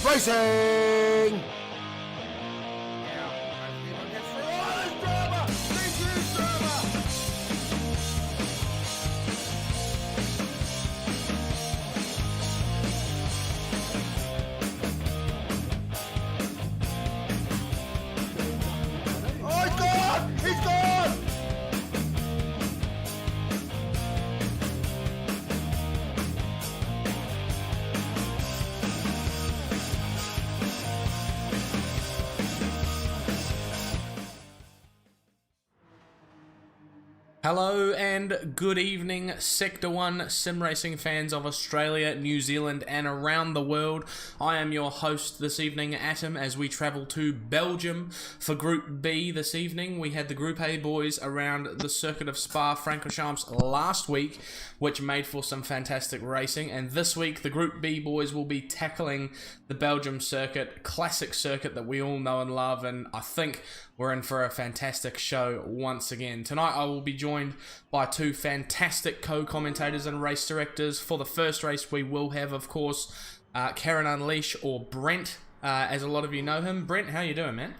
Racing! Hello and good evening, Sector 1 sim racing fans of Australia, New Zealand and around the world. I am your host this evening, Atom, as we travel to Belgium for Group B this evening. We had the Group A boys around the circuit of Spa-Francorchamps last week, which made for some fantastic racing, and this week the Group B boys will be tackling the Belgium circuit, classic circuit that we all know and love, and I think we're in for a fantastic show once again. Tonight I will be joined by two fantastic co-commentators and race directors. For the first race we will have, of course, Karen Unleash, or Brent, as a lot of you know him. Brent, how you doing, man?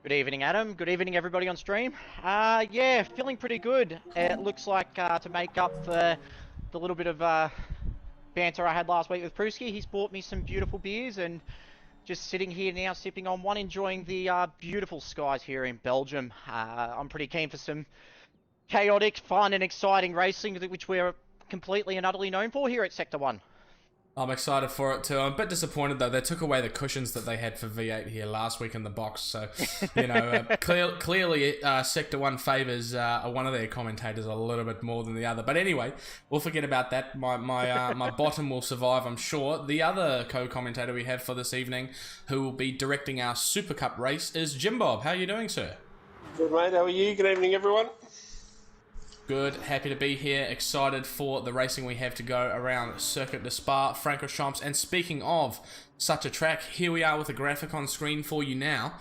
Good evening, Adam. Good evening, everybody on stream. Yeah, feeling pretty good. It looks like to make up for the little bit of banter I had last week with Pruski, he's bought me some beautiful beers, and just sitting here now sipping on one, enjoying the beautiful skies here in Belgium. I'm pretty keen for some chaotic, fun and exciting racing, which we're completely and utterly known for here at Sector 1. I'm excited for it too. I'm a bit disappointed though. They took away the cushions that they had for V8 here last week in the box. So, you know, clearly Sector 1 favours one of their commentators a little bit more than the other. But anyway, we'll forget about that. My bottom will survive, I'm sure. The other co-commentator we have for this evening, who will be directing our Supercup race, is Jim Bob. How are you doing, sir? Good, mate. How are you? Good evening, everyone. Good, happy to be here, excited for the racing we have to go around Circuit de Spa-Francorchamps. And speaking of such a track, here we are with a graphic on screen for you now.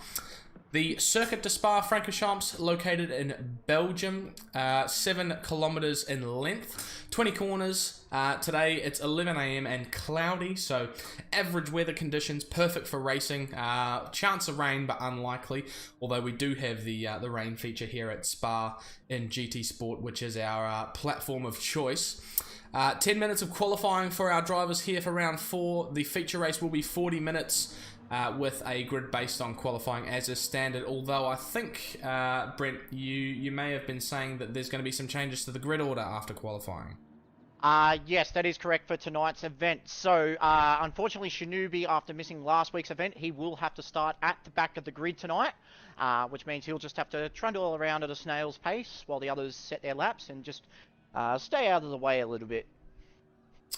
The Circuit de Spa-Francorchamps, located in Belgium, 7 kilometers in length, 20 corners. Today it's 11 AM and cloudy, so average weather conditions, perfect for racing. Chance of rain, but unlikely. Although we do have the rain feature here at Spa in GT Sport, which is our platform of choice. 10 minutes of qualifying for our drivers here for round 4. The feature race will be 40 minutes. With a grid based on qualifying as is standard, although I think, Brent, you may have been saying that there's going to be some changes to the grid order after qualifying. Yes, that is correct for tonight's event. So, unfortunately, Shinobi, after missing last week's event, he will have to start at the back of the grid tonight, which means he'll just have to trundle around at a snail's pace while the others set their laps and just stay out of the way a little bit.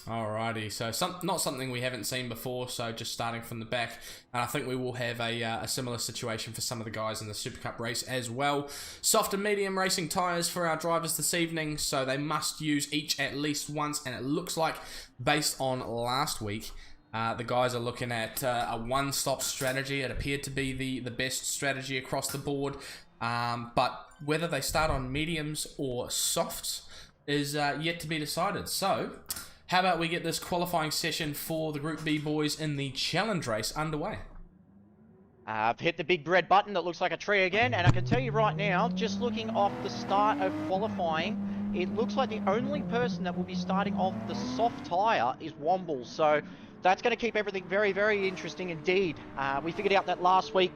Alrighty, so not something we haven't seen before, so just starting from the back. And I think we will have a similar situation for some of the guys in the Supercup race as well. Soft and medium racing tyres for our drivers this evening, so they must use each at least once, and it looks like, based on last week, the guys are looking at a one-stop strategy. It appeared to be the best strategy across the board, but whether they start on mediums or softs is yet to be decided. So how about we get this qualifying session for the Group B boys in the challenge race underway? I've hit the big red button that looks like a tree again, and I can tell you right now, just looking off the start of qualifying, it looks like the only person that will be starting off the soft tyre is Womble, so that's going to keep everything very, very interesting indeed. We figured out that last week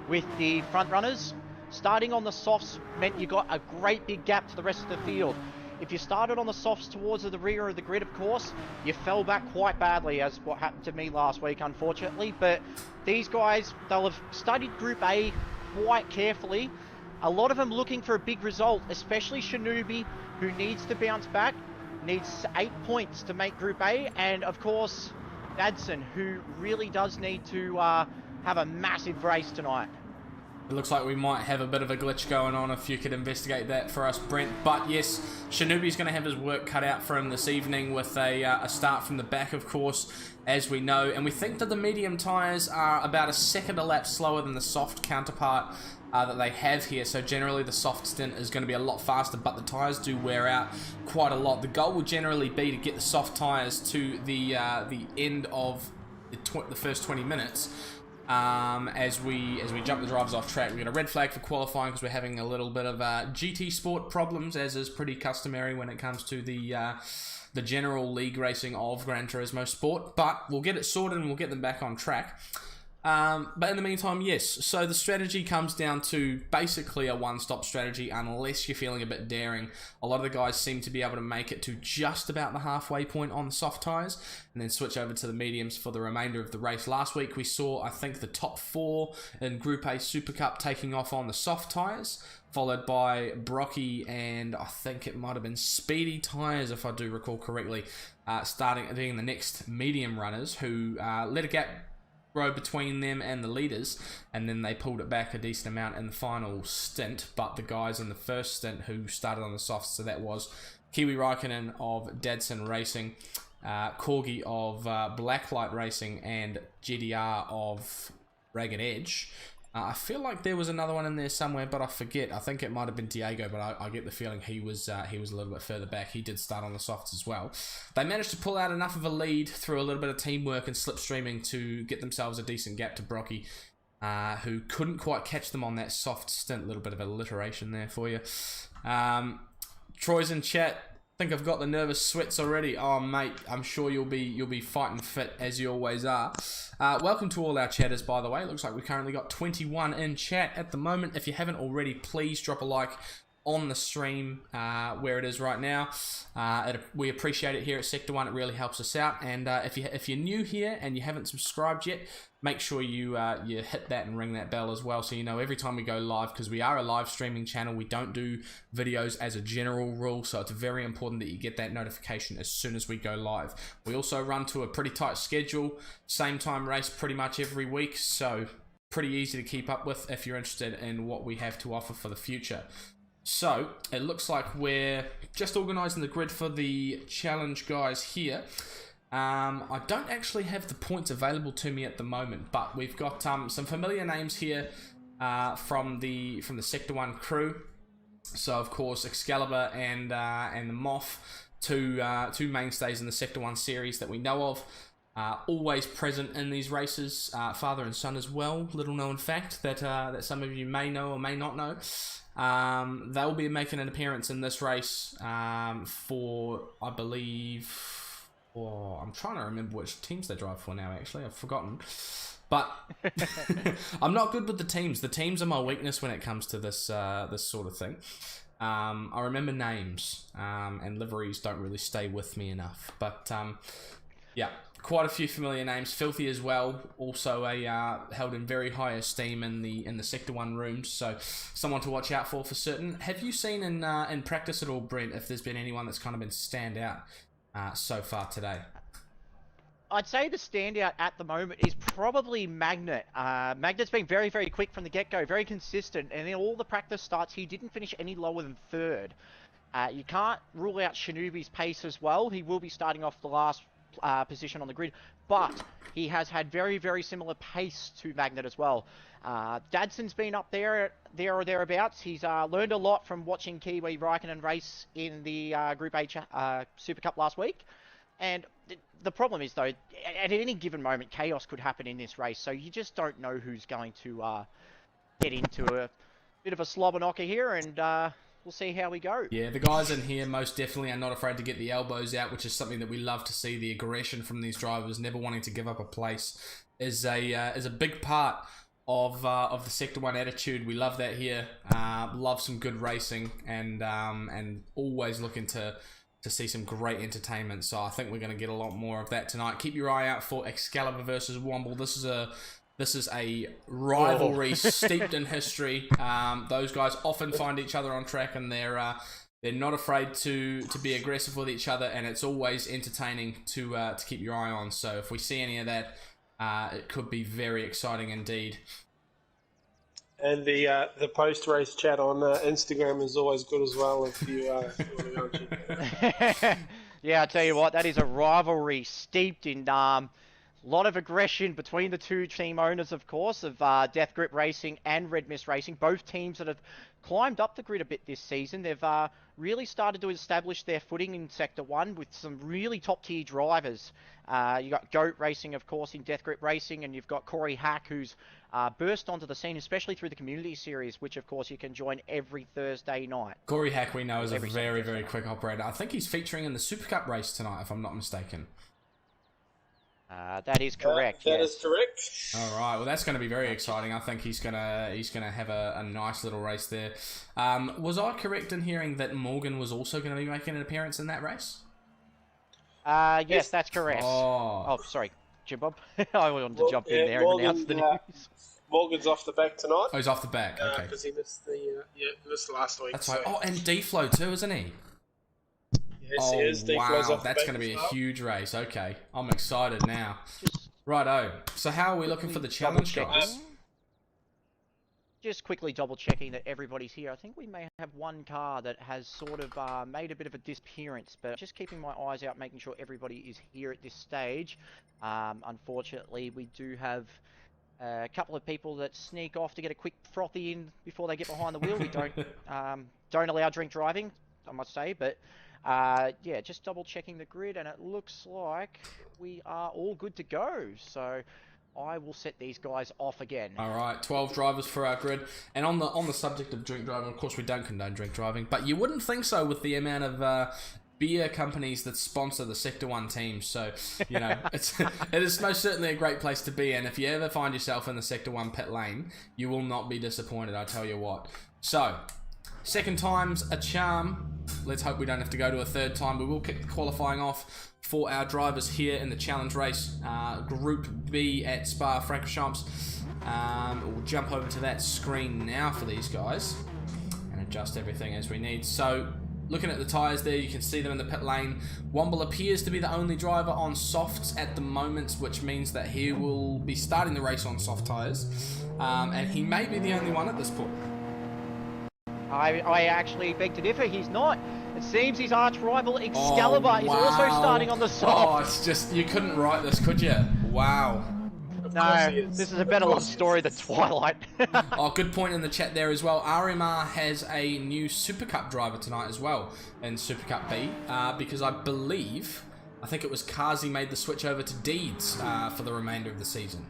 with the front runners. Starting on the softs meant you got a great big gap to the rest of the field. If you started on the softs towards the rear of the grid, of course, you fell back quite badly, as what happened to me last week, unfortunately. But these guys, they'll have studied Group A quite carefully. A lot of them looking for a big result, especially Shinobi, who needs to bounce back, needs 8 points to make Group A. And, of course, Dadson, who really does need to have a massive race tonight. It looks like we might have a bit of a glitch going on, if you could investigate that for us, Brent. But yes, Shinobi's going to have his work cut out for him this evening with a start from the back, of course, as we know. And we think that the medium tyres are about a second a lap slower than the soft counterpart that they have here. So generally the soft stint is going to be a lot faster, but the tyres do wear out quite a lot. The goal will generally be to get the soft tyres to the end of the first 20 minutes. As we jump the drivers off track. We got a red flag for qualifying because we're having a little bit of GT Sport problems, as is pretty customary when it comes to the general league racing of Gran Turismo Sport. But we'll get it sorted and we'll get them back on track. But in the meantime, yes, so the strategy comes down to basically a one-stop strategy unless you're feeling a bit daring. A lot of the guys seem to be able to make it to just about the halfway point on the soft tyres and then switch over to the mediums for the remainder of the race. Last week we saw, I think, the top 4 in Group A Super Cup taking off on the soft tyres, followed by Brocky and I think it might have been Speedy tyres, if I do recall correctly, starting being the next medium runners who let a gap grow between them and the leaders, and then they pulled it back a decent amount in the final stint. But the guys in the first stint who started on the softs, so that was Kiwi Raikkonen of Dadson Racing, Corgi of Blacklight Racing, and GDR of Ragged Edge. I feel like there was another one in there somewhere, but I forget. I think it might have been Diego, but I get the feeling he was a little bit further back. He did start on the softs as well. They managed to pull out enough of a lead through a little bit of teamwork and slipstreaming to get themselves a decent gap to Brocky, who couldn't quite catch them on that soft stint. A little bit of alliteration there for you. Troy's in chat. I think I've got the nervous sweats already. Oh mate, I'm sure you'll be fighting fit as you always are. Welcome to all our chatters, by the way. Looks like we've currently got 21 in chat at the moment. If you haven't already, please drop a like on the stream where it is right now. We appreciate it here at Sector 1. It really helps us out. And if you're new here and you haven't subscribed yet, make sure you hit that and ring that bell as well, so you know every time we go live, because we are a live streaming channel. We don't do videos as a general rule, so it's very important that you get that notification as soon as we go live. We also run to a pretty tight schedule, same time race pretty much every week, so pretty easy to keep up with if you're interested in what we have to offer for the future. So it looks like we're just organising the grid for the challenge guys here. I don't actually have the points available to me at the moment, but we've got some familiar names here from the Sector 1 crew. So of course Excalibur and the Moth, two mainstays in the Sector 1 series that we know of. Always present in these races, father and son as well. Little known fact that some of you may know or may not know. They'll be making an appearance in this race for, I believe, I'm trying to remember which teams they drive for now. Actually, I've forgotten. But I'm not good with the teams. The teams are my weakness when it comes to this sort of thing. I remember names, and liveries don't really stay with me enough. But yeah, quite a few familiar names. Filthy as well, also held in very high esteem in the Sector 1 rooms. So someone to watch out for certain. Have you seen in practice at all, Brent, if there's been anyone that's kind of been stand out so far today? I'd say the standout at the moment is probably Magnet. Magnet's been very, very quick from the get-go, very consistent, and in all the practice starts, he didn't finish any lower than third. You can't rule out Shinobi's pace as well. He will be starting off the last position on the grid, but he has had very, very similar pace to Magnet as well. Dadson's been up there or thereabouts. He's learned a lot from watching Kiwi Raikkonen race in the Group H Supercup last week. And the problem is, though, at any given moment, chaos could happen in this race. So you just don't know who's going to get into a bit of a slobber knocker here, and we'll see how we go. Yeah, the guys in here most definitely are not afraid to get the elbows out, which is something that we love to see. The aggression from these drivers, never wanting to give up a place, is a big part of the Sector 1 attitude. We love that here. Love some good racing, and always looking to see some great entertainment. So I think we're going to get a lot more of that tonight. Keep your eye out for Excalibur versus Womble. This is a rivalry steeped in history. Those guys often find each other on track, and they're not afraid to be aggressive with each other, and it's always entertaining to keep your eye on. So if we see any of that, it could be very exciting indeed. And the post-race chat on Instagram is always good as well if you want to go and check that out. Yeah, I tell you what, that is a rivalry steeped in a lot of aggression between the two team owners, of course, of Death Grip Racing and Red Mist Racing, both teams that have climbed up the grid a bit this season. They've really started to establish their footing in Sector 1 with some really top-tier drivers. You got Goat Racing, of course, in Death Grip Racing, and you've got Corey Hack, who's burst onto the scene, especially through the community series, which, of course, you can join every Thursday night. Corey Hack, we know, is a very, very quick operator. I think he's featuring in the Supercup race tonight, if I'm not mistaken. That is correct. That is correct. All right. Well, that's going to be very exciting. I think he's gonna have a nice little race there. Was I correct in hearing that Morgan was also going to be making an appearance in that race? Yes, that's correct. Oh Sorry, Jim Bob. I wanted to jump in there and announce the news. Morgan's off the back tonight. Oh, he's off the back. Okay. Because he missed the last week. That's right. Oh, and D-Flow too, isn't he? Yes, he is. Wow, that's going to be a huge race. Okay, I'm excited now. Righto. So how are we looking for the challenge, guys? Just quickly double checking that everybody's here. I think we may have one car that has sort of made a bit of a disappearance, but just keeping my eyes out, making sure everybody is here at this stage. Unfortunately, we do have a couple of people that sneak off to get a quick frothy in before they get behind the wheel. We don't allow drink driving, I must say, but yeah, just double checking the grid, and it looks like we are all good to go. So I will set these guys off again. All right, 12 drivers for our grid. And on the subject of drink driving, of course, we don't condone drink driving, but you wouldn't think so with the amount of beer companies that sponsor the Sector 1 teams. So, you know, it is most certainly a great place to be. And if you ever find yourself in the Sector 1 pit lane, you will not be disappointed, I tell you what. So, second time's a charm. Let's hope we don't have to go to a third time. We will kick the qualifying off for our drivers here in the challenge race. Group B at Spa-Francorchamps. We'll jump over to that screen now for these guys and adjust everything as we need. So, looking at the tyres there, you can see them in the pit lane. Womble appears to be the only driver on softs at the moment, which means that he will be starting the race on soft tyres. And he may be the only one at this point. I actually beg to differ. He's not. It seems his arch rival Excalibur is also starting on the soft. Oh, it's just, you couldn't write this, could you? Wow. No, he is. this is a better love story than Twilight. Oh, good point in the chat there as well. RMR has a new Supercup driver tonight as well in Supercup B, because I think it was Kazi made the switch over to Deeds for the remainder of the season.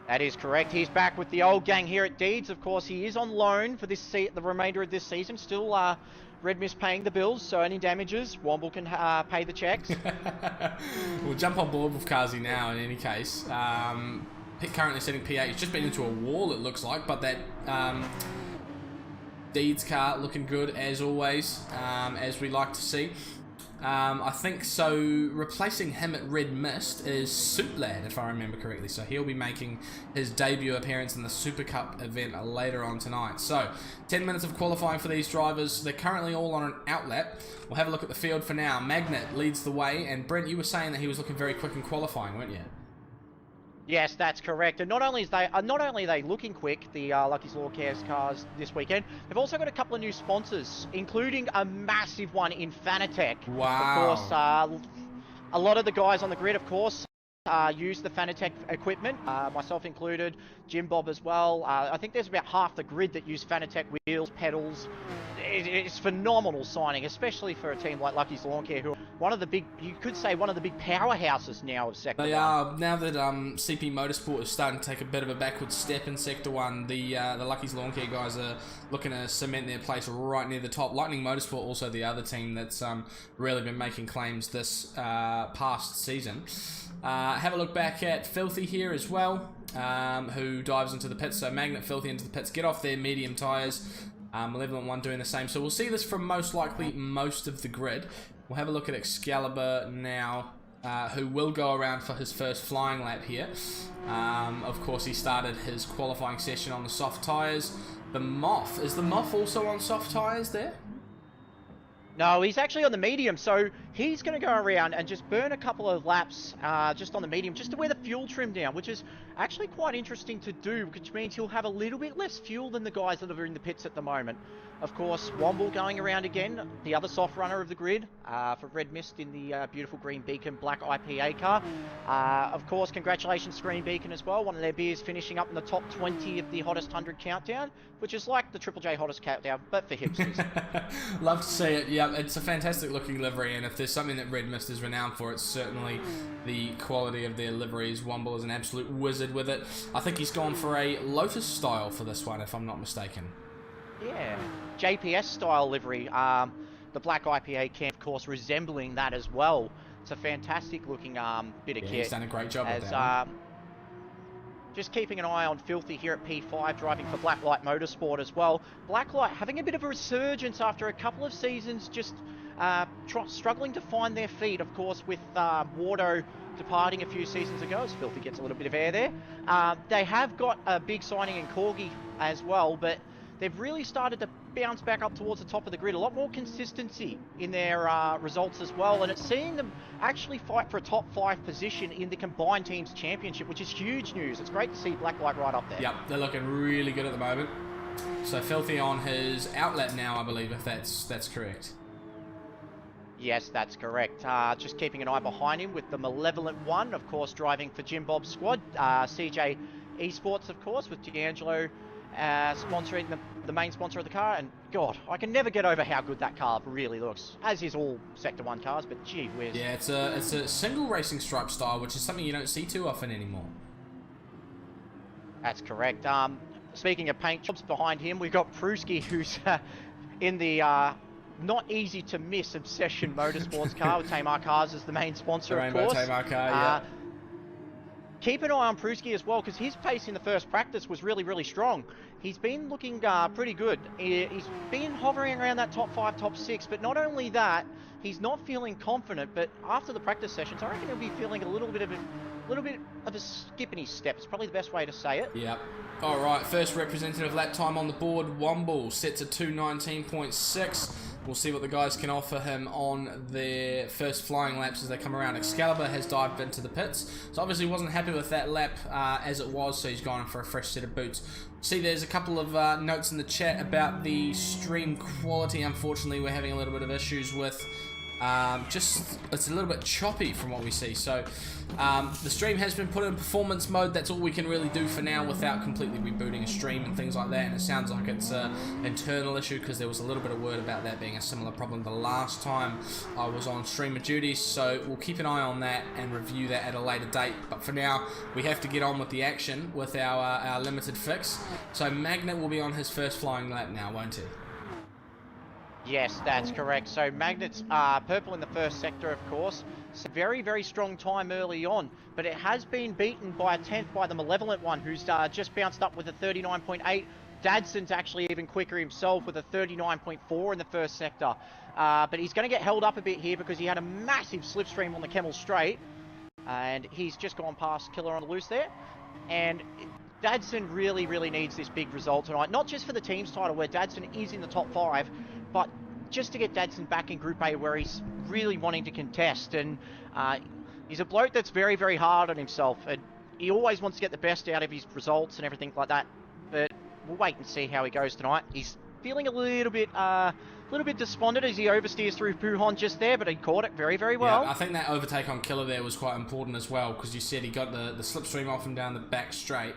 That is correct. He's back with the old gang here at Deeds. Of course, he is on loan for the remainder of this season. Still, Red Mist paying the bills, so any damages, Womble can pay the checks. We'll jump on board with Kazi now in any case. Currently sitting P8. He's just been into a wall, it looks like, but that Deeds car looking good as always, as we like to see. I think so. Replacing him at Red Mist is Suitlad, if I remember correctly. So he'll be making his debut appearance in the Super Cup event later on tonight. So 10 minutes of qualifying for these drivers. They're currently all on an outlap. We'll have a look at the field for now. Magnet leads the way, and Brent, you were saying that he was looking very quick in qualifying, weren't you? Yes, that's correct. And not only are they looking quick, the Lucky's Law Cares cars this weekend, they've also got a couple of new sponsors, including a massive one in Fanatec. Wow. Of course, a lot of the guys on the grid, of course, use the Fanatec equipment, myself included, Jim Bob as well. I think there's about half the grid that use Fanatec wheels, pedals. It's phenomenal signing, especially for a team like Lucky's Lawn Care, who are one of the big, you could say one of the big powerhouses now of Sector 1. They are, now that CP Motorsport is starting to take a bit of a backward step in Sector 1, the Lucky's Lawn Care guys are looking to cement their place right near the top. Lightning Motorsport, also the other team that's really been making claims this past season. Have a look back at Filthy here as well, who dives into the pits. So Magnet, Filthy into the pits, get off their medium tyres. Malevolent One doing the same. So we'll see this from most likely most of the grid. We'll have a look at Excalibur now, who will go around for his first flying lap here. Of course, he started his qualifying session on the soft tyres. The Moth, is the Moth also on soft tyres there? No, he's actually on the medium, so he's going to go around and just burn a couple of laps just on the medium, just to wear the fuel trim down, which is actually quite interesting to do, which means he'll have a little bit less fuel than the guys that are in the pits at the moment. Of course, Womble going around again, the other soft runner of the grid, for Red Mist in the beautiful Green Beacon Black IPA car. Of course, congratulations Green Beacon as well, one of their beers finishing up in the top 20 of the Hottest 100 countdown, which is like the Triple J Hottest countdown, but for hipsters. Love to see it. Yeah, it's a fantastic looking livery, and if there's something that Red Mist is renowned for, it's certainly the quality of their liveries. Womble is an absolute wizard with it. I think he's gone for a Lotus style for this one, if I'm not mistaken. Yeah, JPS style livery. The Black IPA can, of course, resembling that as well. It's a fantastic looking bit of kit. He's done a great job with that. Just keeping an eye on Filthy here at P5, driving for Blacklight Motorsport as well. Blacklight having a bit of a resurgence after a couple of seasons, just struggling to find their feet, of course, with Wardo departing a few seasons ago, as Filthy gets a little bit of air there. They have got a big signing in Corgi as well, but they've really started to bounce back up towards the top of the grid. A lot more consistency in their results as well, and it's seeing them actually fight for a top 5 position in the Combined Teams Championship, which is huge news. It's great to see Blacklight right up there. Yep, they're looking really good at the moment. So Filthy on his outlet now, I believe, if that's correct. Yes, that's correct. Just keeping an eye behind him with the Malevolent One, of course, driving for Jim Bob's squad. CJ Esports, of course, with D'Angelo sponsoring the main sponsor of the car, and God, I can never get over how good that car really looks, as is all Sector 1 cars, but gee whiz. Yeah, it's a single racing stripe style, which is something you don't see too often anymore. That's correct. Speaking of paint jobs, behind him we've got Pruski, who's in the not easy to miss Obsession Motorsports car with Tamar Cars as the main sponsor, of course. Tamar car, yeah. Keep an eye on Pruski as well, because his pace in the first practice was really, really strong. He's been looking pretty good. He's been hovering around that top 5, top 6, but not only that, he's not feeling confident, but after the practice sessions, I reckon he'll be feeling a little bit of a skip in his step. It's probably the best way to say it. Yep. All right, first representative lap time on the board. Womble sets a 2:19.6. We'll see what the guys can offer him on their first flying laps as they come around. Excalibur has dived into the pits, so obviously wasn't happy with that lap as it was, so he's gone in for a fresh set of boots. See, there's a couple of notes in the chat about the stream quality. Unfortunately, we're having a little bit of issues with Just it's a little bit choppy from what we see. So the stream has been put in performance mode. That's all we can really do for now without completely rebooting a stream and things like that. And it sounds like it's an internal issue because there was a little bit of word about that being a similar problem the last time I was on streamer duties. So we'll keep an eye on that and review that at a later date. But for now, we have to get on with the action with our limited fix. So Magnet will be on his first flying lap now, won't he? Yes, that's correct. So Magnet's purple in the first sector, of course. It's a very, very strong time early on, but it has been beaten by a 10th by the Malevolent one, who's just bounced up with a 39.8. Dadson's actually even quicker himself with a 39.4 in the first sector. But he's going to get held up a bit here because he had a massive slipstream on the Camel Straight. And he's just gone past Killer on the loose there. And Dadson really, really needs this big result tonight. Not just for the team's title, where Dadson is in the top 5, but just to get Dadson back in Group A where he's really wanting to contest. And he's a bloke that's very, very hard on himself. And he always wants to get the best out of his results and everything like that. But we'll wait and see how he goes tonight. He's feeling a little bit despondent as he oversteers through Pujon just there, but he caught it very, very well. Yeah, I think that overtake on Killer there was quite important as well, because you said he got the slipstream off him down the back straight.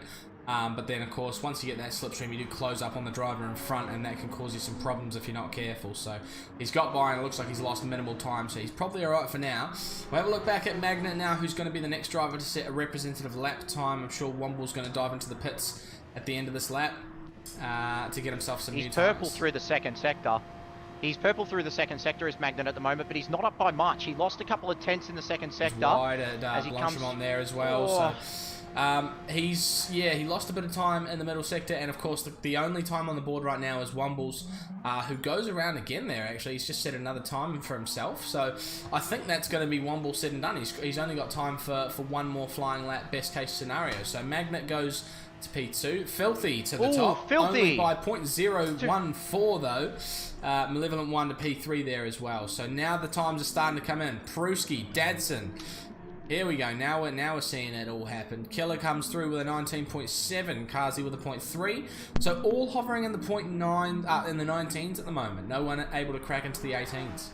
But then, of course, once you get that slipstream, you do close up on the driver in front, and that can cause you some problems if you're not careful. So he's got by, and it looks like he's lost minimal time, so he's probably all right for now. We'll have a look back at Magnet now, who's going to be the next driver to set a representative lap time. I'm sure Womble's going to dive into the pits at the end of this lap to get himself some new times. He's purple through the second sector. He's purple through the second sector as Magnet at the moment, but he's not up by much. He lost a couple of tenths in the second sector. He's wide at as he comes on there as well. Oh. So he lost a bit of time in the middle sector, and of course the only time on the board right now is Womble's, who goes around again there. Actually, he's just set another time for himself. So I think that's going to be Womble said and done. He's only got time for one more flying lap, best case scenario. So Magnet goes to P2. Filthy to the top. Filthy. Only by 0.014 though. Malevolent 1 to P3 there as well. So now the times are starting to come in. Pruski, Dadson. Here we go. Now we're seeing it all happen. Killer comes through with a 19.7. Kazi with a 0.3. So all hovering in the 0.9 in the 19s at the moment. No one able to crack into the 18s.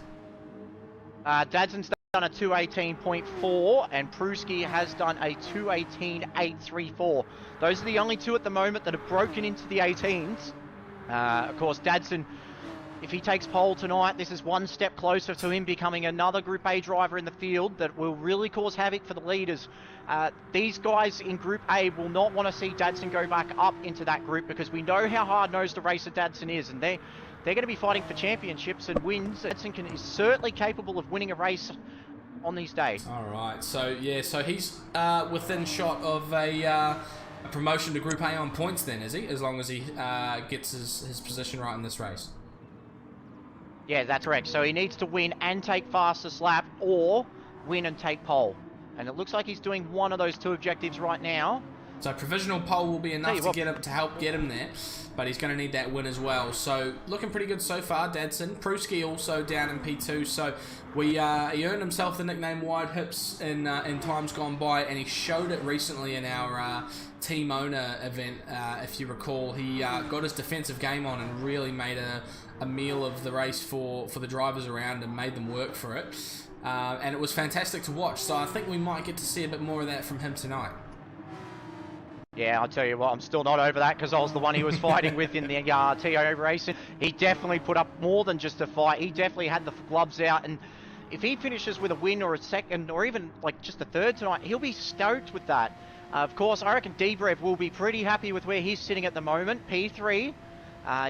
Dadson's done a 218.4 and Pruski has done a 218.834. Those are the only two at the moment that have broken into the 18s. Of course, Dadson, if he takes pole tonight, this is one step closer to him becoming another Group A driver in the field that will really cause havoc for the leaders. These guys in Group A will not want to see Dadson go back up into that group because we know how hard-nosed a racer Dadson is, and they're going to be fighting for championships and wins. Dadson is certainly capable of winning a race on these days. All right, so yeah, so he's within shot of a promotion to Group A on points then, is he? As long as he gets his position right in this race. Yeah, that's correct. So he needs to win and take fastest lap, or win and take pole. And it looks like he's doing one of those two objectives right now. So provisional pole will be enough to help get him there, but he's going to need that win as well. So looking pretty good so far, Dadson. Pruski also down in P2. So he earned himself the nickname Wide Hips in times gone by, and he showed it recently in our team owner event. If you recall, he got his defensive game on and really made a meal of the race for the drivers around and made them work for it. And it was fantastic to watch. So I think we might get to see a bit more of that from him tonight. Yeah, I'll tell you what, I'm still not over that because I was the one he was fighting with in the TO race. He definitely put up more than just a fight. He definitely had the gloves out, and if he finishes with a win or a second or even like just a third tonight, he'll be stoked with that. Of course, I reckon Debrev will be pretty happy with where he's sitting at the moment, P3.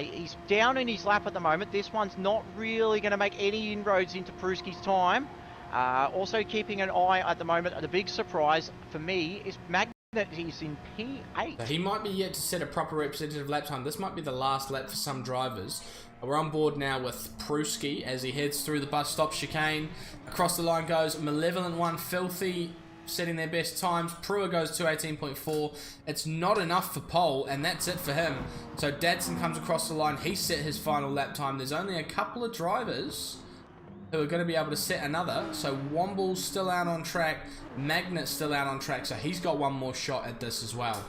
He's down in his lap at the moment. This one's not really going to make any inroads into Pruski's time. Also keeping an eye at the moment, the big surprise for me is Magnet. He's in P8. So he might be yet to set a proper representative lap time. This might be the last lap for some drivers. We're on board now with Pruski as he heads through the bus stop chicane. Across the line goes Malevolent 1, Filthy, setting their best times. Prua goes 218.4. It's not enough for pole, and that's it for him. So Dadson comes across the line. He set his final lap time. There's only a couple of drivers who are going to be able to set another. So Womble's still out on track. Magnet's still out on track. So he's got one more shot at this as well.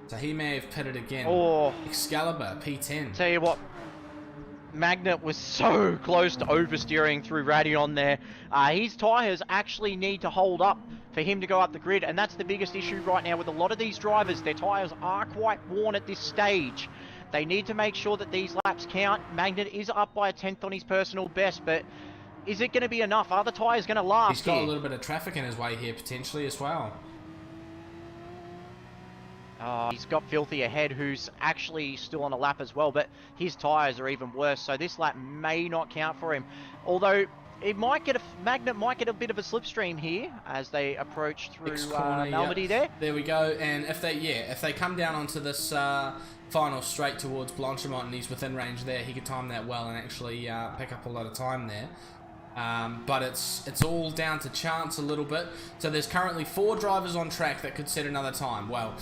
So he may have pitted again. Oh. Excalibur, P10. Tell you what, Magnet was so close to oversteering through Radion there. His tyres actually need to hold up for him to go up the grid, and that's the biggest issue right now with a lot of these drivers. Their tyres are quite worn at this stage. They need to make sure that these laps count. Magnet is up by a 10th on his personal best, but is it going to be enough? Are the tyres going to last? He's got a little bit of traffic in his way here, potentially, as well. He's got Filthy ahead, who's actually still on a lap as well, but his tyres are even worse, so this lap may not count for him. Although, it might get Magnet might get a bit of a slipstream here as they approach through Malmedy there. There we go, and if they come down onto this final straight towards Blanchimont and he's within range there, he could time that well and actually pick up a lot of time there. But it's all down to chance a little bit. So there's currently 4 drivers on track that could set another time. Well,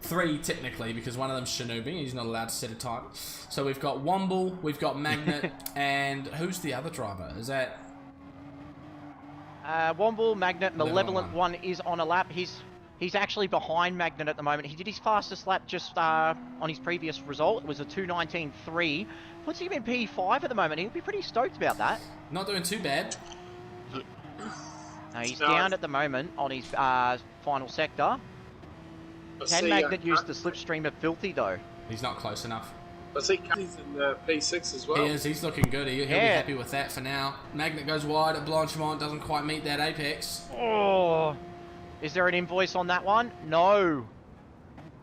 3 technically, because one of them's Shinobi. He's not allowed to set a time. So we've got Womble, we've got Magnet, and who's the other driver? Is that... Womble, Magnet, Malevolent one is on a lap. He's actually behind Magnet at the moment. He did his fastest lap just on his previous result. It was a 2:19.3. Puts him in P5 at the moment. He'll be pretty stoked about that. Not doing too bad. Yeah. No, he's down at the moment on his final sector. Can Magnet use the slipstream of Filthy, though? He's not close enough. I see he's in P6 as well. He is. He's looking good. He'll be happy with that for now. Magnet goes wide at Blanchimont. Doesn't quite meet that apex. Oh. Is there an invoice on that one? No.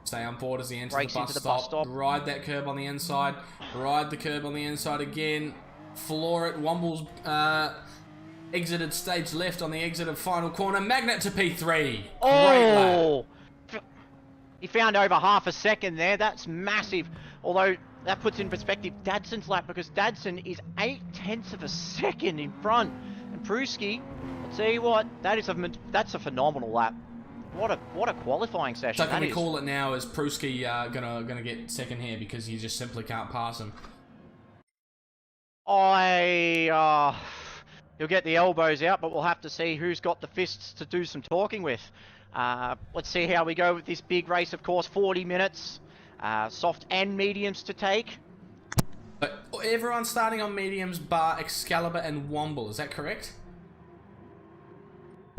Stay on board as he enters Breaks the into bus stop. Ride that curb on the inside. Ride the curb on the inside again. Floor it. Womble's exited stage left on the exit of final corner. Magnet to P3. Oh. Great lap. He found over half a second there. That's massive. Although that puts in perspective Dadson's lap, because Dadson is 0.8 of a second in front. And Pruski, I'll tell you what, that's a phenomenal lap. What a qualifying session. So can we call it now as Pruski gonna get second here because you just simply can't pass him? He'll get the elbows out, but we'll have to see who's got the fists to do some talking with. Let's see how we go with this big race, of course. 40 minutes, soft and mediums to take. But everyone's starting on mediums bar Excalibur and Womble, is that correct?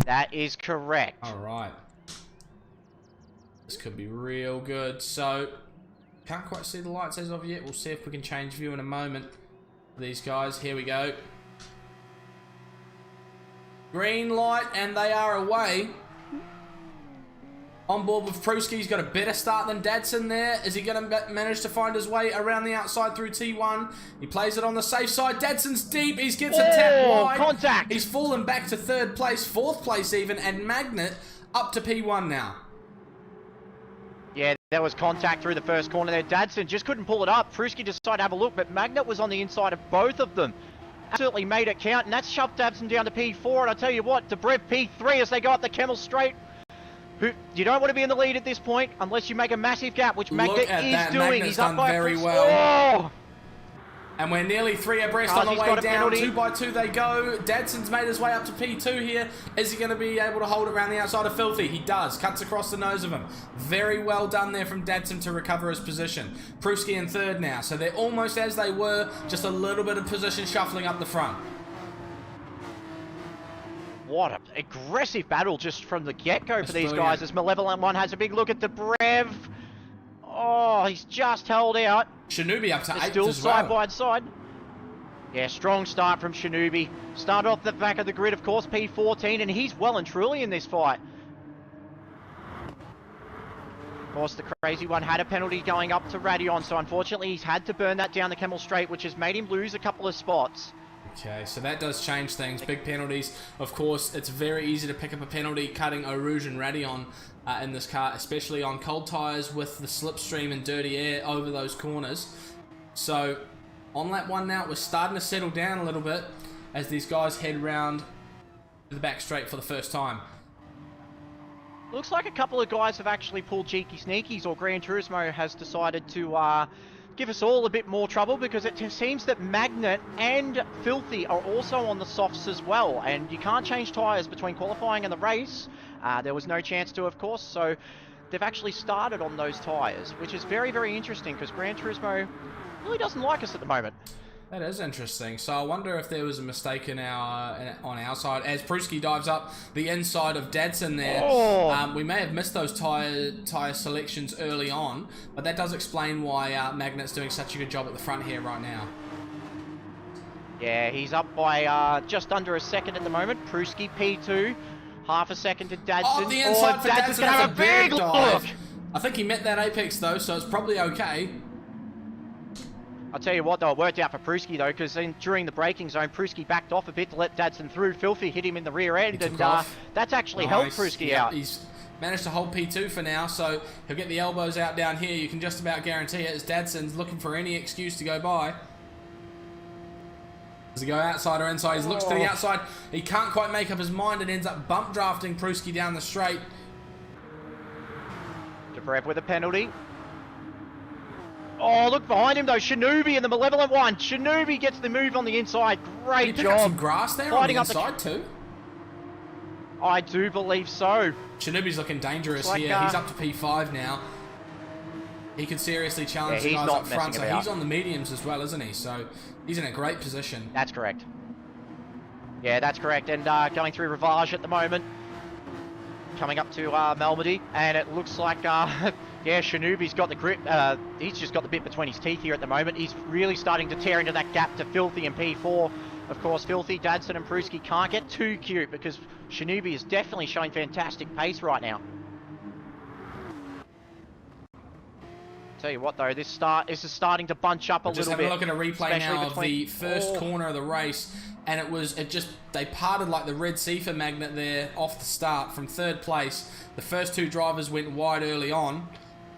That is correct. Alright. This could be real good. So, can't quite see the lights as of yet. We'll see if we can change view in a moment. These guys, here we go. Green light, and they are away. On board with Pruski. He's got a better start than Dadson there. Is he going to manage to find his way around the outside through T1? He plays it on the safe side. Dadson's deep. He gets a tap wide. Contact. He's fallen back to 3rd place, 4th place even, and Magnet up to P1 now. Yeah, there was contact through the first corner there. Dadson just couldn't pull it up. Pruski decided to have a look, but Magnet was on the inside of both of them. Absolutely made it count, and that's shoved Dadson down to P4. And I tell you what, Debrev P3 as they go up the Kemmel Straight. You don't want to be in the lead at this point unless you make a massive gap, which Magnet is doing. Magnet's He's up done by very a well. Oh! And we're nearly 3 abreast on the way down. 2 by 2 they go. Dadson's made his way up to P2 here. Is he going to be able to hold it around the outside of Filthy? He does. Cuts across the nose of him. Very well done there from Dadson to recover his position. Pruski in 3rd now. So they're almost as they were. Just a little bit of position shuffling up the front. What an aggressive battle just from the get-go for these guys, as Malevolent one has a big look at Debrev. Oh, he's just held out. Shinobi up to 8th still as well. Side by side. Yeah, strong start from Shinobi. Started off the back of the grid, of course, P14, and he's well and truly in this fight. Of course, the crazy one had a penalty going up to Radion, so unfortunately he's had to burn that down the Kemmel Straight, which has made him lose a couple of spots. Okay, so that does change things. Big penalties. Of course, it's very easy to pick up a penalty cutting Eau Rouge and Radion in this car, especially on cold tyres with the slipstream and dirty air over those corners. So, on lap 1 now, we're starting to settle down a little bit as these guys head round to the back straight for the first time. Looks like a couple of guys have actually pulled cheeky sneakies, or Gran Turismo has decided to give us all a bit more trouble, because it seems that Magnet and Filthy are also on the softs as well, and you can't change tyres between qualifying and the race. There was no chance to, of course, so they've actually started on those tyres, which is very, very interesting, because Gran Turismo really doesn't like us at the moment. That is interesting. So I wonder if there was a mistake in on our side. As Pruski dives up the inside of Dadson there, we may have missed those tyre selections early on, but that does explain why Magnet's doing such a good job at the front here right now. Yeah, he's up by just under a second at the moment. Pruski P2, half a second to Dadson. Oh, the inside for Dadson's Dadson. gonna have a big dive. look. I think he met that apex though, so it's probably okay. I'll tell you what though, it worked out for Pruski though, because during the braking zone, Pruski backed off a bit to let Dadson through. Filthy hit him in the rear end, and that's actually helped Pruski out. He's managed to hold P2 for now, so he'll get the elbows out down here. You can just about guarantee it as Dadson's looking for any excuse to go by. Does he go outside or inside? He looks to the outside. He can't quite make up his mind and ends up bump drafting Pruski down the straight. Dobrev with a penalty. Oh, look behind him though, Shinobi and the Malevolent One. Shinobi gets the move on the inside. Great Did he job. pick up some grass there on the inside too? I do believe so. Shinobi's looking dangerous here. He's up to P5 now. He could seriously challenge the guys up front. So he's on the mediums as well, isn't he? So he's in a great position. That's correct. Yeah, that's correct. And going through Rivage at the moment. Coming up to Malmedy. And it looks like, yeah, Shinobi's got the grip. He's just got the bit between his teeth here at the moment. He's really starting to tear into that gap to Filthy and P4. Of course, Filthy, Dadson and Pruski can't get too cute because Shinobi is definitely showing fantastic pace right now. Tell you what though, this is starting to bunch up a little bit. Just having a look at a replay now of the first corner of the race, and they parted like the Red Sea for Magnet there off the start from third place. The first two drivers went wide early on,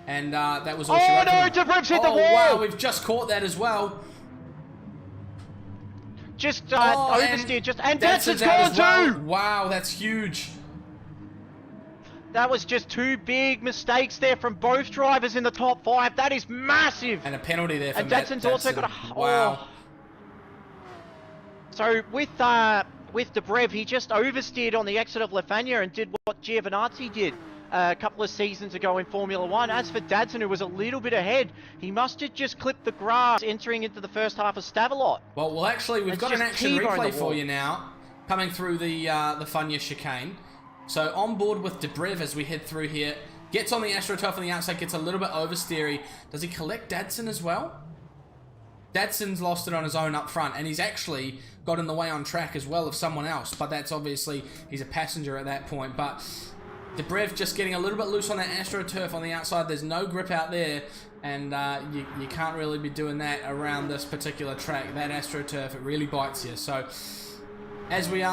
and that was all she wrote. Oh no, Debrev's hit the wall! Wow, we've just caught that as well. Just oversteered, and Dadson's gone too! Wow, that's huge. That was just two big mistakes there from both drivers in the top 5. That is massive. And a penalty there for Dadson's also got a... Wow. Oh. So with Dobrev, he just oversteered on the exit of Lefania and did what Giovinazzi did a couple of seasons ago in Formula 1. As for Dadson, who was a little bit ahead, he must have just clipped the grass entering into the first half of Stavelot. Well, actually, we've got an action replay for you now, coming through the Funya chicane. So on board with Dobrev as we head through here. Gets on the AstroTurf on the outside, gets a little bit oversteery. Does he collect Dadson as well? Dadson's lost it on his own up front, and he's actually got in the way on track as well of someone else. But that's obviously, he's a passenger at that point. But Dobrev just getting a little bit loose on that AstroTurf on the outside. There's no grip out there, and you can't really be doing that around this particular track. That AstroTurf, it really bites you. So as we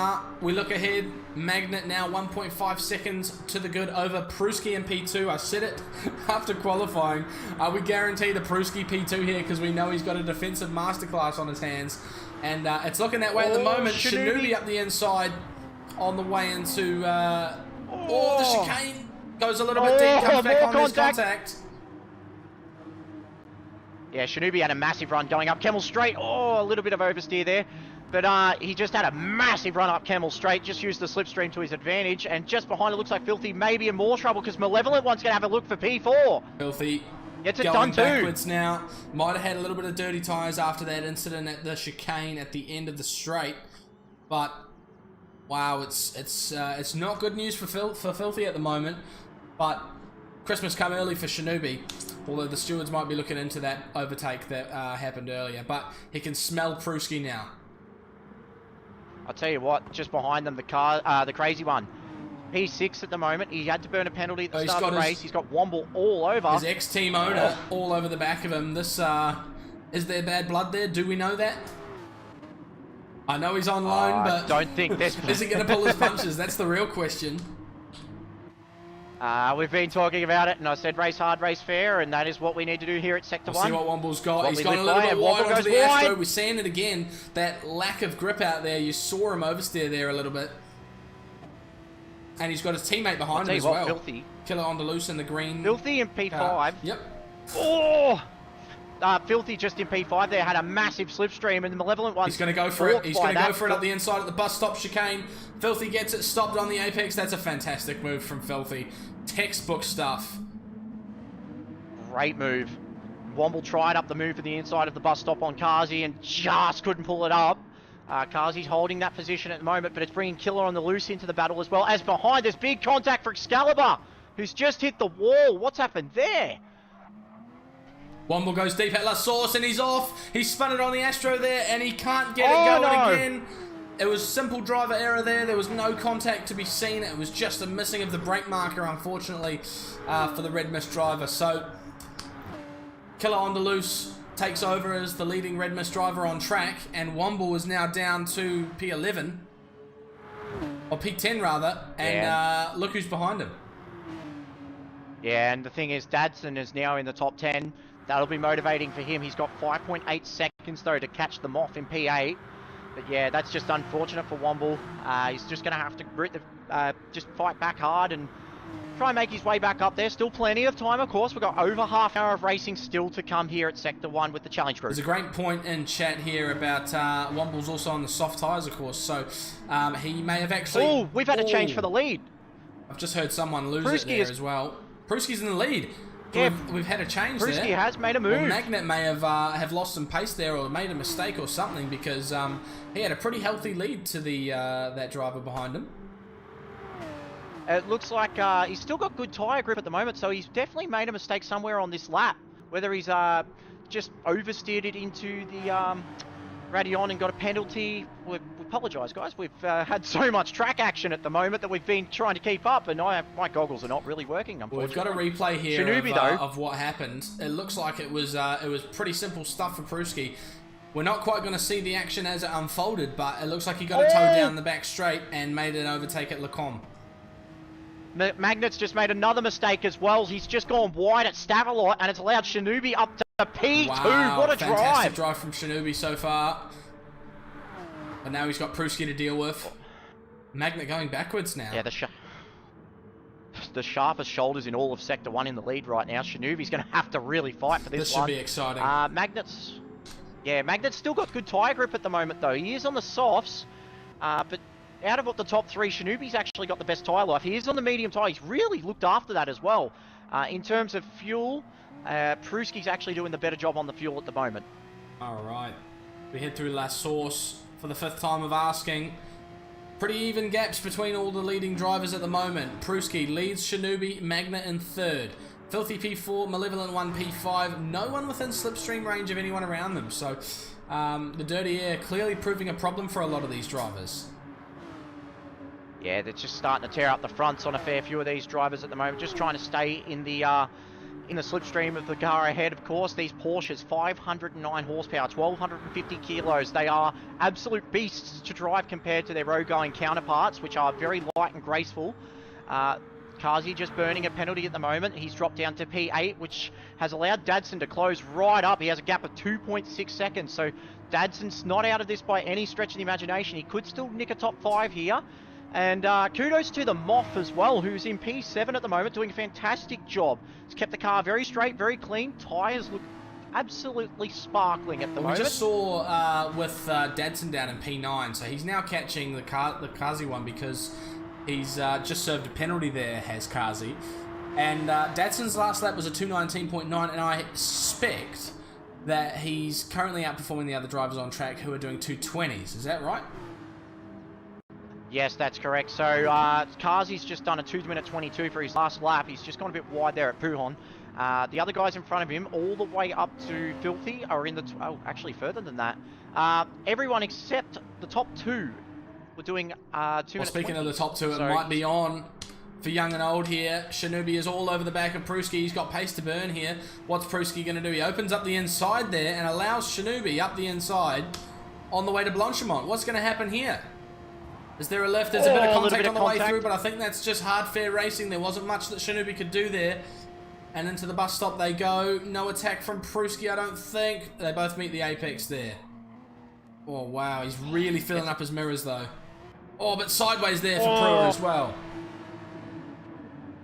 look ahead. Magnet now 1.5 seconds to the good over Pruski and P2. I said it after qualifying. We guarantee the Pruski P2 here because we know he's got a defensive masterclass on his hands. And it's looking that way at the moment. Shinobi up the inside on the way into... the chicane goes a little bit deep, comes back on this contact. Yeah, Shinobi had a massive run going up Camel Straight. Oh, a little bit of oversteer there. But he just had a massive run up Camel Straight, just used the slipstream to his advantage. And just behind it looks like Filthy may be in more trouble because Malevolent One's going to have a look for P4. Filthy gets it done too. Backwards now. Might have had a little bit of dirty tyres after that incident at the chicane at the end of the straight. But, wow, it's not good news for Filthy at the moment. But Christmas come early for Shinobi. Although the stewards might be looking into that overtake that happened earlier. But he can smell Pruski now. I'll tell you what, just behind them, the crazy one. P6 at the moment. He had to burn a penalty at the start of the race. He's got Womble all over. His ex-team owner all over the back of him. This, is there bad blood there? Do we know that? I know he's on loan, but... I don't think there's... Is he going to pull his punches? That's the real question. We've been talking about it, and I said race hard, race fair, and that is what we need to do here at Sector 1. See what Womble's got. He's gone a little bit wide onto the Astro. We're seeing it again. That lack of grip out there. You saw him oversteer there a little bit. And he's got his teammate behind him as well. Filthy. Killer on the loose in the green. Filthy in P5. Yep. Oh! Filthy just in P5 there had a massive slipstream, and the Malevolent One. He's going to go for it. He's going to go for it up the inside at the bus stop chicane. Filthy gets it stopped on the apex. That's a fantastic move from Filthy. Textbook stuff. Great move. Womble tried up the move for the inside of the bus stop on Kazi and just couldn't pull it up. Kazi's holding that position at the moment, but it's bringing Killer on the loose into the battle as well. As behind, there's big contact for Excalibur, who's just hit the wall. What's happened there? Womble goes deep at La Source and he's off. He spun it on the Astro there and he can't get it going again. It was simple driver error there. There was no contact to be seen. It was just a missing of the brake marker, unfortunately, for the Red Mist driver. So, Killer on the loose takes over as the leading Red Mist driver on track, and Womble is now down to P11, or P10 rather, and look who's behind him. Yeah, and the thing is, Dadson is now in the top 10. That'll be motivating for him. He's got 5.8 seconds, though, to catch them off in P8. But yeah, that's just unfortunate for Womble. He's just going to have to just fight back hard and try and make his way back up there. Still plenty of time, of course. We've got over half an hour of racing still to come here at Sector 1 with the Challenge Group. There's a great point in chat here about Womble's also on the soft tyres, of course. So he may have actually... Oh, we've had a change for the lead. I've just heard someone lose it there as well. Pruski's in the lead. Yeah, we've had a change there. Pruski has made a move. Well, Magnet may have lost some pace there or made a mistake or something because he had a pretty healthy lead to the that driver behind him. It looks like he's still got good tyre grip at the moment, so he's definitely made a mistake somewhere on this lap. Whether he's just oversteered it into the Radeon and got a penalty. We apologise, guys. We've had so much track action at the moment that we've been trying to keep up, and my goggles are not really working, unfortunately. Well, we've got a replay here Shinobi, of what happened. It looks like it was pretty simple stuff for Pruski. We're not quite going to see the action as it unfolded, but it looks like he got a toe down the back straight and made an overtake at Lacombe. Magnet's just made another mistake as well. He's just gone wide at Stavelot, and it's allowed Shinobi up to P2. Wow, what a fantastic drive from Shinobi so far. But now he's got Pruski to deal with. Magnet going backwards now. Yeah, the sharpest shoulders in all of Sector 1 in the lead right now. Shinobi's going to have to really fight for this one. This should be exciting. Magnet's still got good tyre grip at the moment, though. He is on the softs, but out of the top three, Shinobi's actually got the best tyre life. He is on the medium tyre. He's really looked after that as well. In terms of fuel, Pruski's actually doing the better job on the fuel at the moment. All right. We head through La Source for the 5th time of asking. Pretty even gaps between all the leading drivers at the moment. Pruski leads Shinobi, Magnet in 3rd. Filthy P4, Malevolent 1 P5. No one within slipstream range of anyone around them. So the dirty air clearly proving a problem for a lot of these drivers. Yeah, they're just starting to tear up the fronts on a fair few of these drivers at the moment. Just trying to stay in the slipstream of the car ahead, of course. These Porsches, 509 horsepower, 1,250 kilos. They are absolute beasts to drive compared to their road-going counterparts, which are very light and graceful. Kazi just burning a penalty at the moment. He's dropped down to P8, which has allowed Dadson to close right up. He has a gap of 2.6 seconds, so Dadson's not out of this by any stretch of the imagination. He could still nick a top 5 here. And kudos to the Moth as well, who's in P7 at the moment, doing a fantastic job. He's kept the car very straight, very clean. Tyres look absolutely sparkling at the moment. We just saw with Dadson down in P9, so he's now catching the Kazi one because he's just served a penalty there, has Kazi. And Dadson's last lap was a 2:19.9, and I suspect that he's currently outperforming the other drivers on track who are doing 2:20s. Is that right? Yes, that's correct. So Kazi's just done a 2:22 for his last lap. He's just gone a bit wide there at Pujon. The other guys in front of him, all the way up to Filthy, are in the... actually further than that. Everyone except the top 2 were doing 2 minutes. Well, speaking of the top 2, it so might be on for young and old here. Shinobi is all over the back of Pruski. He's got pace to burn here. What's Pruski going to do? He opens up the inside there and allows Shinobi up the inside on the way to Blanchimont. What's going to happen here? Is there a left? There's a bit of contact on the way through, but I think that's just hard, fair racing. There wasn't much that Shinobi could do there. And into the bus stop they go. No attack from Pruski, I don't think. They both meet the apex there. Oh, wow. He's really filling up his mirrors, though. Oh, but sideways there for Pruer as well.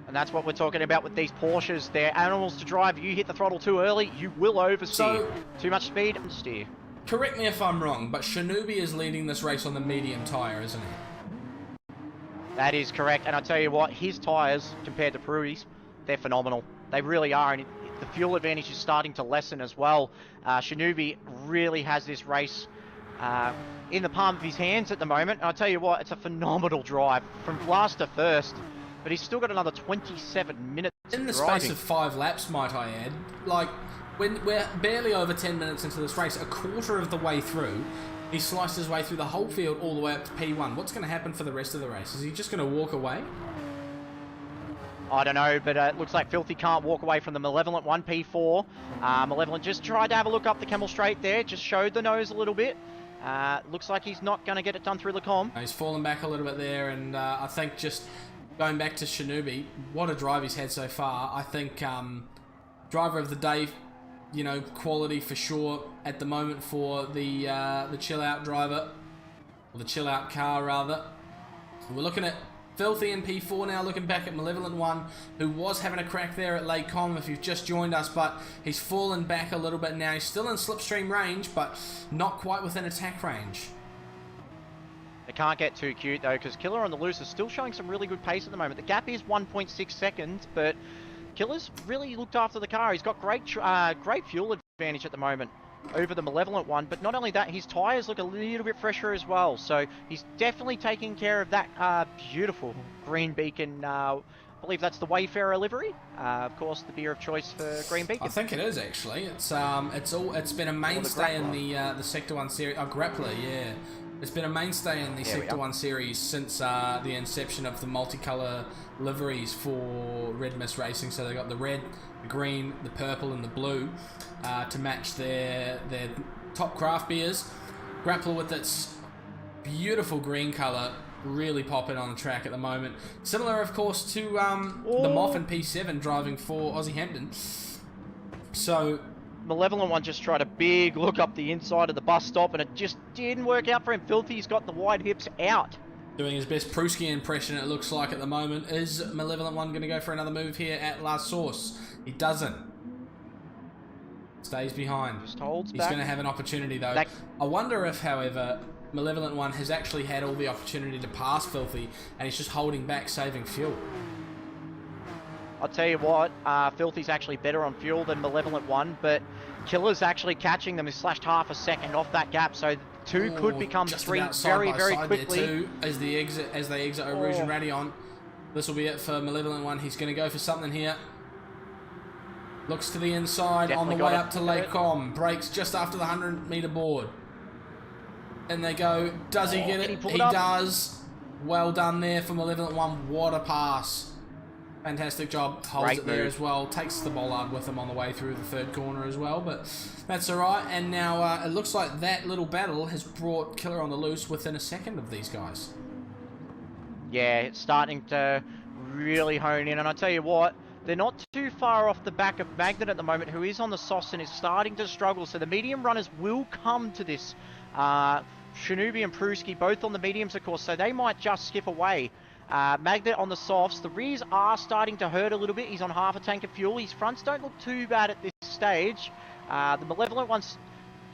And that's what we're talking about with these Porsches. They're animals to drive. You hit the throttle too early, you will oversteer. So, too much speed, understeer. Correct me if I'm wrong, but Shinobi is leading this race on the medium tyre, isn't he? That is correct, and I tell you what, his tyres, compared to Prui's, they're phenomenal. They really are, and the fuel advantage is starting to lessen as well. Shinobi really has this race in the palm of his hands at the moment. And I'll tell you what, it's a phenomenal drive from last to first, but he's still got another 27 minutes in the driving. space of 5 laps, might I add. Like, when we're barely over 10 minutes into this race, a quarter of the way through, he sliced his way through the whole field all the way up to P1. What's going to happen for the rest of the race? Is he just going to walk away? I don't know, but it looks like Filthy can't walk away from the Malevolent one, P4. Malevolent just tried to have a look up the Camel Straight there, just showed the nose a little bit. Looks like he's not going to get it done through the com. He's fallen back a little bit there, and I think just going back to Shinobi, what a drive he's had so far. I think driver of the day, you know, quality for sure at the moment for the chill out driver, or the chill out car rather. We're looking at Filthy in P4 now, looking back at Malevolent One, who was having a crack there at Lake Com if you've just joined us, but he's fallen back a little bit now. He's still in slipstream range, but not quite within attack range. They can't get too cute though, because Killer on the Loose is still showing some really good pace at the moment. The gap is 1.6 seconds, but Killer's really looked after the car. He's got great fuel advantage at the moment over the Malevolent One, but not only that, his tyres look a little bit fresher as well, so he's definitely taking care of that beautiful green beacon. I believe that's the Wayfarer livery, of course the beer of choice for Green Beacon. I think it is actually. It's been a mainstay in the Sector 1 series. Oh, Grappler, yeah. It's been a mainstay in the Sector 1 series since the inception of the multicolour liveries for Red Mist Racing. So they got the red, the green, the purple and the blue to match their top craft beers. Grappler with its beautiful green colour really popping on the track at the moment. Similar of course to the Moff and P7 driving for Aussie Hampton. So Malevolent One just tried a big look up the inside of the bus stop and it just didn't work out for him. Filthy's got the wide hips out. Doing his best Pruski impression, it looks like at the moment. Is Malevolent One going to go for another move here at La Source? He doesn't. Stays behind. Just holds He's back. going to have an opportunity though. I wonder if, however, Malevolent One has actually had all the opportunity to pass Filthy and he's just holding back, saving fuel. I'll tell you what, Filthy's actually better on fuel than Malevolent One, but Killer's actually catching them. He's slashed half a second off that gap, so two could become three very, very quickly. Too, as they exit Eau Rouge and Radion. This will be it for Malevolent One. He's going to go for something here. Looks to the inside on the way up to Lake Com. Brakes just after the 100-meter board. And they go. Does he get it? He does. Well done there for Malevolent One. What a pass. Fantastic job. Holds it there as well. Takes the bollard with him on the way through the third corner as well, but that's alright. And now it looks like that little battle has brought Killer on the Loose within a second of these guys. Yeah, it's starting to really hone in, and I tell you what, they're not too far off the back of Magnet at the moment, who is on the softs and is starting to struggle, so the medium runners will come to this. Shinobi and Pruski both on the mediums, of course, so they might just skip away. Magnet on the softs. The rears are starting to hurt a little bit. He's on half a tank of fuel. His fronts don't look too bad at this stage. The Malevolent One's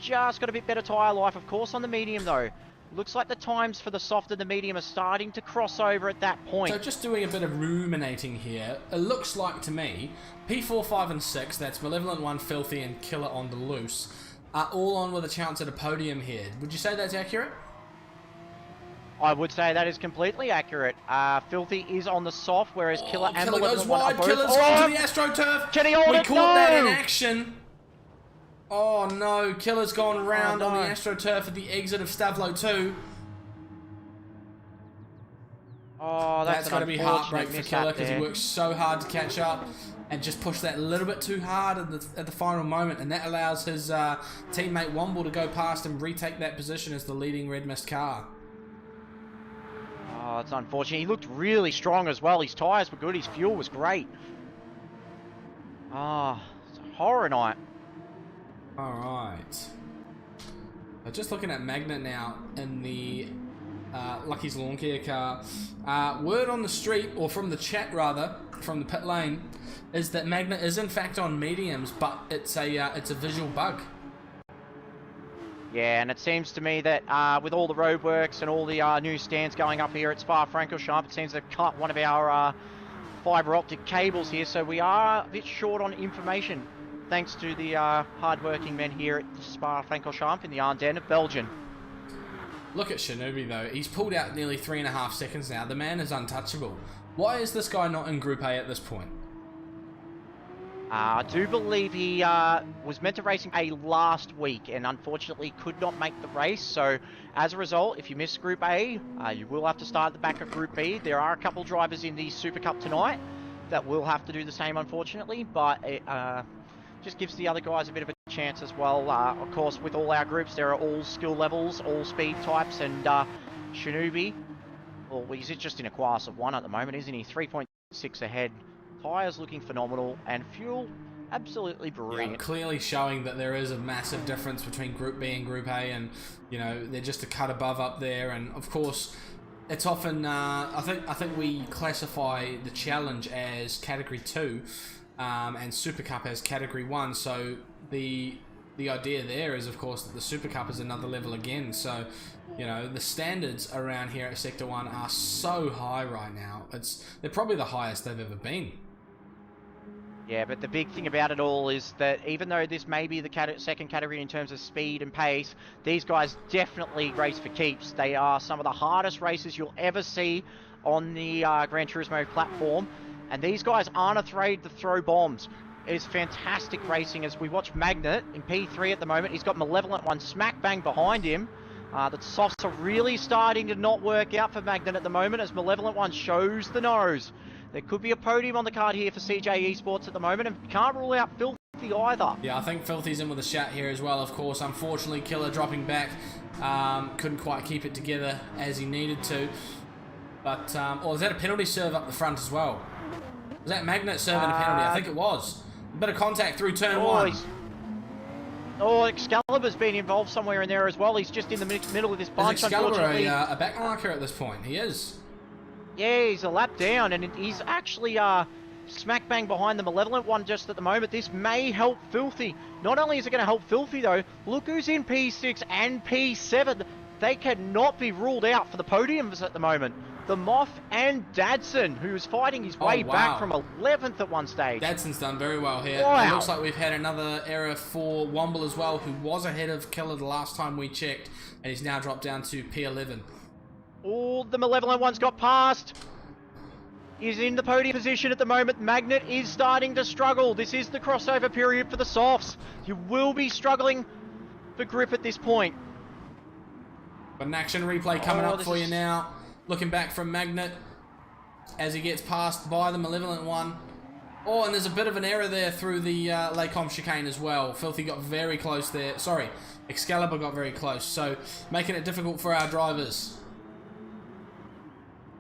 just got a bit better tyre life, of course, on the medium, though. Looks like the times for the soft and the medium are starting to cross over at that point. So just doing a bit of ruminating here, it looks like to me, P4, 5 and 6, that's Malevolent One, Filthy and Killer on the Loose, are all on with a chance at a podium here. Would you say that's accurate? I would say that is completely accurate. Filthy is on the soft, whereas Killer and Killer Malevolent goes One are wide. both... Killer's gone to the AstroTurf. Can he hold We it? caught that in action. Oh no, Killer's gone round on the AstroTurf at the exit of Stavlo 2. Oh, That's got to be heartbreak for Killer because he works so hard to catch up and just push that a little bit too hard at the final moment, and that allows his teammate Womble to go past and retake that position as the leading Red Mist car. Oh, it's unfortunate. He looked really strong as well. His tyres were good. His fuel was great. Ah, it's a horror night. Alright. So just looking at Magnet now in the Lucky's Lawn Care car. Word on the street, or from the chat rather, from the pit lane, is that Magnet is in fact on mediums, but it's a visual bug. Yeah, and it seems to me that with all the roadworks and all the new stands going up here at Spa-Francorchamps, it seems they've cut one of our fibre optic cables here, so we are a bit short on information thanks to the hard-working men here at the Spa-Francorchamps in the Ardennes of Belgium. Look at Shinobi though. He's pulled out nearly 3.5 seconds now. The man is untouchable. Why is this guy not in Group A at this point? I do believe he was meant to race in A last week and unfortunately could not make the race. So as a result, if you miss Group A, you will have to start at the back of Group B. There are a couple drivers in the Supercup tonight that will have to do the same, unfortunately, but it just gives the other guys a bit of a chance as well. Of course, with all our groups, there are all skill levels, all speed types, and Shinobi, well, he's just in a class of 1 at the moment, isn't he? 3.6 ahead. Tyres looking phenomenal, and fuel absolutely brilliant. Yeah, clearly showing that there is a massive difference between Group B and Group A, and you know they're just a cut above up there. And of course, it's often I think we classify the challenge as Category 2 and Supercup as Category 1. So the idea there is, of course, that the Supercup is another level again. So you know the standards around here at Sector 1 are so high right now. They're probably the highest they've ever been. Yeah, but the big thing about it all is that even though this may be the second category in terms of speed and pace, these guys definitely race for keeps. They are some of the hardest races you'll ever see on the Gran Turismo platform, and these guys aren't afraid to throw bombs. It's fantastic racing as we watch Magnet in P3 at the moment. He's got Malevolent One smack bang behind him. The softs are really starting to not work out for Magnet at the moment as Malevolent One shows the nose. There could be a podium on the card here for CJ Esports at the moment, and can't rule out Filthy either. Yeah, I think Filthy's in with a shout here as well, of course. Unfortunately, Killer dropping back. Couldn't quite keep it together as he needed to. But, was that a penalty serve up the front as well? Was that Magnet serving a penalty? I think it was. A bit of contact through turn 1. Excalibur's been involved somewhere in there as well. He's just in the middle of this bunch, Is Excalibur unfortunately. a back marker at this point? He is. Yeah, he's a lap down, and he's actually smack bang behind the Malevolent One just at the moment. This may help Filthy. Not only is it going to help Filthy, though, look who's in P6 and P7. They cannot be ruled out for the podiums at the moment. The Moth and Dadson, who's fighting his way back from 11th at one stage. Dadson's done very well here. Wow. It looks like we've had another error for Womble as well, who was ahead of Killer the last time we checked, and he's now dropped down to P11. Oh, the Malevolent One's got past. He's in the podium position at the moment. Magnet is starting to struggle. This is the crossover period for the softs. You will be struggling for grip at this point. But an action replay coming up for you now. Looking back from Magnet as he gets passed by the Malevolent One. Oh, and there's a bit of an error there through the Lacombe chicane as well. Filthy got very close there. Sorry, Excalibur got very close. So making it difficult for our drivers.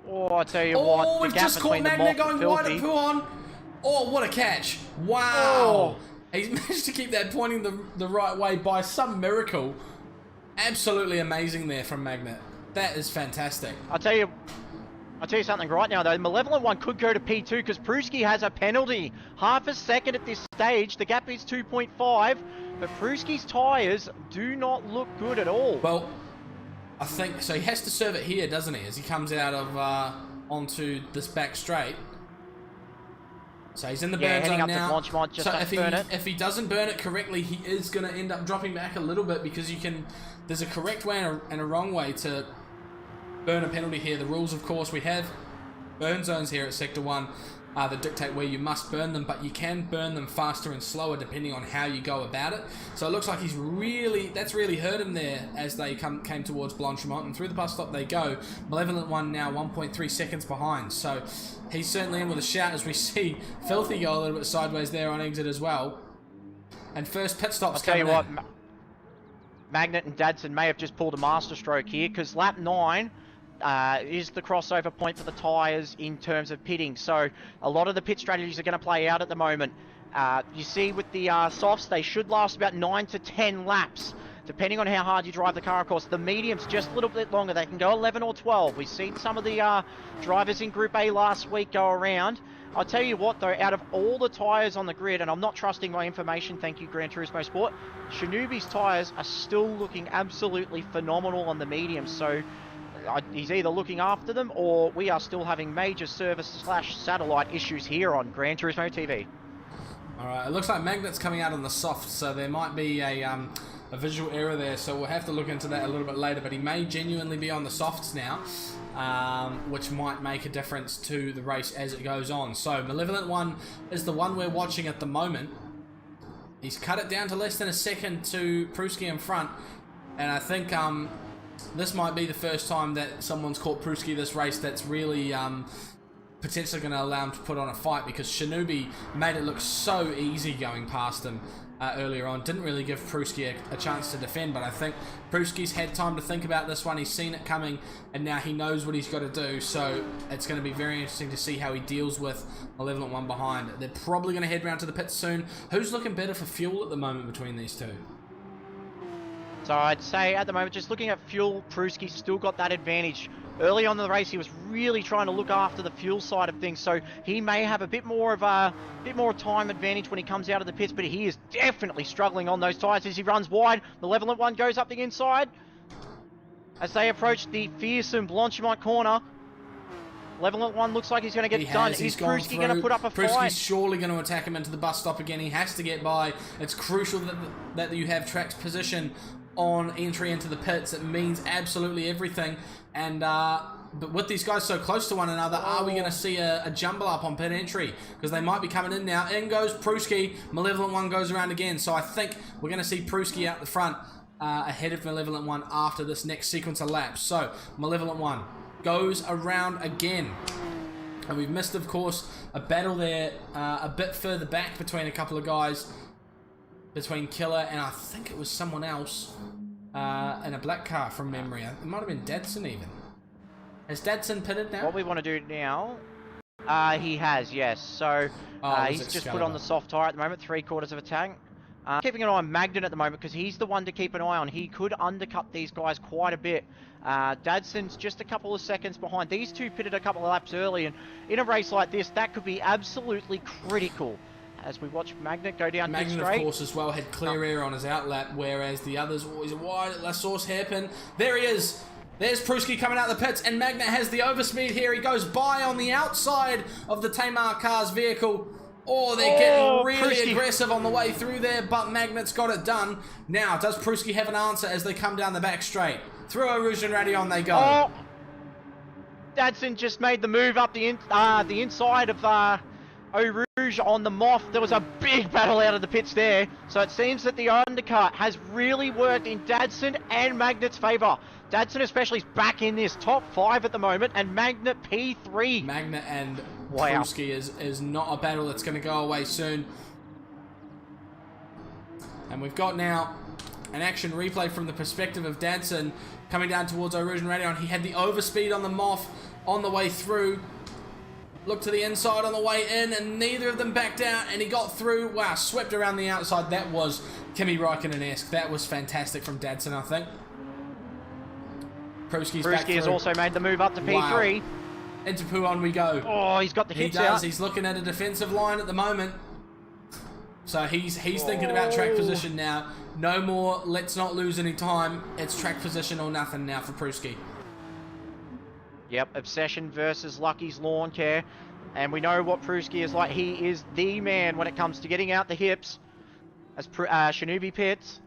Oh, I tell you what. Oh, we've just caught Magnet going wide at Puon. Oh, what a catch. Wow. Oh. He's managed to keep that pointing the right way by some miracle. Absolutely amazing there from Magnet. That is fantastic. I'll tell you something right now, though. The Malevolent One could go to P2 because Pruski has a penalty. Half a second at this stage. The gap is 2.5, but Pruski's tyres do not look good at all. Well, I think so. He has to serve it here, doesn't he? As he comes out of onto this back straight. So he's in the burn zone now. So if he doesn't burn it correctly, he is going to end up dropping back a little bit because you can. There's a correct way and a wrong way to burn a penalty here. The rules, of course, we have burn zones here at Sector 1 that dictate where you must burn them, but you can burn them faster and slower depending on how you go about it. So it looks like that's really hurt him there as they came towards Blanchimont, and through the bus stop they go. Malevolent One now 1.3 seconds behind, so he's certainly in with a shout as we see Filthy go a little bit sideways there on exit as well. And first pit stops coming in. I'll tell you what, Magnet and Dadson may have just pulled a master stroke here because lap 9 is the crossover point for the tyres in terms of pitting. So a lot of the pit strategies are going to play out at the moment. You see with the softs, they should last about 9 to 10 laps, depending on how hard you drive the car, of course. The mediums, just a little bit longer. They can go 11 or 12. We've seen some of the drivers in Group A last week go around. I'll tell you what, though, out of all the tyres on the grid, and I'm not trusting my information, thank you, Gran Turismo Sport, Shinobi's tyres are still looking absolutely phenomenal on the mediums. So he's either looking after them or we are still having major service/satellite issues here on Gran Turismo TV. Alright, it looks like Magnet's coming out on the soft, so there might be a visual error there, so we'll have to look into that a little bit later, but he may genuinely be on the softs now, which might make a difference to the race as it goes on. So, Malevolent One is the one we're watching at the moment. He's cut it down to less than a second to Pruski in front, and I think this might be the first time that someone's caught Pruski this race that's really potentially going to allow him to put on a fight, because Shinobi made it look so easy going past him earlier on. Didn't really give Pruski a chance to defend, but I think Pruski's had time to think about this one. He's seen it coming, and now he knows what he's got to do, so it's going to be very interesting to see how he deals with Malevolent One behind. They're probably going to head round to the pits soon. Who's looking better for fuel at the moment between these two? So I'd say at the moment, just looking at fuel, Pruski's still got that advantage. Early on in the race, he was really trying to look after the fuel side of things, so he may have a bit more time advantage when he comes out of the pits, but he is definitely struggling on those tyres as he runs wide. Malevolent One goes up the inside. As they approach the fearsome Blanchimont corner, Malevolent One looks like he's going to get done. Is Pruski going to put up a fight? Pruski's surely going to attack him into the bus stop again. He has to get by. It's crucial that you have track's position on entry into the pits. It means absolutely everything. And but with these guys so close to one another, are we going to see a jumble up on pit entry? Because they might be coming in now. In goes Pruski. Malevolent One goes around again. So I think we're going to see Pruski out the front ahead of Malevolent One after this next sequence of laps. So Malevolent One goes around again. And we've missed, of course, a battle there a bit further back between a couple of guys. Between Killer and I think it was someone else in a black car from memory. It might have been Dadson even. Has Dadson pitted now? What we want to do now, he has, yes. So he's just put on the soft tyre at the moment, 3/4 of a tank. Keeping an eye on Magnet at the moment because he's the one to keep an eye on. He could undercut these guys quite a bit. Dadson's just a couple of seconds behind. These two pitted a couple of laps early, and in a race like this, that could be absolutely critical. As we watch Magnet go down Magnet, of course, as well, had clear air on his outlap, whereas the others always wide. La Source hairpin. There he is. There's Pruski coming out the pits, and Magnet has the overspeed here. He goes by on the outside of the Tamar car's vehicle. Oh, they're getting really aggressive on the way through there, but Magnet's got it done. Now, does Pruski have an answer as they come down the back straight? Through Eau Rouge and Radion they go. Oh, Dadson just made the move up the inside of Eau Rouge on the Moth. There was a big battle out of the pits there. So it seems that the undercut has really worked in Dadson and Magnet's favour. Dadson especially is back in this top 5 at the moment, and Magnet P3. Magnet and Pruski is not a battle that's going to go away soon. And we've got now an action replay from the perspective of Dadson coming down towards Eau Rouge and Radion. He had the overspeed on the Moth on the way through. Looked to the inside on the way in, and neither of them backed out, and he got through. Wow, swept around the outside. That was Kimi Räikkönen-esque. That was fantastic from Dadson, I think. Pruski has also made the move up to P3. Wow. Into Puon we go. Oh, he's got the hits out. He's looking at a defensive line at the moment. So he's thinking about track position now. No more, let's not lose any time. It's track position or nothing now for Pruski. Yep, Obsession versus Lucky's Lawn Care. And we know what Pruski is like. He is the man when it comes to getting out the hips. As Shinobi pits.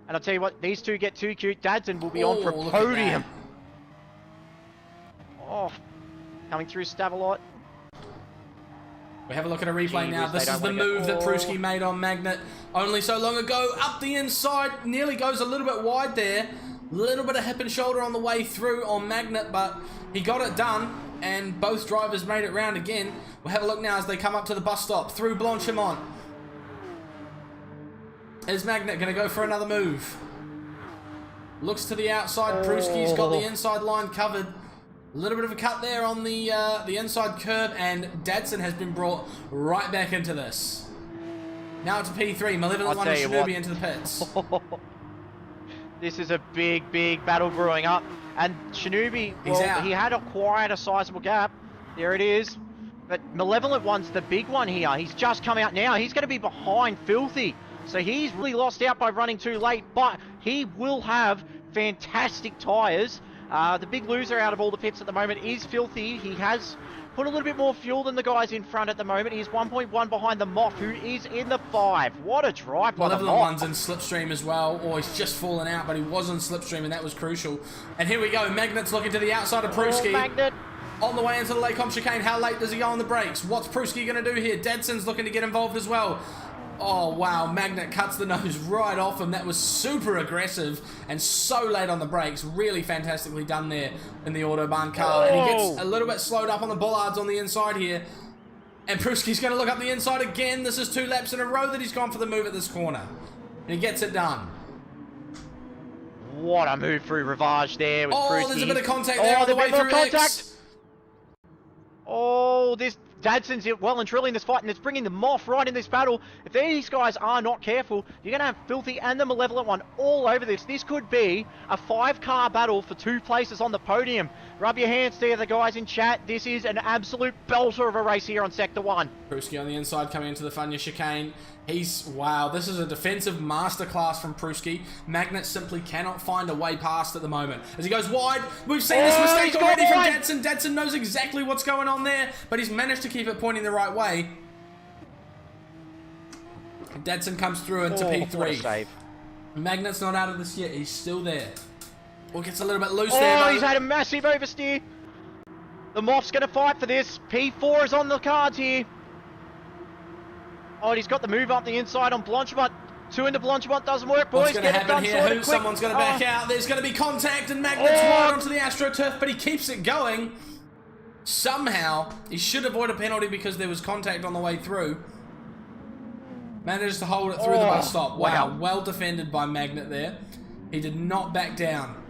And I'll tell you what, these two get too cute. Dadson will be on for a podium. Oh, coming through Stavelot. We have a look at a replay now. This is the move that Pruski made on Magnet only so long ago. Up the inside, nearly goes a little bit wide there. Little bit of hip and shoulder on the way through on Magnet, but he got it done, and both drivers made it round again. We'll have a look now as they come up to the bus stop through Blanchimont. Is Magnet going to go for another move? Looks to the outside. Pruski's got the inside line covered. A little bit of a cut there on the inside curb, and Dadson has been brought right back into this. Now to P3. Malevolent One and Shinobi into the pits. This is a big, big battle brewing up. And Shinobi, well, he had quite a sizable gap. There it is. But Malevolent One's the big one here. He's just come out now. He's going to be behind Filthy. So he's really lost out by running too late. But he will have fantastic tyres The big loser out of all the pits at the moment is Filthy. He has put a little bit more fuel than the guys in front at the moment. He's 1.1 behind the Moff, who is in the 5. What a drive by the Malevolent Moff. One's in slipstream as well. Or he's just fallen out, but he was in slipstream, and that was crucial. And here we go. Magnet's looking to the outside of Pruski. Magnet. On the way into the Lacombe chicane. How late does he go on the brakes? What's Pruski going to do here? Dadson's looking to get involved as well. Oh, wow. Magnet cuts the nose right off him. That was super aggressive and so late on the brakes. Really fantastically done there in the Autobahn car. And he gets a little bit slowed up on the bollards on the inside here. And Pruski's going to look up the inside again. This is 2 laps in a row that he's gone for the move at this corner. And he gets it done. What a move through Rivage there with Pruski. There's a bit of contact there on the way through X. Oh, this Dadson's well and truly in this fight, and it's bringing the Moff right in this battle. If these guys are not careful, you're going to have Filthy and the Malevolent One all over this. This could be a 5-car battle for 2 places on the podium. Rub your hands there, the guys in chat. This is an absolute belter of a race here on Sector 1. Pruski on the inside coming into the Funya chicane. Wow, this is a defensive masterclass from Pruski. Magnet simply cannot find a way past at the moment. As he goes wide, we've seen this mistake already from Dadson. Dadson knows exactly what's going on there, but he's managed to keep it pointing the right way. Dadson comes through into P3. What a save. Magnet's not out of this yet. He's still there. Gets a little bit loose there. Oh, he's had a massive oversteer. The Moff's going to fight for this. P4 is on the cards here. Oh, and he's got the move up the inside on Blanchemont. 2 into Blanchemont doesn't work, boys. What's going to happen here? Someone's going to back out. There's going to be contact, and Magnet's wide onto the AstroTurf, but he keeps it going. Somehow, he should avoid a penalty because there was contact on the way through. Manages to hold it through the bus stop. Wow, well defended by Magnet there. He did not back down.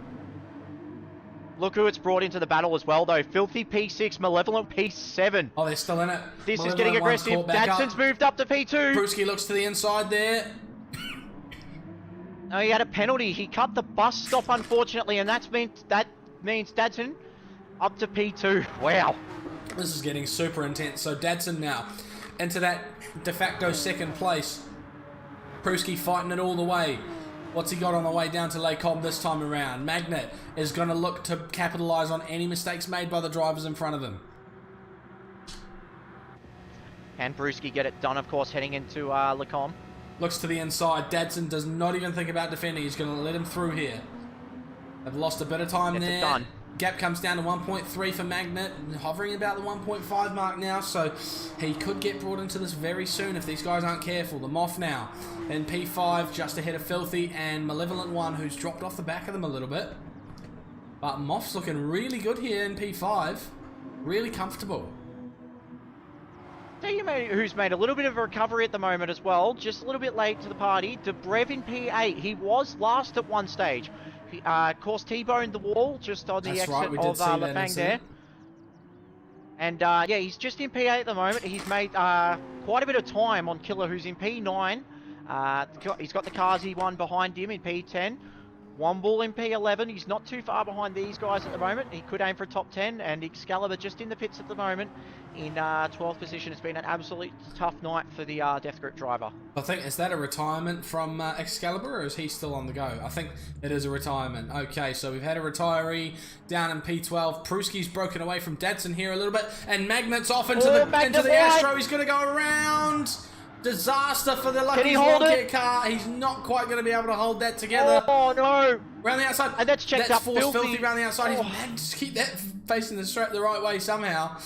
Look who it's brought into the battle as well, though. Filthy P6, Malevolent P7. Oh, they're still in it. This is getting aggressive. Dadson's moved up to P2. Pruski looks to the inside there. No, he had a penalty. He cut the bus stop, unfortunately, and that means Dadson up to P2. Wow. This is getting super intense. So Dadson now into that de facto 2nd place. Pruski fighting it all the way. What's he got on the way down to Lacombe this time around? Magnet is going to look to capitalise on any mistakes made by the drivers in front of him. Can Pruski get it done, of course, heading into Lacombe? Looks to the inside. Dadson does not even think about defending. He's going to let him through here. They've lost a bit of time there. Done. Gap comes down to 1.3 for Magnet, hovering about the 1.5 mark now, so he could get brought into this very soon if these guys aren't careful. The Moff now in P5, just ahead of Filthy and Malevolent One, who's dropped off the back of them a little bit. But Moff's looking really good here in P5, really comfortable. Tell you who's made a little bit of a recovery at the moment as well, just a little bit late to the party. Debrev in P8, he was last at one stage. Of course, T-boned the wall just on the exit of Lafang there. And yeah, he's just in P8 at the moment. He's made quite a bit of time on Killer, who's in P9. He's got the Kazi one behind him in P10. Womble in P11. He's not too far behind these guys at the moment. He could aim for a top 10. And Excalibur just in the pits at the moment in 12th position. It's been an absolutely tough night for the Death Group driver. I think, is that a retirement from Excalibur, or is he still on the go? I think it is a retirement. Okay, so we've had a retiree down in P12. Pruski's broken away from Dadson here a little bit. And Magnet's off into the Astro. He's going to go around. Disaster for the Lucky Rocket car. He's not quite going to be able to hold that together. Oh, no. Around the outside. And that's checked up. Filthy around the outside. He's managed to keep that facing the right way somehow.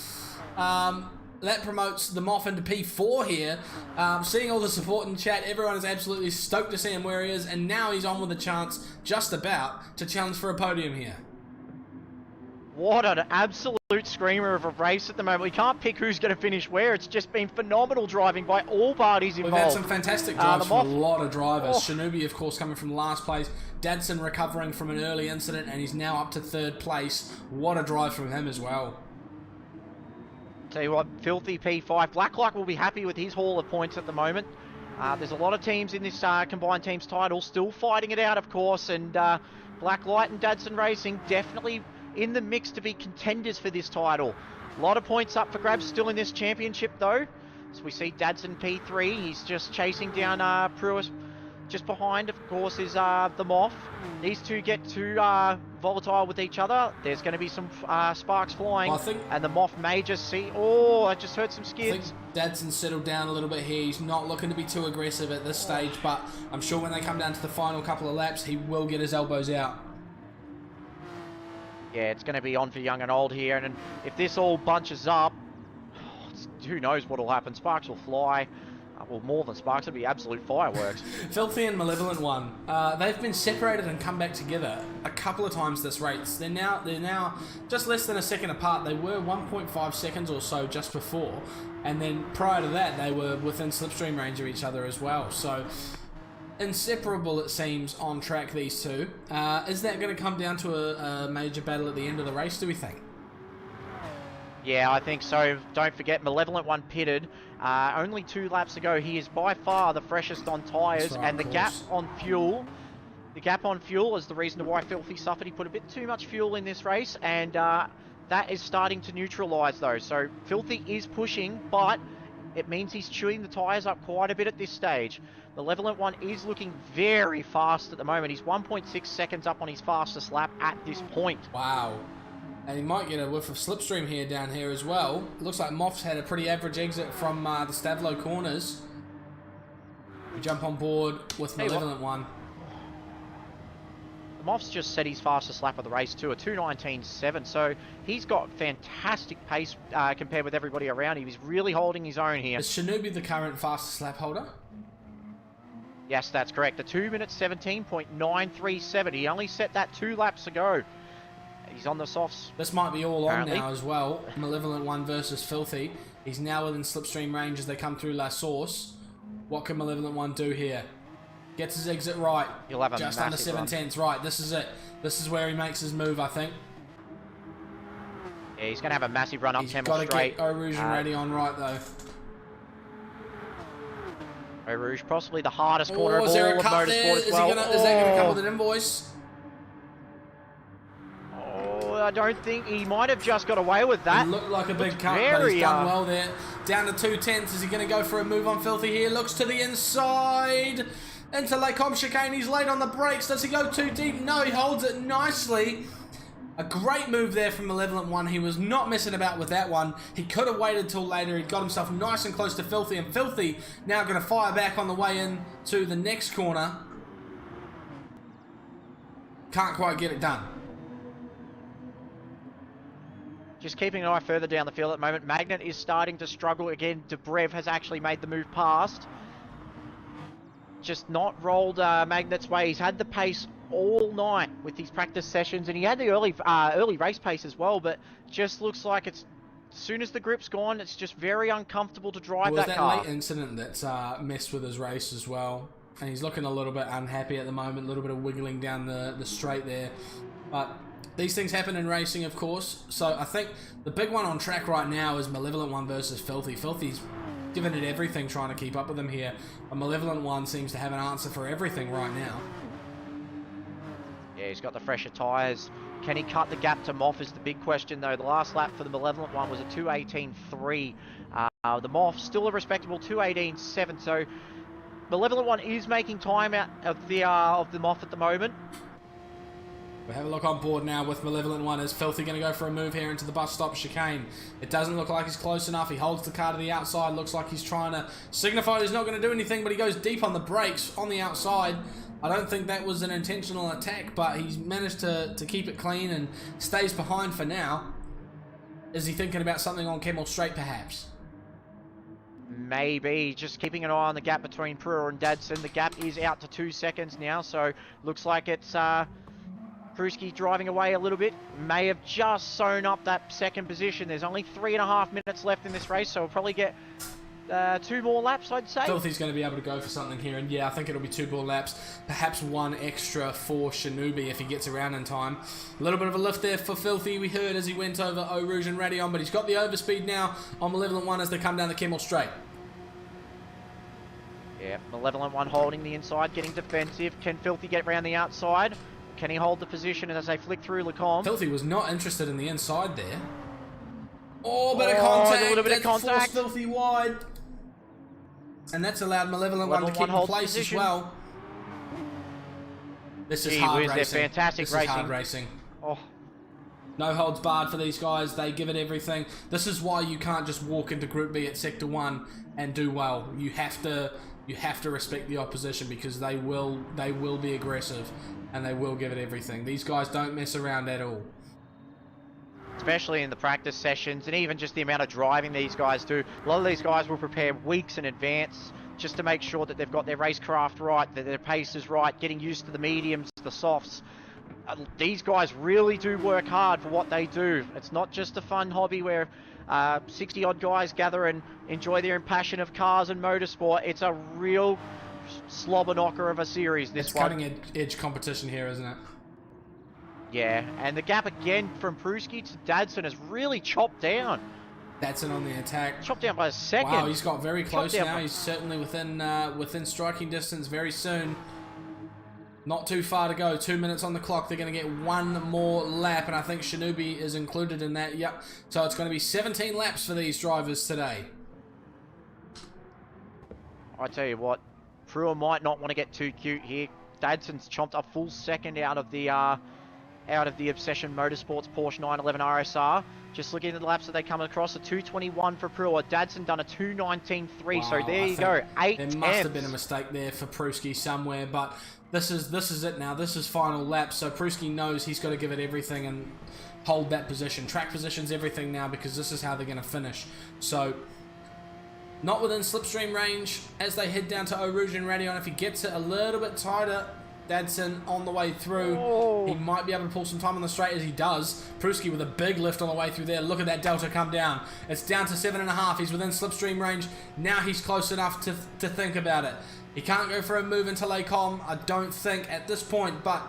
That promotes the Moff into P4 here. Seeing all the support in chat, everyone is absolutely stoked to see him where he is. And now he's on with a chance, just about, to challenge for a podium here. What an absolute screamer of a race at the moment. We can't pick who's going to finish where. It's just been phenomenal driving by all parties involved. We've had some fantastic drives from a lot of drivers. Shinobi, of course, coming from last place. Dadson recovering from an early incident, and he's now up to 3rd place. What a drive from him as well. Tell you what, Filthy P5. Blacklight will be happy with his haul of points at the moment. There's a lot of teams in this combined teams title still fighting it out, of course, and Blacklight and Dadson Racing definitely in the mix to be contenders for this title. A lot of points up for grabs still in this championship, though. So we see Dadson P3. He's just chasing down Pruis Just behind, of course, is the Moth. These two get too volatile with each other. There's going to be some sparks flying. Well, I think, and the Moth may just see... Oh, I just heard some skids. I think Dadson's settled down a little bit here. He's not looking to be too aggressive at this stage, but I'm sure when they come down to the final couple of laps, he will get his elbows out. Yeah, it's going to be on for young and old here. And if this all bunches up, who knows what will happen. Sparks will fly. Well, more than sparks, it'll be absolute fireworks. Filthy and Malevolent One. They've been separated and come back together a couple of times this race. They're now just less than a second apart. They were 1.5 seconds or so just before, and then prior to that, they were within slipstream range of each other as well. So inseparable, it seems, on track, these two. Is that going to come down to a major battle at the end of the race, do we think? Yeah, I think so. Don't forget, Malevolent One pitted only 2 laps ago. He is by far the freshest on tyres, right, and the gap on fuel. The gap on fuel is the reason why Filthy suffered. He put a bit too much fuel in this race, and that is starting to neutralise though. So Filthy is pushing, but it means he's chewing the tyres up quite a bit at this stage. Malevolent One is looking very fast at the moment. He's 1.6 seconds up on his fastest lap at this point. Wow. And he might get a whiff of slipstream here down here as well. It looks like Moff's had a pretty average exit from the Stavlo corners. We jump on board with Malevolent One. The Moff's just set his fastest lap of the race too, a 2:19.7, so he's got fantastic pace compared with everybody around him. He's really holding his own here. Is Shinobi the current fastest lap holder? Yes, that's correct. A 2:17.937. He only set that 2 laps ago. He's on the softs. This might be all apparently on now as well. Malevolent One versus Filthy. He's now within slipstream range as they come through La Source. What can Malevolent One do here? Gets his exit right. He'll have a just under massive 7/10. Right, this is it. This is where he makes his move, I think. Yeah, he's going to have a massive run up He's Camel got to straight. get Eau Rouge and Ready on right, though. Eau Rouge, possibly the hardest corner of all is there a of cut there? motorsport as well. Is that going to come with an invoice? I don't think he might have just got away with that. It looked like a big cut, but he's done well there. Down to 2/10. Is he going to go for a move on Filthy here? Looks to the inside. Into Les Combes chicane. He's late on the brakes. Does he go too deep? No, he holds it nicely. A great move there from Malevolent One. He was not messing about with that one. He could have waited till later. He got himself nice and close to Filthy. And Filthy now going to fire back on the way in to the next corner. Can't quite get it done. Just keeping an eye further down the field at the moment. Magnet is starting to struggle again. Dobrev has actually made the move past. Just not rolled Magnet's way. He's had the pace all night with his practice sessions, and he had the early race pace as well, but just looks like it's, as soon as the grip's gone, it's just very uncomfortable to drive that car. It was that late incident that's messed with his race as well, and he's looking a little bit unhappy at the moment, a little bit of wiggling down the straight there, but these things happen in racing, of course. So I think the big one on track right now is Malevolent One versus Filthy. Filthy's given it everything trying to keep up with him here. A Malevolent One seems to have an answer for everything right now. Yeah, he's got the fresher tyres. Can he cut the gap to Moff is the big question, though. The last lap for the Malevolent One was a 2:18.3. The Moff still a respectable 2:18.7. So Malevolent One is making time out of the Moff at the moment. We'll have a look on board now with Malevolent One. Is Filthy going to go for a move here into the bus stop chicane? It doesn't look like he's close enough. He holds the car to the outside. Looks like he's trying to signify he's not going to do anything, but he goes deep on the brakes on the outside. I don't think that was an intentional attack, but he's managed to keep it clean and stays behind for now. Is he thinking about something on Camel Straight, perhaps? Maybe. Just keeping an eye on the gap between Pruer and Dadson. The gap is out to 2 seconds now, so looks like it's Pruski driving away a little bit. May have just sewn up that second position. There's only 3.5 minutes left in this race, so we'll probably get 2 more laps, I'd say. Filthy's going to be able to go for something here, and yeah, I think it'll be 2 more laps. Perhaps 1 extra for Shinobi if he gets around in time. A little bit of a lift there for Filthy, we heard as he went over Eau Rouge and Radion, but he's got the overspeed now on Malevolent One as they come down the Kemmel Straight. Yeah, Malevolent One holding the inside, getting defensive. Can Filthy get around the outside? Can he hold the position as they flick through Lecombe? Filthy was not interested in the inside there. Oh, bit of contact. A little bit of That's contact. forced Filthy wide. And that's allowed Malevolent One to keep in place as well. This is Gee hard whiz, they're racing. fantastic This racing. is hard racing. Oh, No holds barred for these guys. They give it everything. This is why you can't just walk into Group B at Sector 1 and do well. You have to respect the opposition, because they will be aggressive and they will give it everything. These guys don't mess around at all. especially in the practice sessions, and even just the amount of driving these guys do. A lot of these guys will prepare weeks in advance just to make sure that they've got their racecraft right, that their pace is right, getting used to the mediums, the softs. These guys really do work hard for what they do. It's not just a fun hobby where 60 odd guys gather and enjoy their passion of cars and motorsport. It's a real slobber knocker of a series, this one. It's cutting edge competition here, isn't it? Yeah, and the gap again from Pruski to Dadson is really chopped down. Dadson on the attack. Chopped down by a second. Wow, he's got very close Chopped down now. by- He's certainly within striking distance very soon. Not too far to go. 2 minutes on the clock. They're going to get one more lap, and I think Shinobi is included in that. Yep. So it's going to be 17 laps for these drivers today. I tell you what, Prua might not want to get too cute here. Dadson's chomped a full second out of the Obsession Motorsports Porsche 911 RSR. Just looking at the laps that they come across, a 221 for Prua. Dadson done a 219.3. So there you go, 8 There must have been a mistake there for Pruski somewhere, but this is it now. This is final lap, so Pruski knows he's got to give it everything and hold that position. Track position's everything now, because this is how they're going to finish. So, not within slipstream range as they head down to Eau Rouge and Radion. If he gets it a little bit tighter, Dadson on the way through. Oh. He might be able to pull some time on the straight as he does. Pruski with a big lift on the way through there. Look at that delta come down. It's down to 7.5. He's within slipstream range. Now he's close enough to think about it. He can't go for a move into Lecom, I don't think, at this point, but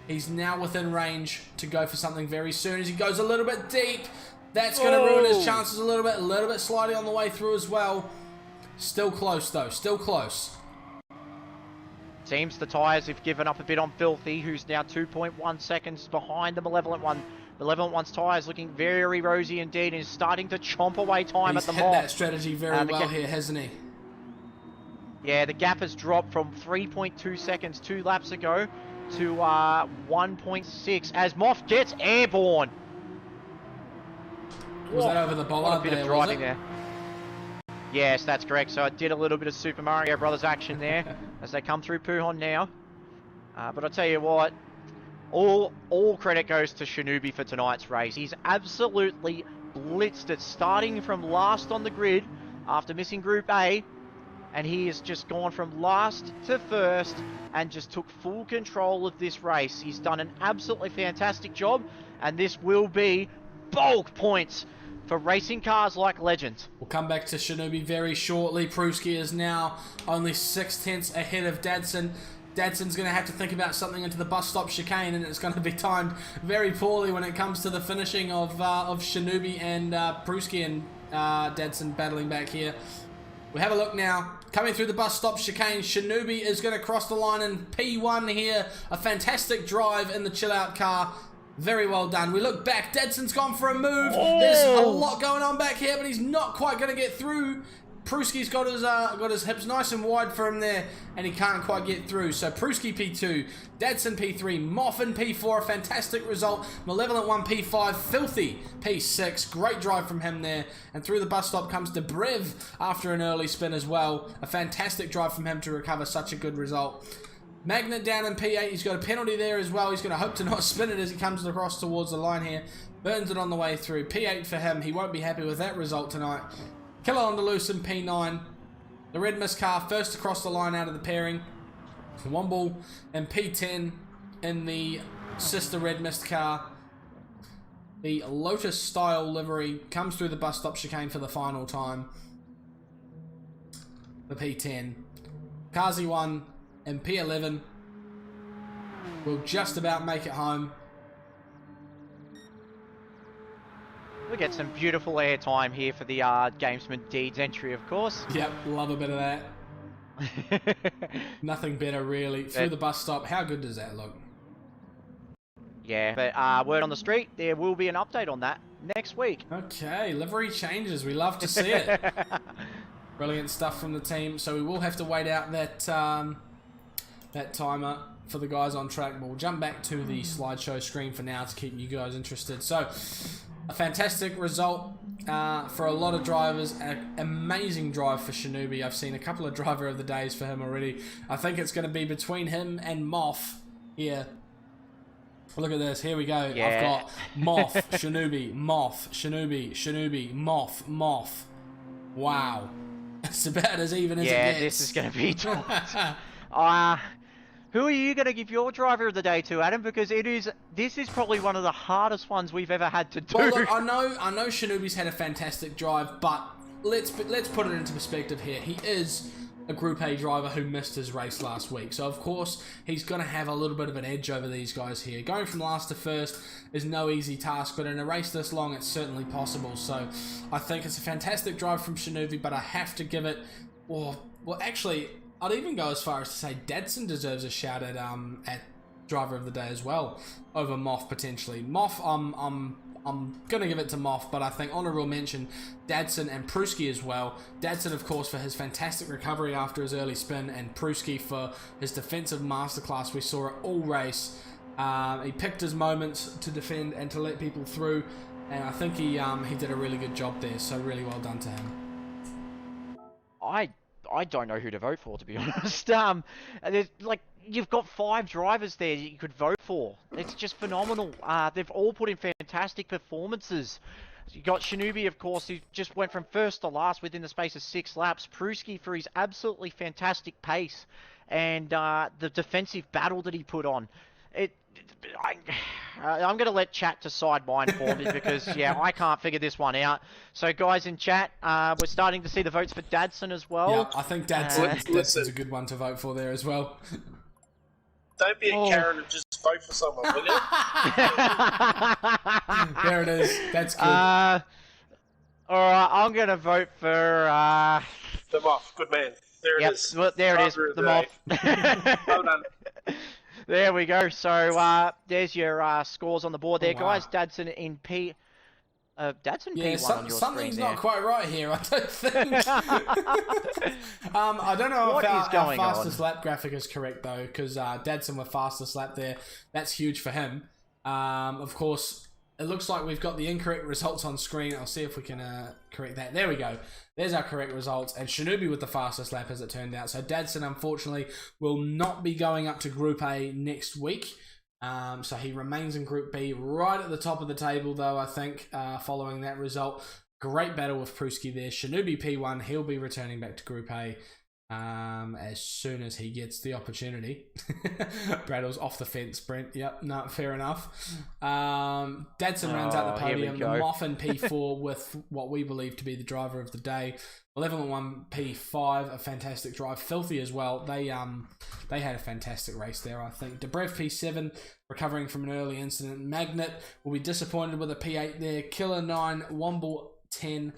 he's now within range to go for something very soon as he goes a little bit deep. That's going to ruin his chances a little bit slidey on the way through as well. Still close, though. Still close. Seems the tyres have given up a bit on Filthy, who's now 2.1 seconds behind the Malevolent One. Malevolent One's tyres looking very rosy indeed, and is starting to chomp away time He's at the hit mall. that strategy very well here, hasn't he? Yeah, the gap has dropped from 3.2 seconds 2 laps ago to 1.6 as Moff gets airborne. Was that over the What a bollard bit there, of was driving it? there. Yes, that's correct. So I did a little bit of Super Mario Brothers action there as they come through Puhon now. But I'll tell you what, all credit goes to Shinobi for tonight's race. He's absolutely blitzed it, starting from last on the grid after missing Group A. And he has just gone from last to first and just took full control of this race. He's done an absolutely fantastic job, and this will be bulk points for racing cars like Legends. We'll come back to Shinobi very shortly. Pruski is now only 6/10 ahead of Dadson. Dadson's going to have to think about something into the bus stop chicane, and it's going to be timed very poorly when it comes to the finishing of Shinobi and Pruski and Dadson battling back here. We have a look now. Coming through the bus stop chicane, Shinobi is going to cross the line in P1 here. A fantastic drive in the chill out car. Very well done. We look back. Dadson's gone for a move. There's a lot going on back here, but he's not quite going to get through. Pruski's got his hips nice and wide for him there, and he can't quite get through. So Pruski P2, Dadson P3, Moffin P4, a fantastic result. Malevolent One P5, Filthy P6, great drive from him there. And through the bus stop comes Debrev after an early spin as well. A fantastic drive from him to recover such a good result. Magnet down in P8, he's got a penalty there as well. He's going to hope to not spin it as he comes across towards the line here. Burns it on the way through. P8 for him, he won't be happy with that result tonight. Killer on the loose in P9. The Red Mist car first across the line out of the pairing. Womble and P10 in the sister Red Mist car. The Lotus style livery comes through the bus stop chicane for the final time. The P10. Kazi 1 and P11 will just about make it home. We get some beautiful airtime here for the Gamesman Deeds entry, of course. Yep, love a bit of that. Nothing better, really. Through the bus stop, how good does that look? Yeah, but word on the street, there will be an update on that next week. Okay, livery changes. We love to see it. Brilliant stuff from the team. So we will have to wait out that that timer for the guys on track. We'll jump back to the slideshow screen for now to keep you guys interested. So, a fantastic result for a lot of drivers. An amazing drive for Shinobi. I've seen a couple of driver of the days for him already. I think it's going to be between him and Moff here. Look at this. Here we go. Yeah. I've got Moff, Shinobi, Moff, Shinobi, Shinobi, Moff, Moff. Wow. It's about as even as it gets. Yeah, this is going to be tight. Who are you going to give your driver of the day to, Adam? Because this is probably one of the hardest ones we've ever had to do. Well, look, I know Shinobi's had a fantastic drive, but let's put it into perspective here. He is a Group A driver who missed his race last week, so of course he's going to have a little bit of an edge over these guys here. Going from last to first is no easy task, but in a race this long, it's certainly possible. So I think it's a fantastic drive from Shinobi, but I have to give it, well, actually, I'd even go as far as to say Dadson deserves a shout at driver of the day as well over Moff potentially. Moff, I'm gonna give it to Moff, but I think honourable mention Dadson and Pruski as well. Dadson, of course, for his fantastic recovery after his early spin, and Pruski for his defensive masterclass. We saw it all race. He picked his moments to defend and to let people through, and I think he did a really good job there. So really well done to him. I don't know who to vote for, to be honest. There's like, you've got 5 drivers there you could vote for. It's just phenomenal. They've all put in fantastic performances. You got Shinobi, of course, who just went from first to last within the space of 6 laps. Pruski for his absolutely fantastic pace and the defensive battle that he put on. I'm going to let chat decide mine for me because, yeah, I can't figure this one out. So, guys in chat, we're starting to see the votes for Dadson as well. Yeah, I think Dadson's a good one to vote for there as well. Don't be a Karen and just vote for someone, will you? There it is. That's good. Alright, I'm going to vote for... The Moff, good man. There it is. Well, there it is, the Moff. Well done. There we go. So, there's your scores on the board there, Oh, wow. guys. Dadson in P... Dadson yeah, P1 on your something's screen not quite right here, I don't think. I don't know What if is our going fastest on? lap graphic is correct, though, because Dadson with fastest lap there. That's huge for him. Of course, it looks like we've got the incorrect results on screen. I'll see if we can correct that. There we go. There's our correct results. And Shinobi with the fastest lap, as it turned out. So Dadson, unfortunately, will not be going up to Group A next week. So he remains in Group B, right at the top of the table, though, I think, following that result. Great battle with Pruski there. Shinobi P1, he'll be returning back to Group A as soon as he gets the opportunity. Braddle's off the fence, Brent. Yep, no, fair enough. Dadson rounds out the podium. The Moff in P4 with what we believe to be the driver of the day. 11-1 P5, a fantastic drive. Filthy as well. They had a fantastic race there, I think. Debrev P7, recovering from an early incident. Magnet will be disappointed with a P8 there. Killer 9, Womble 10,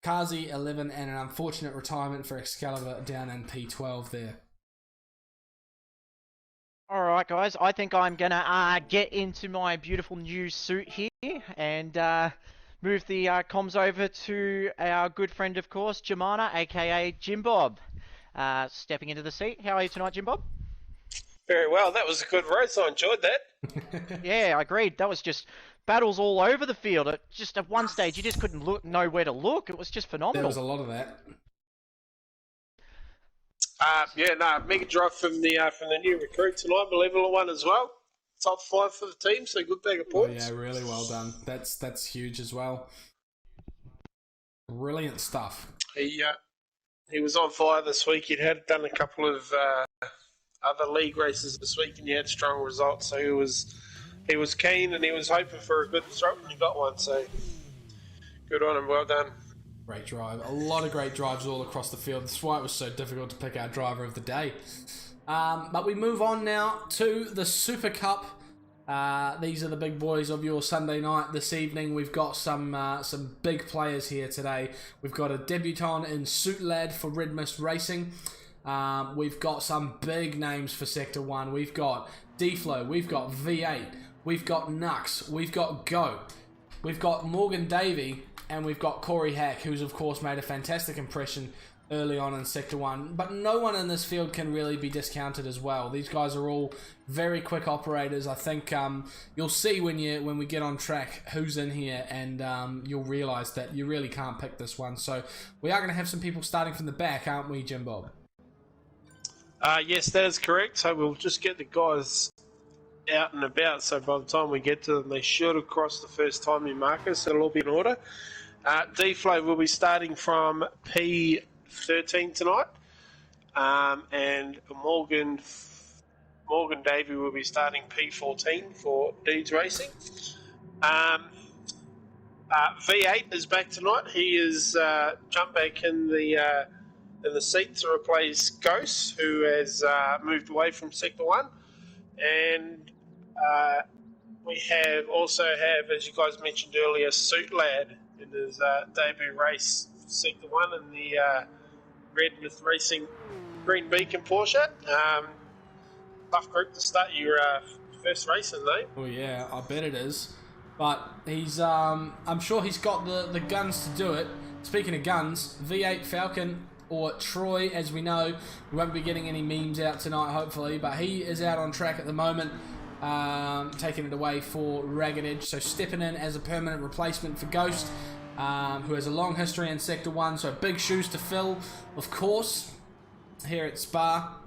Kazi 11, and an unfortunate retirement for Excalibur down in P12 there. Alright, guys. I think I'm going to get into my beautiful new suit here and move the comms over to our good friend, of course, Jemana, aka Jim Bob. Stepping into the seat. How are you tonight, Jim Bob? Very well. That was a good race. I enjoyed that. Yeah, I agreed. That was just battles all over the field. Just at one stage, you just couldn't know where to look. It was just phenomenal. There was a lot of that. Mega drive from the new recruit tonight. Believable one as well. Top 5 for the team, so good bag of points. Oh, yeah, really well done. That's huge as well. Brilliant stuff. He was on fire this week. He'd done a couple of other league races this week, and he had strong results. So he was keen, and he was hoping for a good result, and he got one. So good on him. Well done. Great drive. A lot of great drives all across the field. That's why it was so difficult to pick our driver of the day. But we move on now to the Super Cup. These are the big boys of your Sunday night. This evening we've got some big players here today. We've got a debutant in Suit Lad for Red Mist Racing. We've got some big names for Sector 1. We've got D-Flow, we've got V8, we've got Nux, we've got Go, we've got Morgan Davey, and we've got Corey Hack, who's of course made a fantastic impression early on in Sector 1, but no one in this field can really be discounted as well. These guys are all very quick operators. I think you'll see when we get on track who's in here, and you'll realise that you really can't pick this one. So we are going to have some people starting from the back, aren't we, Jim Bob? Yes, that is correct. So we'll just get the guys out and about, so by the time we get to them, they should have crossed the first timing markers, so it'll all be in order. D-Flow will be starting from P13 tonight, and Morgan Davey will be starting P14 for Deeds Racing. V8 is back tonight. He is jumped back in the seat to replace Ghost, who has moved away from Sector 1. And we also have, as you guys mentioned earlier, Suit Lad in his debut race, Sector 1 in the Red Myth Racing Green Beacon Porsche. Tough group to start your first race in, though. Oh yeah, I bet it is. But he's, I'm sure he's got the guns to do it. Speaking of guns, V8 Falcon, or Troy, as we know. We won't be getting any memes out tonight, hopefully, but he is out on track at the moment, taking it away for Ragged Edge, so stepping in as a permanent replacement for Ghost, who has a long history in Sector 1, so big shoes to fill, of course, here at Spa.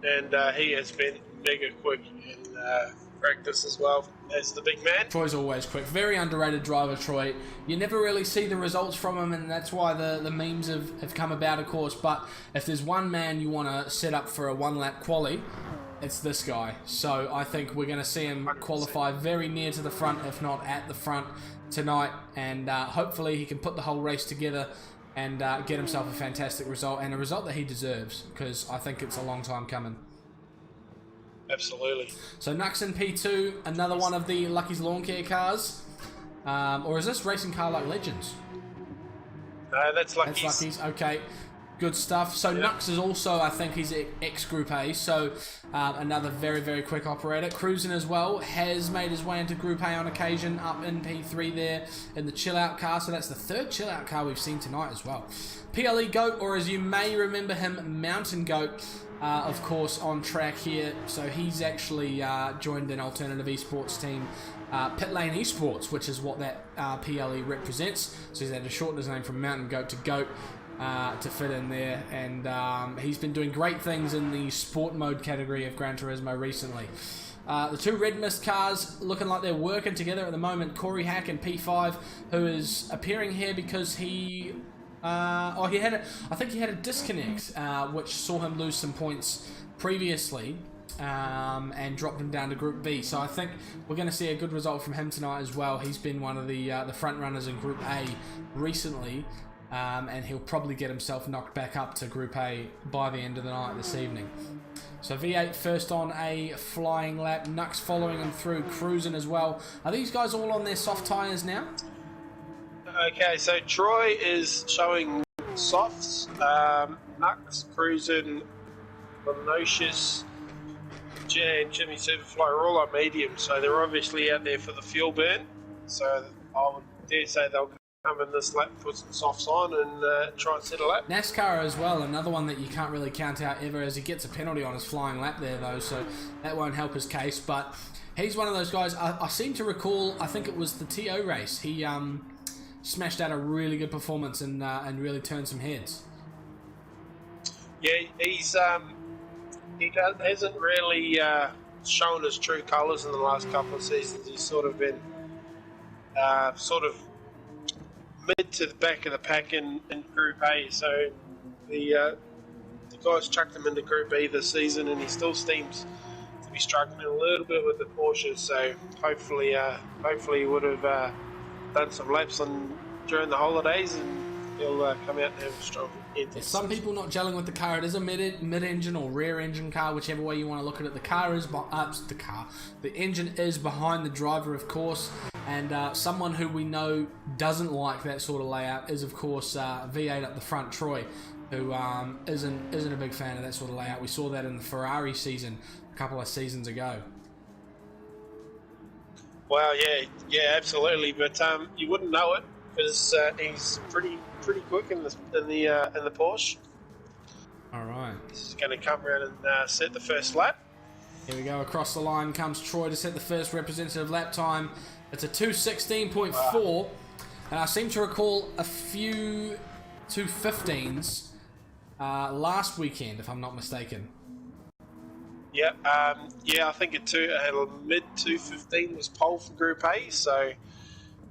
And he has been mega quick in practice as well as the big man. Troy's always quick. Very underrated driver, Troy. You never really see the results from him, and that's why the memes have come about, of course. But if there's one man you want to set up for a one-lap quali, it's this guy. So I think we're going to see him qualify very near to the front, if not at the front tonight. And hopefully he can put the whole race together and get himself a fantastic result, and a result that he deserves, because I think it's a long time coming. Absolutely. So Nux in P2, another one of the Lucky's Lawn Care cars. Or is this Racing Car Like Legends? No, that's Lucky's. That's Lucky's, okay. Good stuff. So yeah. Nux is also, I think he's ex-Group A, so another very, very quick operator. Cruising as well, has made his way into Group A on occasion, up in P3 there in the chill-out car, so that's the third chill-out car we've seen tonight as well. PLE Goat, or as you may remember him, Mountain Goat, of course, on track here. So he's actually joined an alternative esports team, Pit Lane Esports, which is what that PLE represents. So he's had to shorten his name from Mountain Goat to Goat to fit in there. And he's been doing great things in the sport mode category of Gran Turismo recently. The two Red Mist cars looking like they're working together at the moment. Corey Hack in P5, who is appearing here because he... I think he had a disconnect, which saw him lose some points previously, and dropped him down to Group B. So I think we're going to see a good result from him tonight as well. He's been one of the front runners in Group A recently, and he'll probably get himself knocked back up to Group A by the end of the night this evening. So V8 first on a flying lap, Nux following him through, cruising as well. Are these guys all on their soft tyres now? Okay, so Troy is showing softs, Nux, Cruising, Lunocious, and Jimmy Superfly are all on medium, so they're obviously out there for the fuel burn. So I would dare say they'll come in this lap, put some softs on, and try and set a lap. NASCAR as well, another one that you can't really count out ever, as he gets a penalty on his flying lap there though, so that won't help his case. But he's one of those guys, I seem to recall, I think it was the TO race, he smashed out a really good performance and really turned some heads. Yeah, hasn't really shown his true colours in the last couple of seasons. He's sort of been mid to the back of the pack in Group A. So the guys chucked him into Group B this season, and he still seems to be struggling a little bit with the Porsche. So hopefully he would have done some laps during the holidays, and he'll come out and have a strong end. Some people not gelling with the car. It is a mid-engine or rear-engine car, whichever way you want to look at it. The engine is behind the driver, of course, and someone who we know doesn't like that sort of layout is, of course, V8 up the front, Troy, who isn't a big fan of that sort of layout. We saw that in the Ferrari season a couple of seasons ago. Well, yeah, absolutely, but you wouldn't know it because he's pretty quick in the Porsche. All right. He's going to come around and set the first lap. Here we go. Across the line comes Troy to set the first representative lap time. It's a 2:16.4. Wow. And I seem to recall a few 2:15s last weekend, if I'm not mistaken. Yeah, I think a mid 2:15 was pole for Group A, so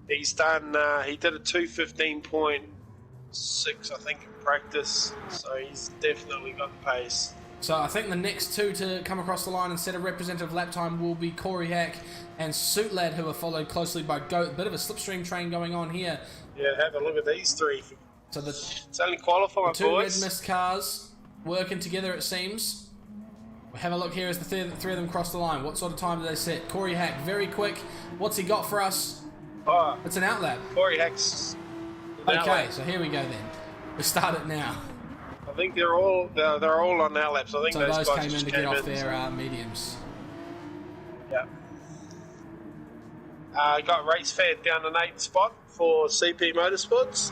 he's done. He did a 2:15.6, I think, in practice. So he's definitely got the pace. So I think the next two to come across the line and set a representative lap time will be Corey Hack and Suit Lad, who are followed closely by Goat. A bit of a slipstream train going on here. Yeah, have a look at these three. So it's only qualifying, two boys. red mist cars working together, it seems. We'll have a look here as the three of them cross the line. What sort of time do they set? Corey Hack, very quick. What's he got for us? Oh, it's an outlap. Corey Hack's. Okay, so here we go then. We start it now. I think they're all on outlaps. I think so those guys came in to get off their mediums. Yeah. Got race fan down an 8th spot for CP Motorsports.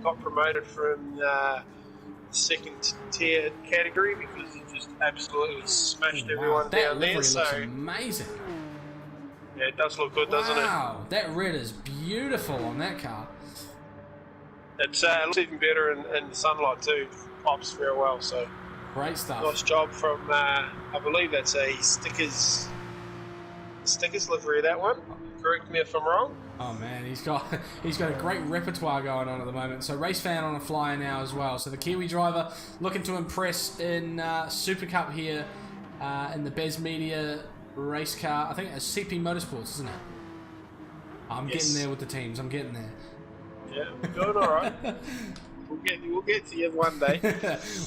Got promoted from second tier category because he just absolutely smashed everyone down there. So amazing. Yeah, it does look good, doesn't it? Wow, that red is beautiful on that car. It looks even better in the sunlight too. Pops very well. So great stuff. Nice job from I believe that's a stickers livery, that one. Correct me if I'm wrong. Oh man, he's got a great repertoire going on at the moment. So race fan on a flyer now as well. So the Kiwi driver looking to impress in Supercup here in the Bez Media race car. I think it's CP Motorsports, isn't it? I'm getting there with the teams. I'm getting there. Yeah, we're doing all right. We'll get to you one day.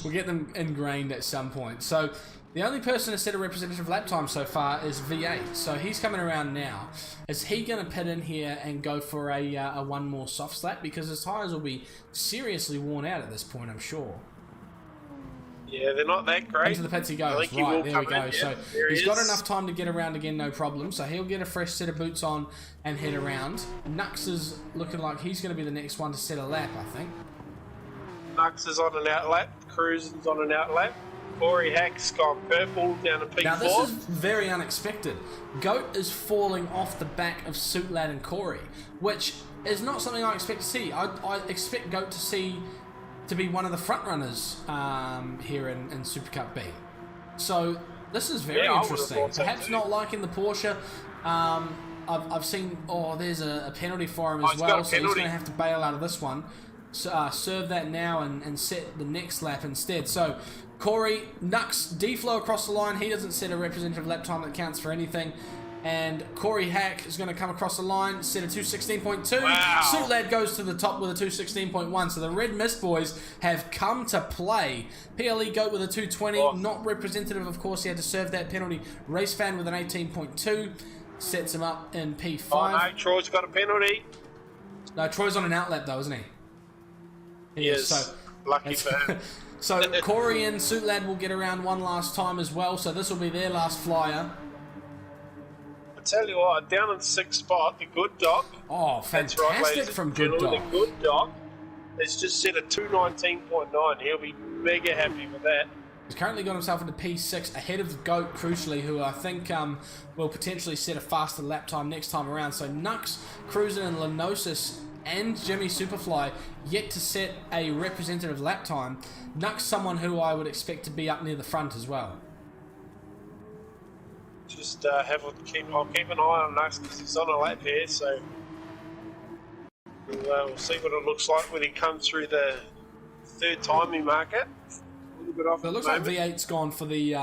We'll get them ingrained at some point. So the only person to set a representative lap time so far is V8. So he's coming around now. Is he going to pit in here and go for a one more soft lap? Because his tyres will be seriously worn out at this point, I'm sure. Yeah, they're not that great. Into the pits he goes. Right, there we go. Yeah, so he's got enough time to get around again, no problem. So he'll get a fresh set of boots on and head around. Nux is looking like he's going to be the next one to set a lap, I think. Nux is on an outlap. Cruz is on an outlap. Corey Hack's gone purple down to P4. Now this is very unexpected. Goat is falling off the back of Suit Lad and Corey, which is not something I expect to see. I expect Goat to be one of the front runners here in Supercup B. So this is very interesting. Perhaps not liking the Porsche. I've seen, there's a penalty for him as well, so he's going to have to bail out of this one. Serve that now and set the next lap instead. So Corey, Nux, D-flow across the line. He doesn't set a representative lap time that counts for anything. And Corey Hack is going to come across the line, set a 2:16.2. Wow. Suit Lad goes to the top with a 2:16.1. So the Red Mist boys have come to play. PLE Goat with a 2:20. Not representative, of course. He had to serve that penalty. Race Fan with an 18.2. Sets him up in P5. Oh, no, Troy's got a penalty. No, Troy's on an outlap, though, isn't he? He is. So, lucky for him. So Corey and Suit Lad will get around one last time as well. So this will be their last flyer. Tell you what, down in 6th spot, the Good Doc. Oh, fantastic from Good Doc. The Good Doc has just set a 2:19.9. He'll be mega happy with that. He's currently got himself into P6 ahead of the Goat, crucially, who I think will potentially set a faster lap time next time around. So Nux, Cruiser and Lenosis and Jimmy Superfly yet to set a representative lap time. Nux, someone who I would expect to be up near the front as well. Just I'll keep an eye on Nux because he's on a lap here, so we'll see what it looks like when he comes through the third timing market. A little bit off. So it looks like V8's gone for the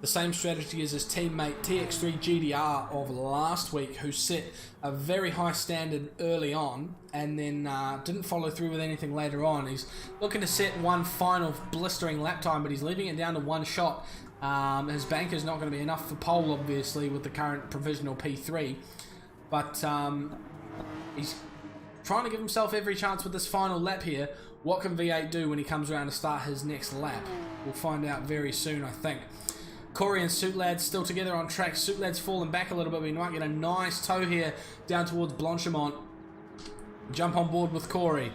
same strategy as his teammate TX3 GDR of last week, who set a very high standard early on and then didn't follow through with anything later on. He's looking to set one final blistering lap time, but he's leaving it down to one shot. His banker's not going to be enough for pole, obviously, with the current provisional P3. But he's trying to give himself every chance with this final lap here. What can V8 do when he comes around to start his next lap? We'll find out very soon, I think. Corey and Suit Lad still together on track. Suit Lad's fallen back a little bit. We might get a nice tow here down towards Blanchimont. Jump on board with Corey.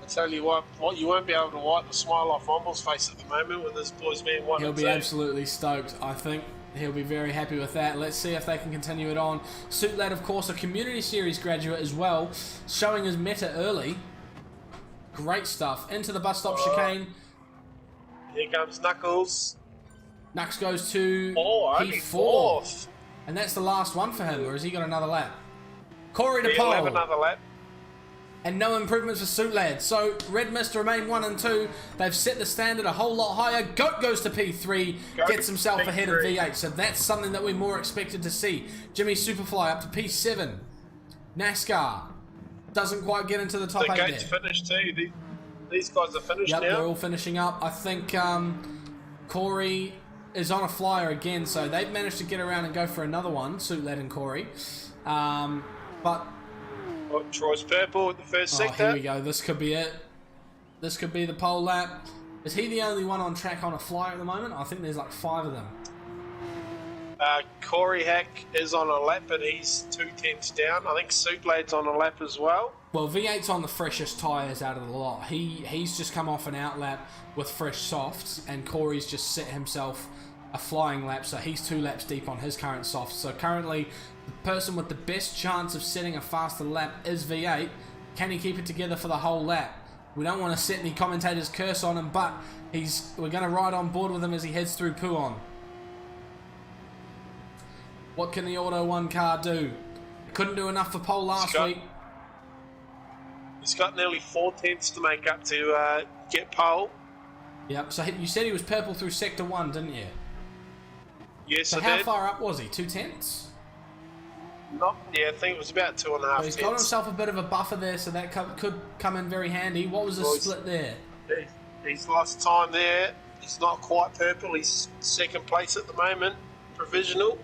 I tell you what, you won't be able to wipe the smile off Womble's face at the moment with this boys being 1 He'll and be 2. absolutely stoked. I think he'll be very happy with that. Let's see if they can continue it on. Suit Lad, of course, a Community Series graduate as well, showing his meta early. Great stuff. Into the bus stop chicane. Here comes Knuckles. Nux goes to Only P4. fourth. And that's the last one for him, or has he got another lap? Corey to He'll have pole. another lap. And no improvements for Suit Lad. So Red Mist remain 1 and 2. They've set the standard a whole lot higher. Goat goes to P3, Goat gets himself P3. ahead of V8. So that's something that we more expected to see. Jimmy Superfly up to P7. NASCAR doesn't quite get into the top The 8 gate's there. finished too. These guys are finished Yep, now. they're all finishing up. I think Corey is on a flyer again, so they've managed to get around and go for another one, Suit Lad and Corey. But Troy's purple at the first sector. here we go. This could be it. This could be the pole lap. Is he the only one on track on a flyer at the moment? I think there's like 5 of them. Corey Hack is on a lap, but he's 2 tenths down. I think Suit Lad's on a lap as well. Well, V8's on the freshest tyres out of the lot. He's just come off an out lap with fresh softs, and Corey's just set himself a flying lap, so he's 2 laps deep on his current softs. So currently, the person with the best chance of setting a faster lap is V8. Can he keep it together for the whole lap? We don't want to set any commentator's curse on him, but we're going to ride on board with him as he heads through Puon. What can the Auto 1 car do? Couldn't do enough for pole last week. He's got nearly 4 tenths to make up to get pole. Yep, so you said he was purple through Sector 1, didn't you? Yes, So I how did. far up was he? 2 tenths? I think it was about 2.5 So he's got tenths. himself a bit of a buffer there, so that could come in very handy. What was the Boys. split there? He's lost time there. He's not quite purple. He's 2nd place at the moment. Provisional.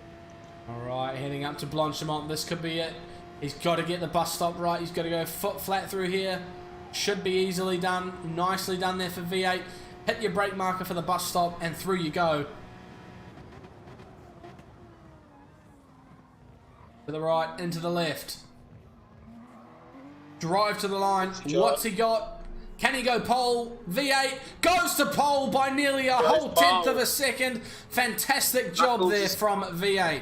Alright, heading up to Blanchimont. This could be it. He's got to get the bus stop right. He's got to go foot flat through here. Should be easily done. Nicely done there for V8. Hit your brake marker for the bus stop, and through you go. To the right, into the left. Drive to the line. What's he got? Can he go pole? V8 goes to pole by nearly a whole tenth of a second. Fantastic job Knuckles there is- from V8.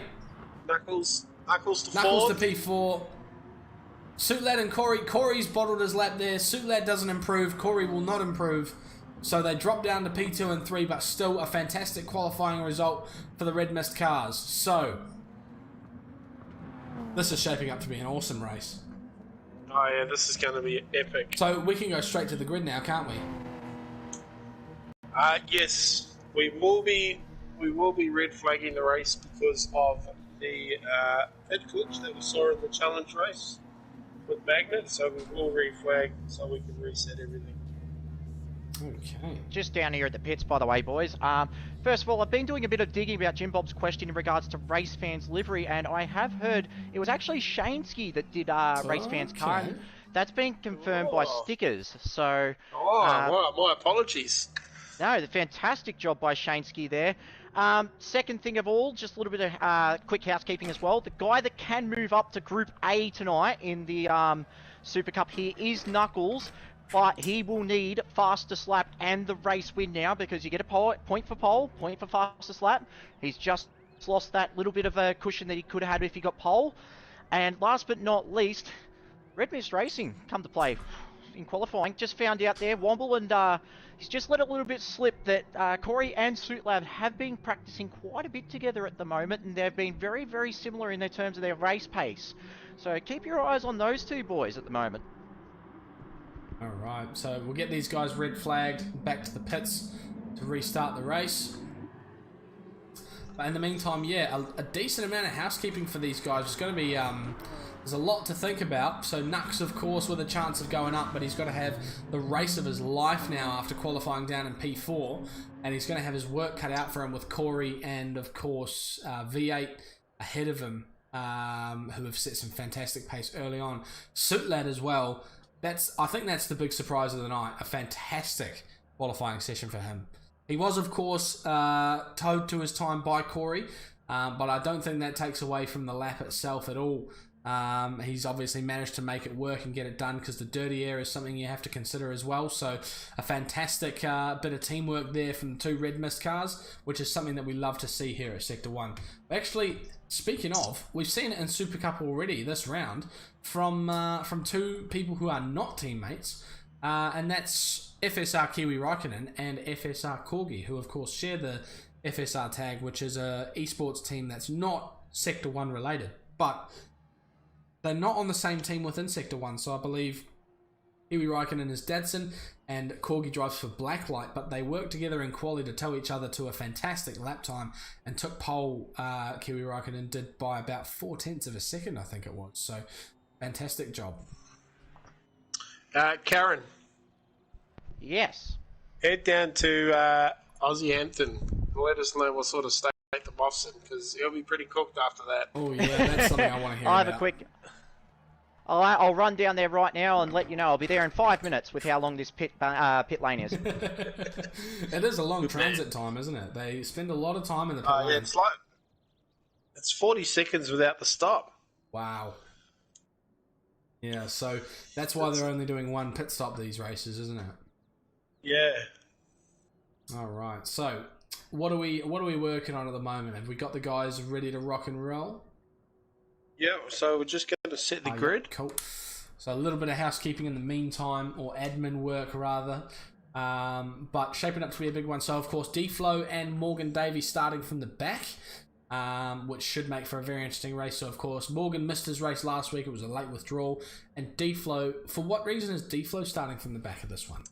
Knuckles to Knuckles to 4th. P4. Suit Lad and Corey. Corey's bottled his lap there. Suit Lad doesn't improve. Corey will not improve. So they drop down to P2 and 3, but still a fantastic qualifying result for the Red Mist cars. So, this is shaping up to be an awesome race. Oh yeah, this is going to be epic. So we can go straight to the grid now, can't we? Yes, we will be red flagging the race because of the pit glitch that we saw in the challenge race with Magnet. So we will reflag so we can reset everything. Okay. Just down here at the pits, by the way, boys. First of all, I've been doing a bit of digging about Jim Bob's question in regards to Race Fans livery, and I have heard it was actually Shaneski that did Race Fans car, and that's been confirmed by stickers. So, Wow, my apologies. no, the fantastic job by Shaneski there. Second thing of all, just a little bit of quick housekeeping as well. The guy that can move up to Group A tonight in the Super Cup here is Knuckles. But he will need fastest lap and the race win now because you get a point for pole, point for fastest lap. He's just lost that little bit of a cushion that he could have had if he got pole. And last but not least, Red Mist Racing come to play in qualifying. Just found out there, Womble and he's just let a little bit slip that Corey and Suitlab have been practicing quite a bit together at the moment, and they've been very, very similar in their terms of their race pace. So keep your eyes on those two boys at the moment. Alright, so we'll get these guys red flagged back to the pits to restart the race. But in the meantime, yeah, a decent amount of housekeeping for these guys. It's going to be, there's a lot to think about. So Nux, of course, with a chance of going up, but he's got to have the race of his life now after qualifying down in P4. And he's going to have his work cut out for him with Corey and, of course, V8 ahead of him, who have set some fantastic pace early on. Suitlad as well. I think that's the big surprise of the night. A fantastic qualifying session for him. He was, of course, towed to his time by Corey, but I don't think that takes away from the lap itself at all. He's obviously managed to make it work and get it done, because the dirty air is something you have to consider as well. So a fantastic bit of teamwork there from the two Red Mist cars, which is something that we love to see here at Sector 1. Actually, speaking of, we've seen it in Supercup already this round from two people who are not teammates, and that's FSR Kiwi Raikkonen and FSR Corgi, who of course share the FSR tag, which is a esports team that's not Sector 1 related, but they're not on the same team within Sector 1, so I believe Kiwi Raikkonen is Dadson and Corgi drives for Blacklight, but they work together in quali to tow each other to a fantastic lap time and took pole. Kiwi Raikkonen did by about 0.4 of a second, I think it was, so fantastic job. Karen. Yes. Head down to Aussie Hampton and let us know what sort of state the boss in, because he'll be pretty cooked after that. Oh yeah, that's something I want to hear I'll about. have a quick... I'll run down there right now and let you know. I'll be there in 5 minutes with how long this pit lane is. It is a long transit time, isn't it? They spend a lot of time in the pit lane. Yeah, it's 40 seconds without the stop. Wow. Yeah, so that's why they're only doing one pit stop these races, isn't it? Yeah. All right. So, what are we working on at the moment? Have we got the guys ready to rock and roll? Yeah. So we're just going to set the grid. Yeah, cool. So a little bit of housekeeping in the meantime, or admin work rather. But shaping up to be a big one. So of course, D-Flow and Morgan Davies starting from the back, which should make for a very interesting race. So of course, Morgan missed his race last week. It was a late withdrawal. And D-Flow, for what reason is D-Flow starting from the back of this one?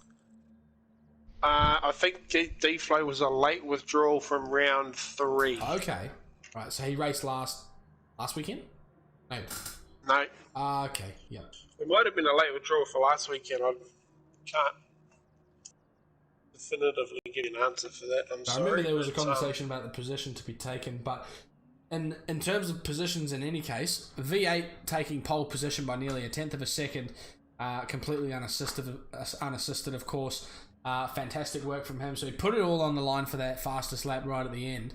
I think D-Flow was a late withdrawal from round 3. Okay. Right, so he raced last weekend? No. No. Okay, yeah. It might have been a late withdrawal for last weekend. I can't definitively give you an answer for that. I'm sorry. I remember there was a conversation about the position to be taken, but in terms of positions in any case, V8 taking pole position by nearly 1/10 of a second, completely unassisted of course. Fantastic work from him. So he put it all on the line for that fastest lap right at the end.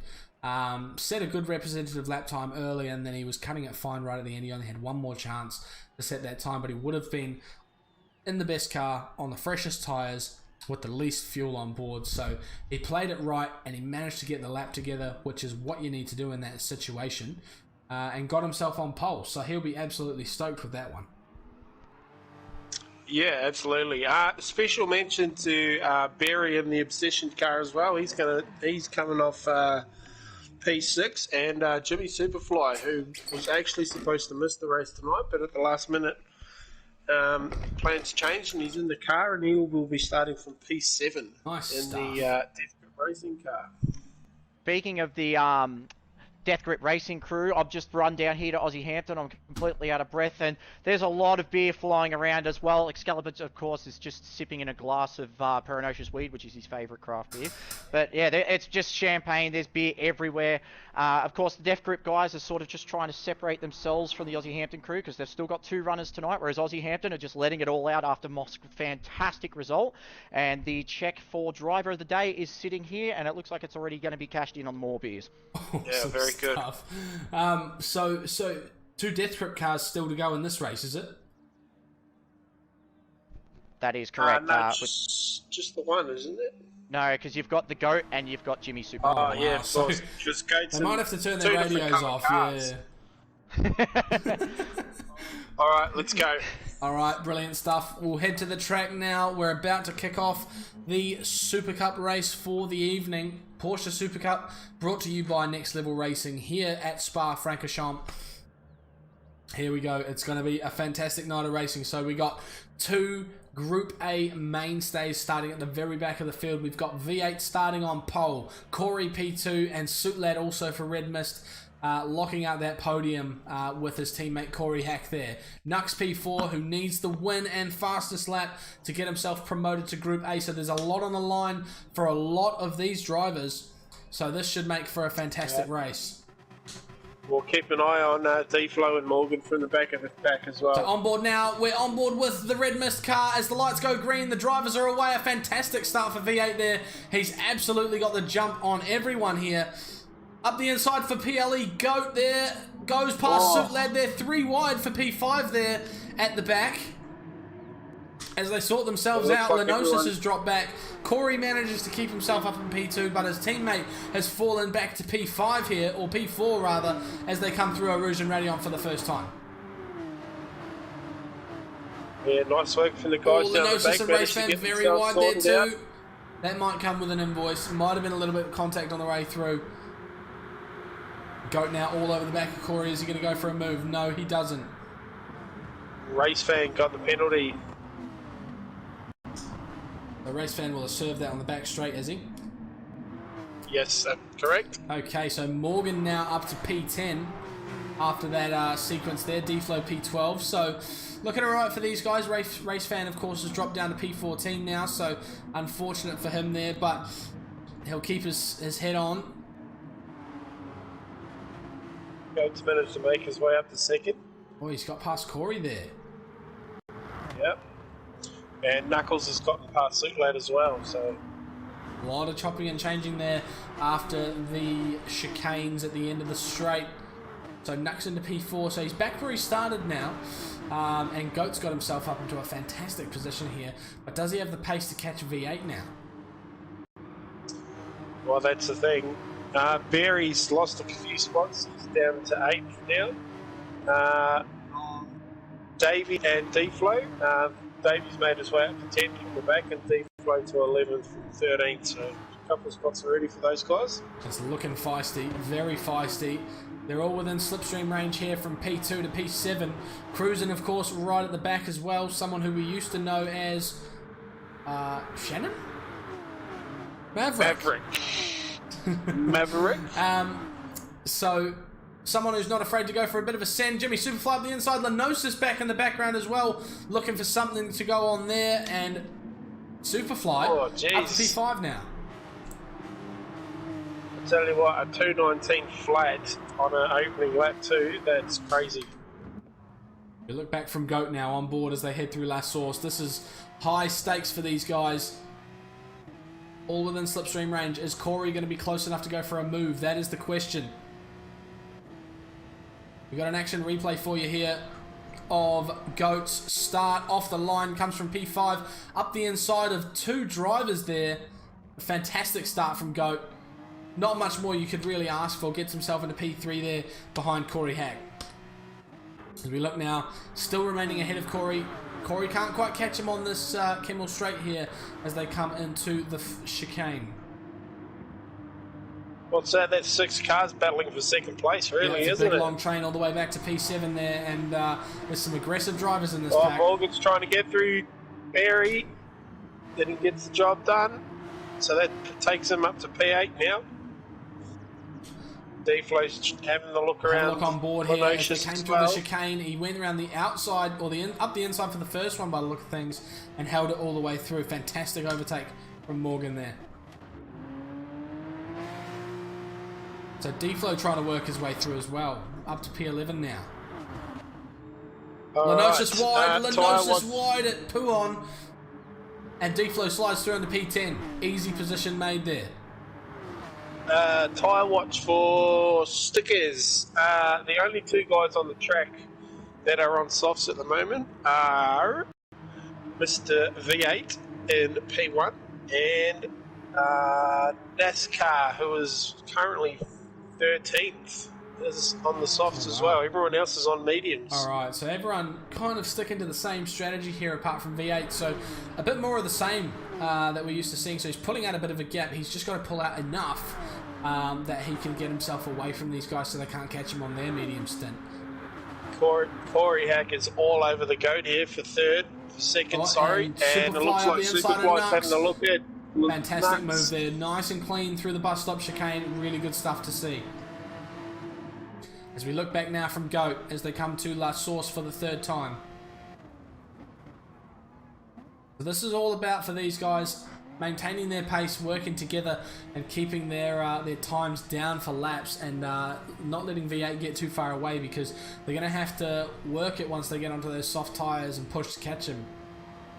Set a good representative lap time early, and then he was cutting it fine right at the end. He only had one more chance to set that time, but he would have been in the best car on the freshest tyres with the least fuel on board. So he played it right, and he managed to get the lap together, which is what you need to do in that situation, and got himself on pole. So he'll be absolutely stoked with that one. Yeah, absolutely. Special mention to Barry in the Obsession car as well. He's coming off P6, and Jimmy Superfly, who was actually supposed to miss the race tonight, but at the last minute plans changed, and he's in the car, and he will be starting from P7 Nice in stuff. the Death Grip Racing car. Speaking of the Death Grip Racing crew, I've just run down here to Aussie Hampton. I'm completely out of breath, and there's a lot of beer flying around as well. Excalibur, of course, is just sipping in a glass of Perenocious Weed, which is his favourite craft beer. But yeah, it's just champagne. There's beer everywhere. Of course, the Death Grip guys are sort of just trying to separate themselves from the Aussie Hampton crew, because they've still got 2 runners tonight, whereas Aussie Hampton are just letting it all out after Mosk's fantastic result. And the check for driver of the day is sitting here, and it looks like it's already going to be cashed in on more beers. Yeah, very good. So 2 Death Grip cars still to go in this race, is it? That is correct. No, just the one, isn't it? No, because you've got the GOAT and you've got Jimmy Super. Oh, yeah, of so course. Just Gates they might have to turn their radios off, yeah. All right, let's go. All right, brilliant stuff. We'll head to the track now. We're about to kick off the Super Cup race for the evening. Porsche Super Cup, brought to you by Next Level Racing here at Spa-Francorchamps. Here we go. It's going to be a fantastic night of racing. So we got 2 Group A mainstays starting at the very back of the field. We've got V8 starting on pole, Corey P2 and Suitlad also for Red Mist, locking out that podium with his teammate Corey Hack there. Nux P4, who needs the win and fastest lap to get himself promoted to Group A. So there's a lot on the line for a lot of these drivers. So this should make for a fantastic race. We'll keep an eye on D-Flow and Morgan from the back of the pack as well. So on board now, we're on board with the Red Mist car as the lights go green. The drivers are away. A fantastic start for V8 there. He's absolutely got the jump on everyone here. Up the inside for PLE. Goat there. Goes past Suit Lad there. 3 wide for P5 there at the back. As they sort themselves out, like Lenosis has dropped back. Corey manages to keep himself up in P2, but his teammate has fallen back to P5 here, or P4 rather, as they come through Rouge and Radion for the first time. Yeah, nice work from the guys down the back. Lenosis and Race Fan very wide there too. That might come with an invoice. Might have been a little bit of contact on the way through. Goat now all over the back of Corey. Is he going to go for a move? No, he doesn't. Race Fan got the penalty. The Race Fan will have served that on the back straight, has he? Yes, that's correct. Okay, so Morgan now up to P10 after that sequence there. D-Flow P12. So looking alright for these guys. Race Fan, of course, has dropped down to P14 now, so unfortunate for him there, but he'll keep his head on. Goat's managed to make his way up to second. Oh, he's got past Corey there. Yep. And Knuckles has gotten past Suit Lad as well, so... A lot of chopping and changing there after the chicanes at the end of the straight. So Knucks into P4, so he's back where he started now. And Goat's got himself up into a fantastic position here. But does he have the pace to catch V8 now? Well, that's the thing. Barry's lost a few spots. He's down to 8th now. Davey and D-Flow. Davey's made his way up to 10th from the back, and D-Flow to 11th from 13th. So a couple of spots already for those guys. It's looking feisty, very feisty. They're all within slipstream range here from P2 to P7. Cruising, of course, right at the back as well. Someone who we used to know as... Shannon? Maverick. Maverick. So, someone who's not afraid to go for a bit of a send. Jimmy Superfly up the inside. Lenosis back in the background as well. Looking for something to go on there. And Superfly up to P5 now. I tell you what, a 219 flat on an opening lap too, that's crazy. We look back from Goat now on board as they head through La Source. This is high stakes for these guys. All within slipstream range. Is Corey going to be close enough to go for a move? That is the question. We've got an action replay for you here of Goat's start. Off the line, comes from P5. Up the inside of 2 drivers there. A fantastic start from Goat. Not much more you could really ask for. Gets himself into P3 there behind Corey Hack. As we look now, still remaining ahead of Corey. Corey can't quite catch him on this Kimmel straight here as they come into the chicane. What's that? That's 6 cars battling for second place, really, it's isn't a big, it? long train all the way back to P7 there, and there's some aggressive drivers in this pack. Morgan's trying to get through Barry. Then he gets the job done. So that takes him up to P8 now. D-Flow's having the look around. Look on board here as they came through well. the chicane. He went around the outside, or up the inside for the first one by the look of things, and held it all the way through. Fantastic overtake from Morgan there. So D-Flow trying to work his way through as well. Up to P11 now. Lenosis wide. Lenosis wide at Puon. And D-Flow slides through into P10. Easy position made there. Tyre watch for stickers. The only 2 guys on the track that are on softs at the moment are Mr. V8 in P1 and NASCAR, who is currently 13th, is on the softs as well. Everyone else is on mediums. Alright, so everyone kind of sticking to the same strategy here apart from V8. So a bit more of the same that we're used to seeing. So he's pulling out a bit of a gap. He's just got to pull out enough that he can get himself away from these guys so they can't catch him on their medium stint. Corey Hack is all over the goat here for second, sorry. And it looks like Superfly's having a look at fantastic move there. Nice and clean through the bus stop chicane. Really good stuff to see. As we look back now from Goat as they come to La Source for the 3rd time. So this is all about for these guys maintaining their pace, working together, and keeping their times down for laps, and not letting V8 get too far away, because they're going to have to work it once they get onto those soft tyres and push to catch him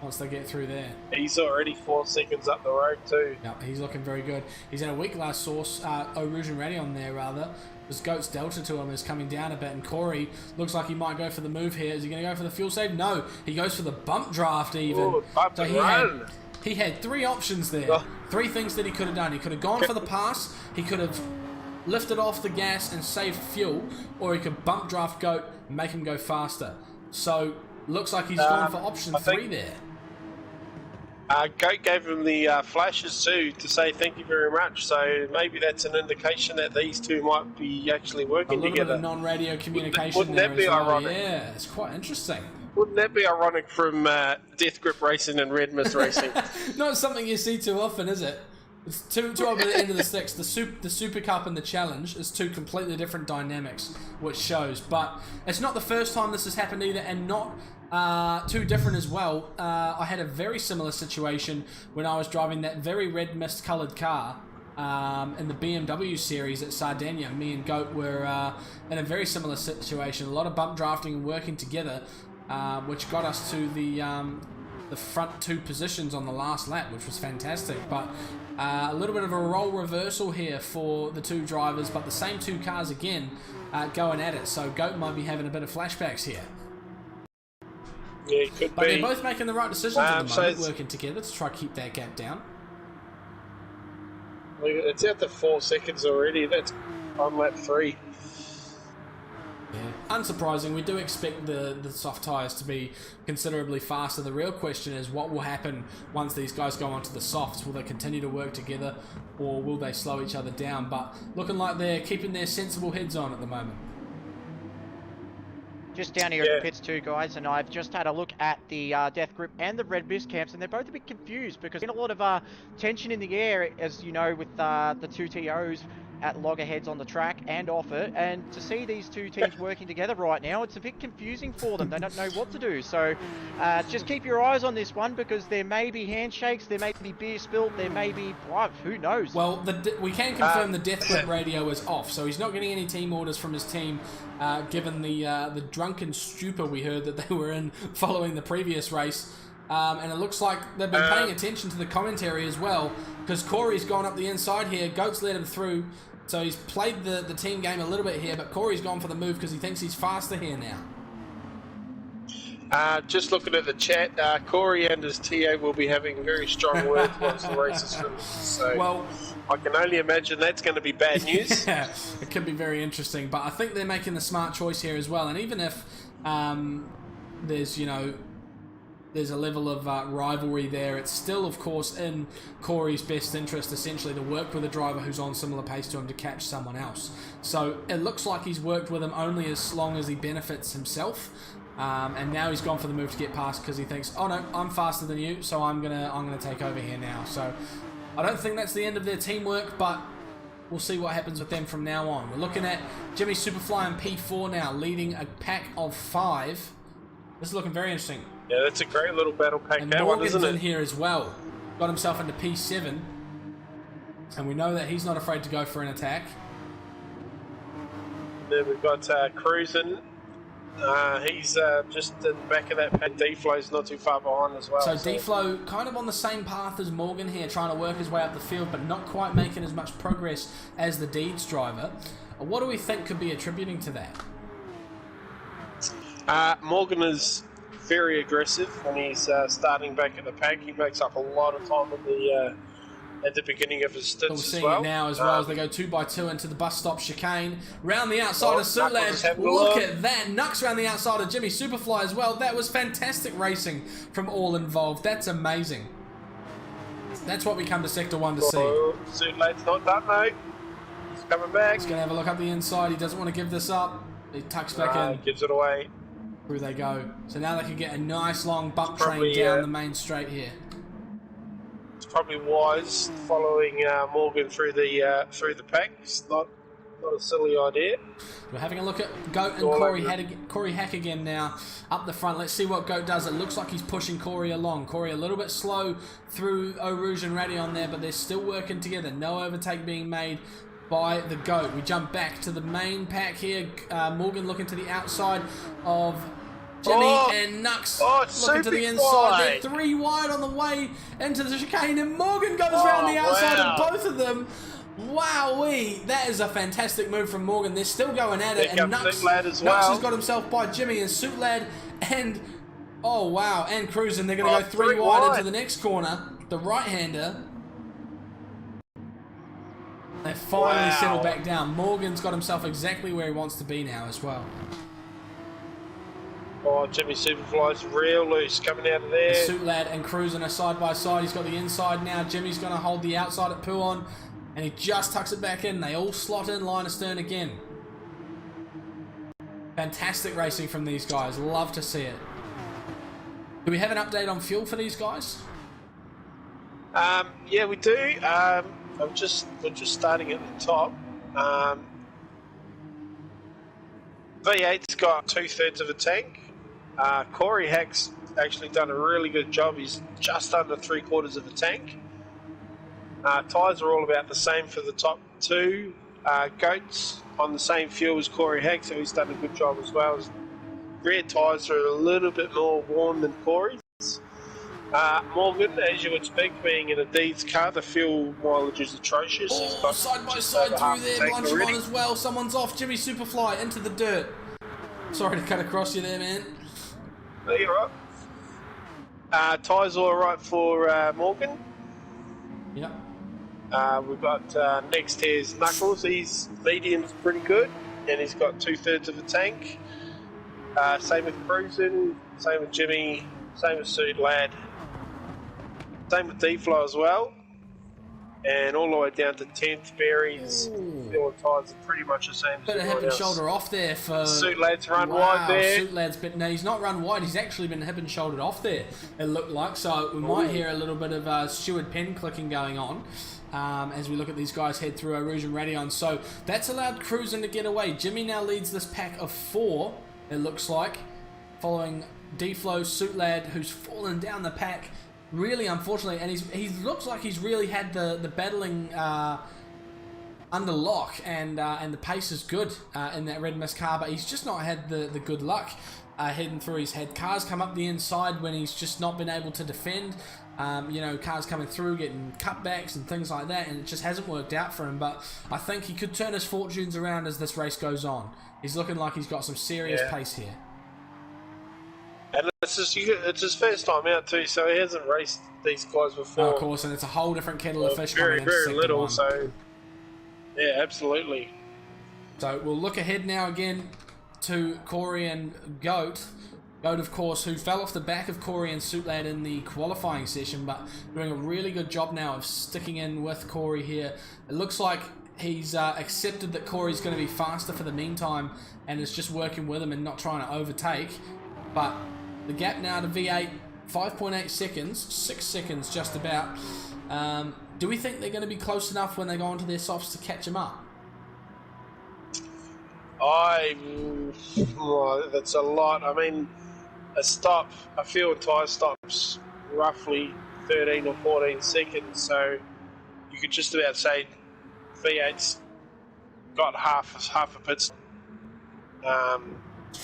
once they get through there. He's already 4 seconds up the road too. Yeah, he's looking very good. He's in a weak last source, Rouge and Ready on there rather. This Goat's delta to him is coming down a bit, and Corey looks like he might go for the move here. Is he going to go for the fuel save? No, he goes for the bump draft even. Ooh, bump so he had 3 options there. Oh. 3 things that he could have done. He could have gone for the pass, he could have lifted off the gas and saved fuel, or he could bump draft Goat and make him go faster. So, looks like he's gone for option 3 there. Goat gave him the flashes too to say thank you very much. So maybe that's an indication that these two might be actually working together. A little bit of non-radio communication. Wouldn't that be ironic? Yeah, it's quite interesting. Wouldn't that be ironic from Death Grip Racing and Red Mist Racing? Not something you see too often, is it? It's two up at the end of the sticks. The Supercup and the Challenge is 2 completely different dynamics, which shows. But it's not the first time this has happened either, and not too different as well. I had a very similar situation when I was driving that very red mist coloured car in the BMW series at Sardinia. Me and Goat were in a very similar situation. A lot of bump drafting and working together, which got us to the front 2 positions on the last lap, which was fantastic. But a little bit of a role reversal here for the 2 drivers, but the same 2 cars again going at it. So Goat might be having a bit of flashbacks here. Yeah, it could but be. They're both making the right decisions at the moment, working together to try to keep that gap down. It's out to 4 seconds already. That's on lap 3. Yeah. Unsurprising, we do expect the soft tyres to be considerably faster. The real question is what will happen once these guys go onto the softs. Will they continue to work together, or will they slow each other down? But looking like they're keeping their sensible heads on at the moment. Just down here at the pits too, guys, and I've just had a look at the Death Grip and the Red Mist camps, and they're both a bit confused because there's been a lot of tension in the air, as you know, with the 2 TOs at loggerheads on the track and off it, and to see these 2 teams working together right now, it's a bit confusing for them. They don't know what to do, so just keep your eyes on this one, because there may be handshakes, there may be beer spilt, there may be, who knows. Well, we can confirm the Death Grip radio is off, so he's not getting any team orders from his team, given the drunken stupor we heard that they were in following the previous race. And it looks like they've been paying attention to the commentary as well, because Corey's gone up the inside here. Goat's let him through, so he's played the team game a little bit here, but Corey's gone for the move because he thinks he's faster here now. Just looking at the chat, Corey and his TA will be having very strong words once the race is finished. So well, I can only imagine that's going to be bad news. Yeah, it could be very interesting, but I think they're making the smart choice here as well. And even if there's a level of rivalry there, it's still, of course, in Corey's best interest, essentially, to work with a driver who's on similar pace to him to catch someone else. So it looks like he's worked with him only as long as he benefits himself. And now he's gone for the move to get past because he thinks, oh no, I'm faster than you, so I'm gonna take over here now. So I don't think that's the end of their teamwork, but we'll see what happens with them from now on. We're looking at Jimmy Superfly and P4 now, leading a pack of 5. This is looking very interesting. Yeah, that's a great little battle pack, and that Morgan's one, isn't it? in here as well. Got himself into P7. And we know that he's not afraid to go for an attack. Then we've got Cruisin'. He's just in the back of that pack. D-Flow's not too far behind as well. So D-Flow kind of on the same path as Morgan here, trying to work his way up the field, but not quite making as much progress as the Deeds driver. What do we think could be attributing to that? Morgan is very aggressive when he's starting back at the pack. He makes up a lot of time at the beginning of his stints We're seeing as well. it now as well as they go 2x2 into the bus stop chicane. Round the outside of Sutlad. Look at that. Nux round the outside of Jimmy Superfly as well. That was fantastic racing from all involved. That's amazing. That's what we come to Sector 1 to see. Sutlad's not done though. He's coming back. He's going to have a look up the inside. He doesn't want to give this up. He tucks back in. Gives it away. Through they go. So now they can get a nice long bump train down the main straight here. It's probably wise following Morgan through the pack. It's not a silly idea. We're having a look at Goat and Corey Hack again now up the front. Let's see what Goat does. It looks like he's pushing Corey along. Corey a little bit slow through Rouge and Ratty on there, but they're still working together. No overtake being made by the Goat. We jump back to the main pack here. Morgan looking to the outside of Jimmy Oh. and Nux Oh, looking to the Supercup. inside. They're 3 wide on the way into the chicane, and Morgan goes around the outside wow. of both of them. Wowee, that is a fantastic move from Morgan. They're still going at it, There and comes Nux Suitlad as well. has got himself by Jimmy and Suitlad, and oh wow, and Cruisin'. They're going to go 3 3 wide wide. into the next corner. The right-hander. They finally Wow. settle back down. Morgan's got himself exactly where he wants to be now as well. Oh, Jimmy Superfly's real loose coming out of there. Suitlad and Cruisin' are side by side. He's got the inside now. Jimmy's going to hold the outside at Puon, and he just tucks it back in. They all slot in line astern again. Fantastic racing from these guys. Love to see it. Do we have an update on fuel for these guys? Yeah, we do. we're just starting at the top. V8's got 2/3 of a tank. Corey Hack's actually done a really good job. He's just under 3/4 of a tank. Tyres are all about the same for the top 2. Goat's on the same fuel as Corey Hack, so he's done a good job as well. His rear tyres are a little bit more worn than Corey's. Morgan, as you would expect, being in a Deeds car, the fuel mileage is atrocious. He's got Side by just side over half through the there. tank Blanchard already. as well. Someone's off. Jimmy Superfly into the dirt. Sorry to cut across you there, man. No, you're right. Tyres all right for Morgan. Yep. We've got next here's Knuckles. He's medium's pretty good, and he's got 2/3 of a tank. Same with Cruisin', same with Jimmy, same with Suitlad, same with D-Flow as well, and all the way down to 10th. Berries, fuel and tyres are pretty much the same. Bit of hip and shoulder off there for Suitlad's run wide there. Suitlad's bit. No, he's not run wide. He's actually been hip and shouldered off there. It looked like. So we might hear a little bit of Stewart pen clicking going on. As we look at these guys head through Rouge and Radion. So that's allowed Cruisin' to get away. Jimmy now leads this pack of 4, it looks like, following D-Flow, Suitlad, who's fallen down the pack, really unfortunately, and he looks like he's really had the battling under lock, and the pace is good in that Red Mist car, but he's just not had the good luck heading through. He's had cars come up the inside when he's just not been able to defend. Cars coming through, getting cutbacks and things like that, and it just hasn't worked out for him. But I think he could turn his fortunes around as this race goes on. He's looking like he's got some serious pace here. And it's his first time out too, so he hasn't raced these guys before. Of course, and it's a whole different kettle of fish Very, coming into very sector little, 1. so yeah, absolutely. So we'll look ahead now again to Corey and Goat. Goat, of course, who fell off the back of Corey and Suitlad in the qualifying session, but doing a really good job now of sticking in with Corey here. It looks like he's accepted that Corey's going to be faster for the meantime and is just working with him and not trying to overtake. But the gap now to V8, 5.8 seconds, 6 seconds just about. Do we think they're going to be close enough when they go onto their softs to catch him up? That's a lot. I mean, a fuel and tyre stop's roughly 13 or 14 seconds, so you could just about say V8's got half a pit stop,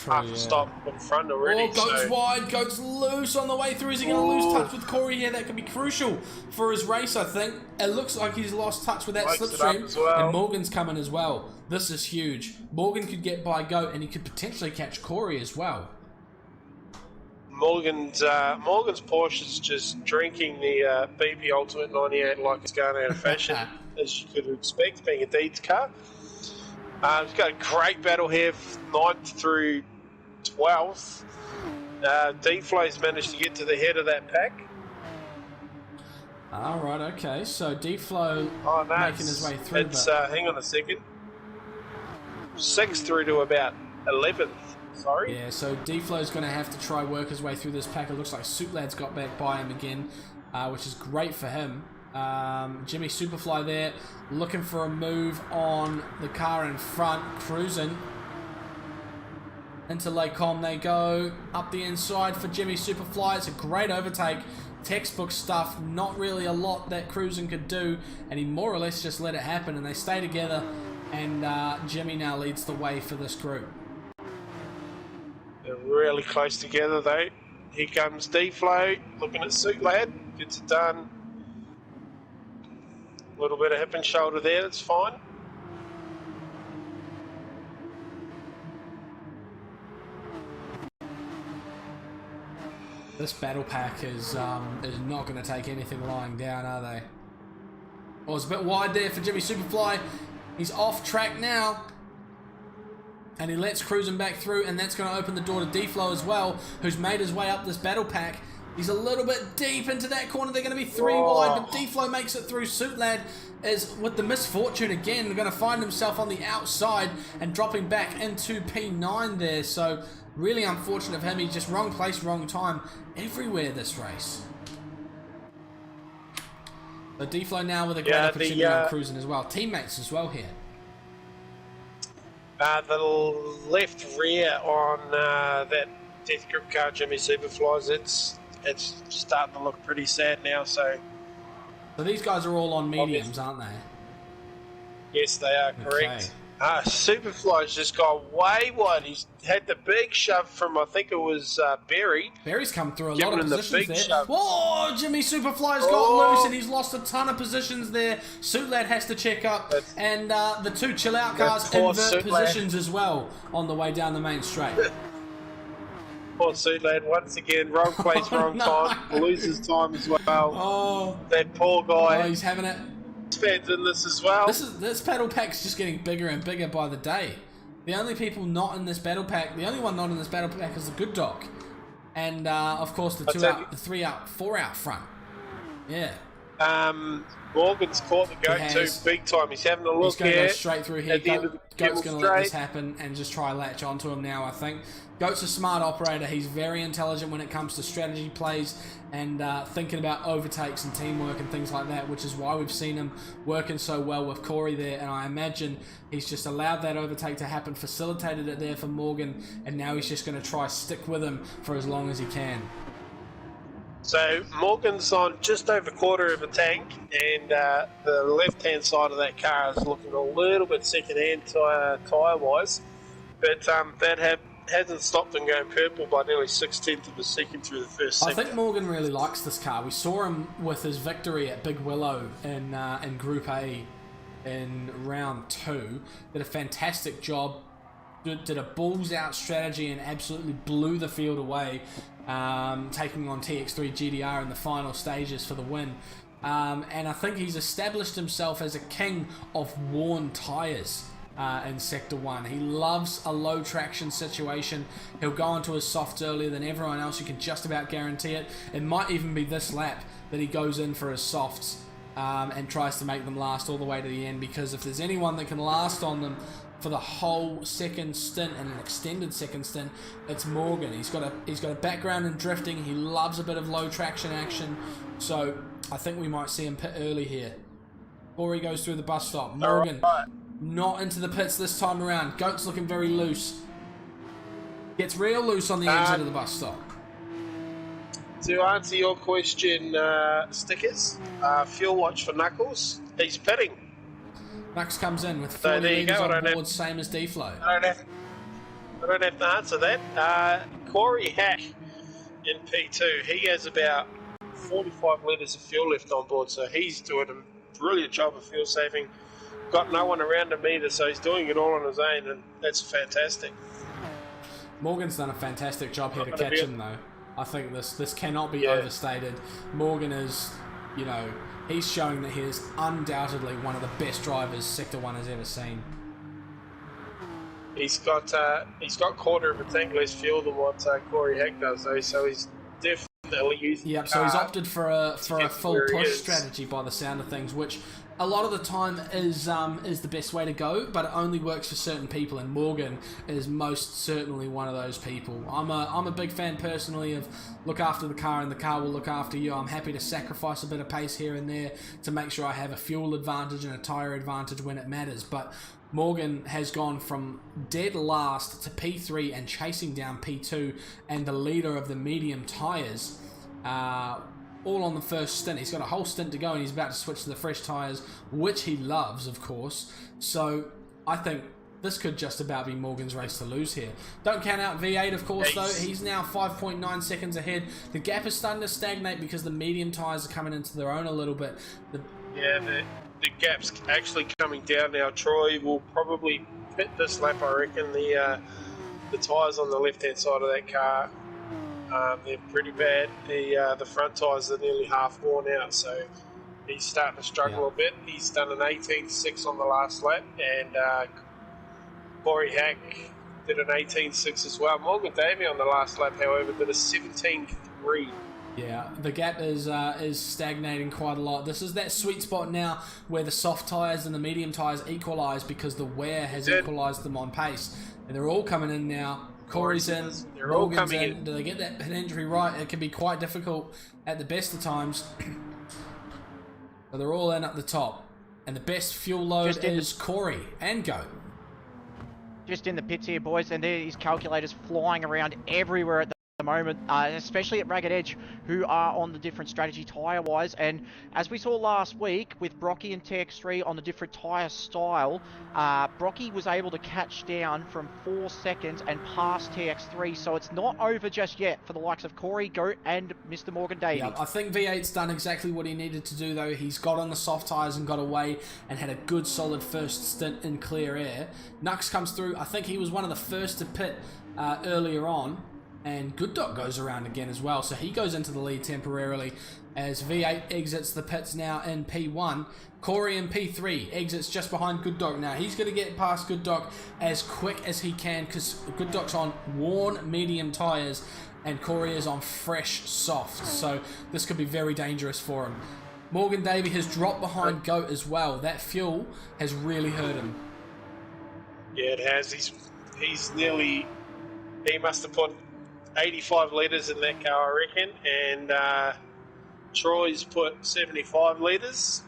half a stop in front already. Oh, Goat's wide, Goat's loose on the way through. Is he going to lose touch with Corey here? That could be crucial for his race, I think. It looks like he's lost touch with that slipstream, and Morgan's coming as well. This is huge. Morgan could get by Goat, and he could potentially catch Corey as well. Morgan's Porsche is just drinking the BP Ultimate 98 like it's going out of fashion, as you could expect, being a Deeds car. He's got a great battle here, 9th through 12th. D-Flow's managed to get to the head of that pack. Alright, okay, so D-Flow making his way through. Hang on a second. 6th through to about 11th. Sorry. Yeah, so D-Flow's going to have to try work his way through this pack. It looks like Suitlad's got back by him again, which is great for him. Jimmy Superfly there, looking for a move on the car in front, cruising. Into Lake Com they go, up the inside for Jimmy Superfly. It's a great overtake, textbook stuff, not really a lot that Cruising could do, and he more or less just let it happen, and they stay together, and Jimmy now leads the way for this group. really close together though. Here comes D-Flow, looking at Suit Lad, gets it done. A little bit of hip and shoulder there, that's fine. This battle pack is not going to take anything lying down, are they? Oh, it's a bit wide there for Jimmy Superfly. He's off track now. And he lets Cruising back through, and that's going to open the door to D-Flow as well, who's made his way up this battle pack. He's a little bit deep into that corner. They're going to be three wide, but D-Flow makes it through. Suit Lad is, with the misfortune again, going to find himself on the outside and dropping back into P9 there. So really unfortunate of him. He's just wrong place, wrong time everywhere this race. So D-Flow now with a great opportunity on Cruising as well. Teammates as well here. The left rear on that Death Grip car, Jimmy Superflies, it's starting to look pretty sad now. So these guys are all on mediums, aren't they? Yes, they are correct. Superfly's just gone way wide. He's had the big shove from, I think it was Barry. Barry's come through a lot of positions there. Shove. Whoa, Jimmy Superfly's got loose and he's lost a ton of positions there. Suit Lad has to check up, and the two chill out cars invert positions as well on the way down the main straight. Poor Suit Lad, once again, wrong place, wrong time, loses time as well. Oh, that poor guy. Oh, he's having it. Fans in this as well. This battle pack's just getting bigger and bigger by the day. The only people not in this battle pack, the only one not in this battle pack is the Good Dog, and of course the 2 out, the 3 out, 4 out front. Yeah. Morgan's caught the goat too, big time. He's having a look. He's going to go straight through here. Goat's going to let this happen and just try latch onto him now, I think. Goat's a smart operator. He's very intelligent when it comes to strategy plays and thinking about overtakes and teamwork and things like that, which is why we've seen him working so well with Corey there. And I imagine he's just allowed that overtake to happen, facilitated it there for Morgan, and now he's just going to try stick with him for as long as he can. So Morgan's on just over a quarter of a tank, and the left-hand side of that car is looking a little bit second-hand tyre-wise, but that hasn't stopped him going purple by nearly 6/10 of a second through the first sector. I think Morgan really likes this car. We saw him with his victory at Big Willow in Group A in round 2. Did a fantastic job. Did a balls-out strategy and absolutely blew the field away, taking on TX3 GDR in the final stages for the win. And I think he's established himself as a king of worn tyres in Sector 1. He loves a low traction situation. He'll go onto his softs earlier than everyone else. You can just about guarantee it. It might even be this lap that he goes in for his softs and tries to make them last all the way to the end, because if there's anyone that can last on them for the whole second stint and an extended second stint, it's Morgan. He's got a background in drifting. He loves a bit of low traction action, so I think we might see him pit early here. Or he goes through the bus stop. Morgan not into the pits this time around. Goat's looking very loose. Gets real loose on the exit of the bus stop. To answer your question, Stickers, fuel watch for Knuckles. He's pitting. Max comes in with 40 litres on board, same as D-Flow. I don't have to answer that. Corey Hack in P2, he has about 45 litres of fuel left on board, so he's doing a brilliant job of fuel saving. Got no one around him either, so he's doing it all on his own, and that's fantastic. Morgan's done a fantastic job here to catch him, though. I think this cannot be overstated. Morgan is, you know, he's showing that he is undoubtedly one of the best drivers Sector 1 has ever seen. He's got quarter of a tank less fuel than what Corey Hack does, though, so he's definitely using. Yep. So he's opted for a full push strategy by the sound of things, which a lot of the time is the best way to go, but it only works for certain people, and Morgan is most certainly one of those people. I'm a big fan personally of look after the car and the car will look after you. I'm happy to sacrifice a bit of pace here and there to make sure I have a fuel advantage and a tyre advantage when it matters, but Morgan has gone from dead last to P3 and chasing down P2 and the leader of the medium tyres, all on the first stint. He's got a whole stint to go and he's about to switch to the fresh tyres, which he loves, of course. So I think this could just about be Morgan's race to lose here. Don't count out V8, of course, though. He's now 5.9 seconds ahead. The gap is starting to stagnate because the medium tyres are coming into their own a little bit. The gap's actually coming down now. Troy will probably pit this lap, I reckon. The tyres on the left-hand side of that car, they're pretty bad. The front tyres are nearly half worn out, so he's starting to struggle a bit. He's done an 18.6 on the last lap, and Corey Hack did an 18.6 as well. Morgan Davey on the last lap, however, did a 17.3. Yeah, the gap is stagnating quite a lot. This is that sweet spot now where the soft tyres and the medium tyres equalise because the wear has equalised them on pace. And they're all coming in now. Corey's in, Morgan's in. Do they get that pit injury right? It can be quite difficult at the best of times. So they're all in at the top. And the best fuel load is Corey and Goat. Just in the pits here, boys, and there is calculators flying around everywhere at the moment, especially at Ragged Edge, who are on the different strategy tyre-wise. And as we saw last week with Brocky and TX3 on the different tyre style, Brocky was able to catch down from 4 seconds and pass TX3, so it's not over just yet for the likes of Corey, Goat, and Mr. Morgan Davey. Yeah, I think V8's done exactly what he needed to do, though. He's got on the soft tyres and got away and had a good solid first stint in clear air. Nux comes through. I think he was one of the first to pit earlier on. And Good Dog goes around again as well, so he goes into the lead temporarily as V8 exits the pits now in P1. Corey in P3 exits just behind Good Dog now. He's going to get past Good Dog as quick as he can because Good Dog's on worn medium tyres and Corey is on fresh soft, so this could be very dangerous for him. Morgan Davey has dropped behind Goat as well. That fuel has really hurt him. Yeah, it has. He's nearly... He must have put 85 litres in that car, I reckon, and Troy's put 75 litres.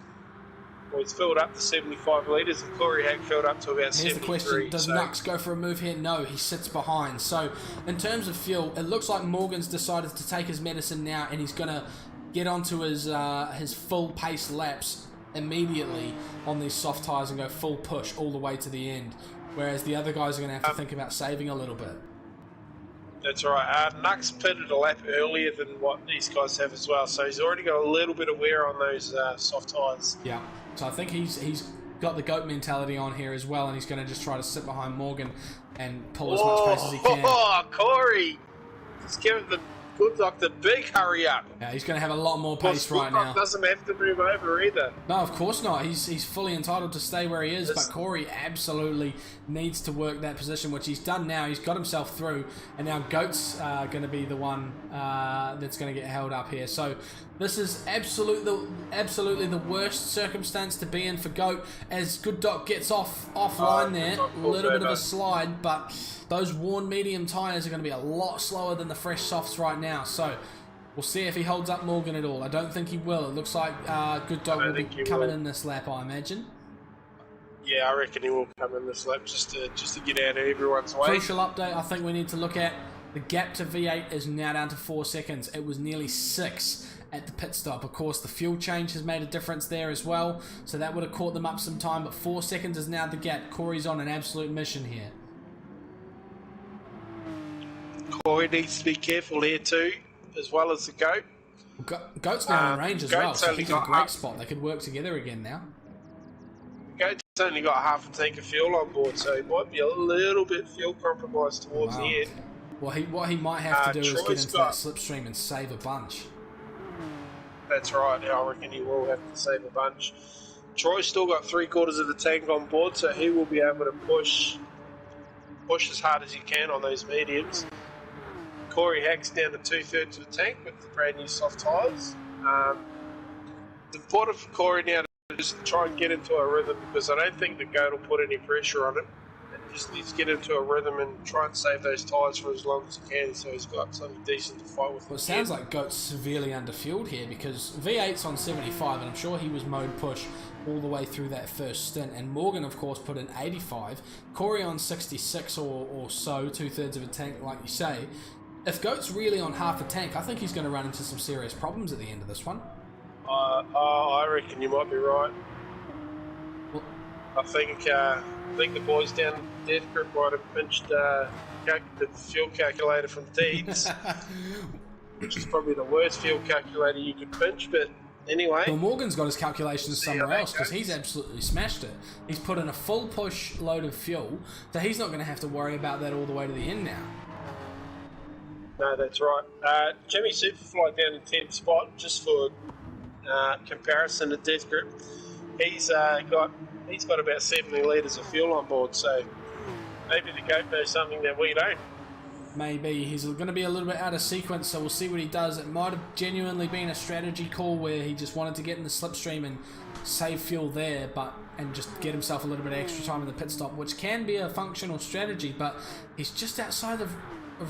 Well, he's filled up to 75 litres, and Corey Hack filled up to about 73. Here's the question, does Nux go for a move here? No, he sits behind. So, in terms of fuel, it looks like Morgan's decided to take his medicine now, and he's going to get onto his full pace laps immediately on these soft tyres and go full push all the way to the end, whereas the other guys are going to have to think about saving a little bit. That's right. Nux pitted a lap earlier than what these guys have as well, so he's already got a little bit of wear on those soft tyres. Yeah, so I think he's got the Goat mentality on here as well, and he's going to just try to sit behind Morgan and pull as much pace as he can. Oh, Corey! Just give him the Good Dog the big hurry up. Yeah, he's going to have a lot more pace right now. Doesn't have to move over either. No, of course not. He's fully entitled to stay where he is, but Corey absolutely needs to work that position, which he's done now. He's got himself through, and now Goat's going to be the one that's going to get held up here. So this is absolutely the worst circumstance to be in for Goat, as Good Dog gets offline there. A little bit of a slide, but those worn medium tyres are going to be a lot slower than the fresh softs right now. So we'll see if he holds up Morgan at all. I don't think he will. It looks like Good Dog will be coming in this lap, I imagine. Yeah, I reckon he will come in this lap just to get out of everyone's way. Crucial update I think we need to look at. The gap to V8 is now down to 4 seconds. It was nearly 6 at the pit stop. Of course, the fuel change has made a difference there as well, so that would have caught them up some time, but 4 seconds is now the gap. Corey's on an absolute mission here. Corey needs to be careful here too, as well as the Goat. Goat's now in range as well, so he's in a great spot. They could work together again now. Goat's only got half a tank of fuel on board, so he might be a little bit fuel compromised towards the end. Well, what he might have to do is get into that slipstream and save a bunch. That's right. I reckon he will have to save a bunch. Troy's still got 3/4 of the tank on board, so he will be able to push as hard as he can on those mediums. Corey Hack's down to 2/3 of the tank with the brand new soft tyres. It's important for Corey now to just try and get into a rhythm, because I don't think the Goat will put any pressure on him. He just needs to get into a rhythm and try and save those tyres for as long as he can, so he's got something decent to fight with. Well, it sounds like Goat's severely underfueled here, because V8's on 75, and I'm sure he was mode push all the way through that first stint, and Morgan of course put in 85, Corey on 66 or so, 2/3 of a tank like you say. If Goat's really on half a tank, I think he's going to run into some serious problems at the end of this one. I reckon you might be right. Well, I think the boys down Death Grip might have pinched the fuel calculator from Deeds, which is probably the worst fuel calculator you could pinch. But anyway, well, Morgan's got his calculations somewhere else because he's absolutely smashed it. He's put in a full push load of fuel, so he's not going to have to worry about that all the way to the end now. No, that's right. Jimmy Superfly down in 10th spot, just for comparison to Death Grip. He's got about 70 litres of fuel on board, so maybe the goat knows something that we don't. Maybe he's going to be a little bit out of sequence, so we'll see what he does. It might have genuinely been a strategy call where he just wanted to get in the slipstream and save fuel there, and just get himself a little bit of extra time in the pit stop, which can be a functional strategy, but he's just outside of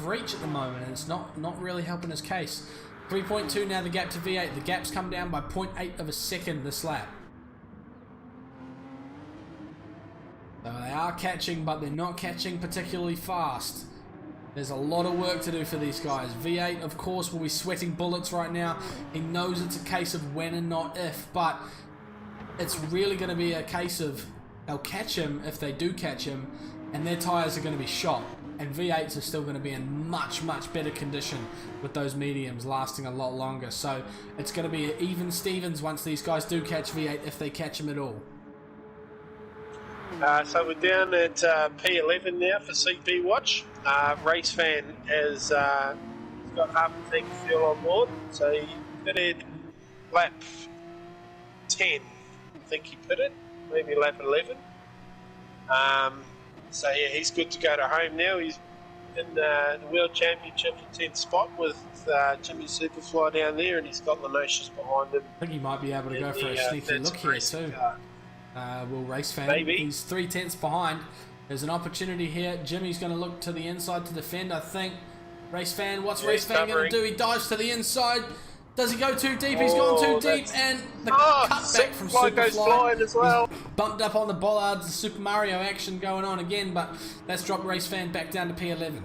reach at the moment, and it's not really helping his case. 3.2 now the gap to V8. The gap's come down by 0.8 of a second this lap. So they are catching, but they're not catching particularly fast. There's a lot of work to do for these guys. V8, of course, will be sweating bullets right now. He knows it's a case of when and not if, but it's really going to be a case of they'll catch him if they do catch him, and their tyres are going to be shot. And V8s are still going to be in much, much better condition with those mediums lasting a lot longer. So it's going to be even Stevens once these guys do catch V8, if they catch him at all. So we're down at P11 now for CP Watch. Race Fan has he's got half a tank of fuel on board, so he pitted lap 10. I think he pitted, maybe lap 11. So yeah, he's good to go to home now. He's in the World Championship in 10th spot with Jimmy Superfly down there, and he's got Lenotius behind him. I think he might be able to go for a sneaky look here too. Will Race Fan. Maybe. He's 3/10 behind. There's an opportunity here. Jimmy's going to look to the inside to defend, I think. Race Fan, what's Race Fan going to do? He dives to the inside. Does he go too deep? He's gone too deep, and the cutback from Superfly goes flying as well. Bumped up on the bollards. The Super Mario action going on again, but that's dropped Race Fan back down to P11.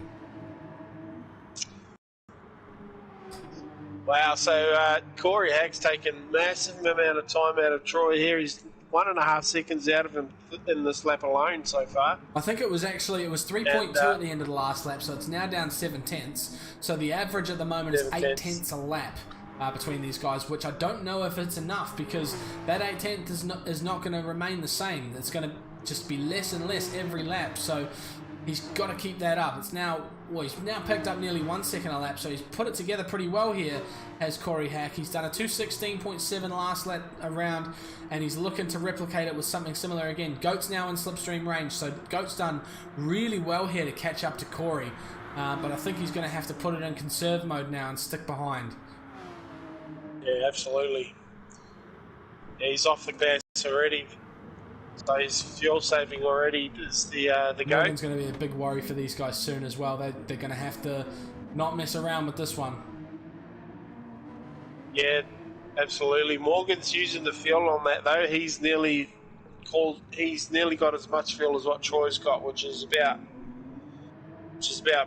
Wow, so Corey Hack's taken massive amount of time out of Troy here. He's 1.5 seconds out of him in this lap alone so far. I think it was 3.2 at the end of the last lap, so it's now down 7/10. So the average at the moment is 8/10 a lap between these guys, which I don't know if it's enough, because that 8/10 is not going to remain the same. It's going to just be less and less every lap. So he's got to keep that up. He's now picked up nearly 1 second a lap, so he's put it together pretty well here, has Corey Hack. He's done a 2:16.7 last lap around, and he's looking to replicate it with something similar again. Goat's now in slipstream range, so Goat's done really well here to catch up to Corey, but I think he's going to have to put it in conserve mode now and stick behind. Yeah, absolutely. Yeah, he's off the gas already. So his fuel saving already is the goat. Morgan's going to be a big worry for these guys soon as well. They're going to have to not mess around with this one. Yeah, absolutely. Morgan's using the fuel on that though. He's nearly got as much fuel as what Troy's got, which is about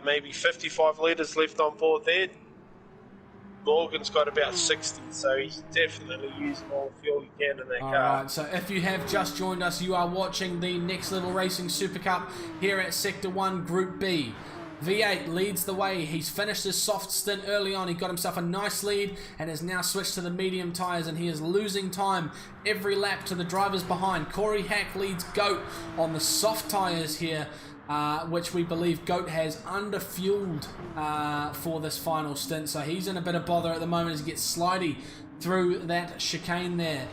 maybe 55 litres left on board there. Morgan's got about 60, so he's definitely using all the fuel he can in that car. Alright, so if you have just joined us, you are watching the Next Level Racing Super Cup here at Sector 1 Group B. V8 leads the way. He's finished his soft stint early on. He got himself a nice lead and has now switched to the medium tyres, and he is losing time every lap to the drivers behind. Corey Hack leads Goat on the soft tyres here, which we believe Goat has underfueled for this final stint. So he's in a bit of bother at the moment as he gets slidey through that chicane there.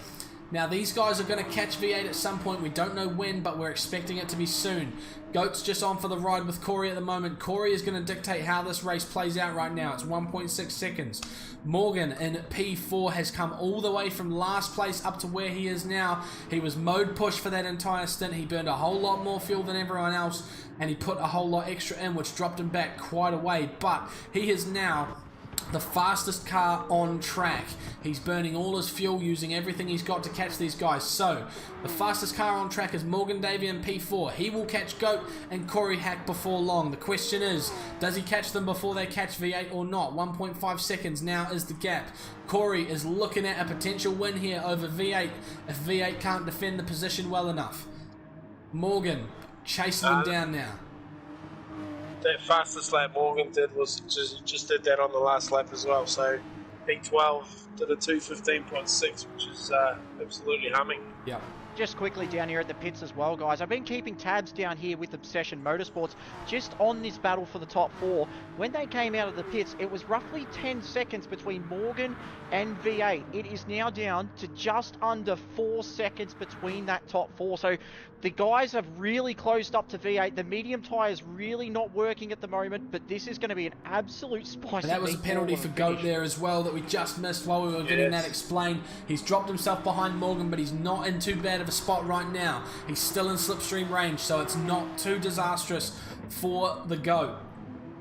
Now these guys are going to catch V8 at some point. We don't know when, but we're expecting it to be soon. Goat's just on for the ride with Corey at the moment. Corey is going to dictate how this race plays out right now. It's 1.6 seconds. Morgan in P4 has come all the way from last place up to where he is now. He was mode push for that entire stint. He burned a whole lot more fuel than everyone else, and he put a whole lot extra in, which dropped him back quite a way. But he is now the fastest car on track. He's burning all his fuel, using everything he's got to catch these guys. So the fastest car on track is Morgan Davey in P4. He will catch Goat and Corey Hack before long. The question is, does he catch them before they catch V8 or not? 1.5 seconds now is the gap. Corey is looking at a potential win here over V8 if V8 can't defend the position well enough. Morgan chasing him down now. That fastest lap Morgan did was just did that on the last lap as well. So P12 did a 2:15.6, which is absolutely humming. Yep. Just quickly down here at the pits as well, guys. I've been keeping tabs down here with Obsession Motorsports just on this battle for the top 4. When they came out of the pits, it was roughly 10 seconds between Morgan and V8. It is now down to just under 4 seconds between that top 4. So the guys have really closed up to V8. The medium tyre is really not working at the moment, but this is going to be an absolute spicy. And that was a penalty for Goat there as well that we just missed while we were getting that explained. He's dropped himself behind Morgan, but he's not in too bad of a spot right now. He's still in slipstream range, so it's not too disastrous for the Goat.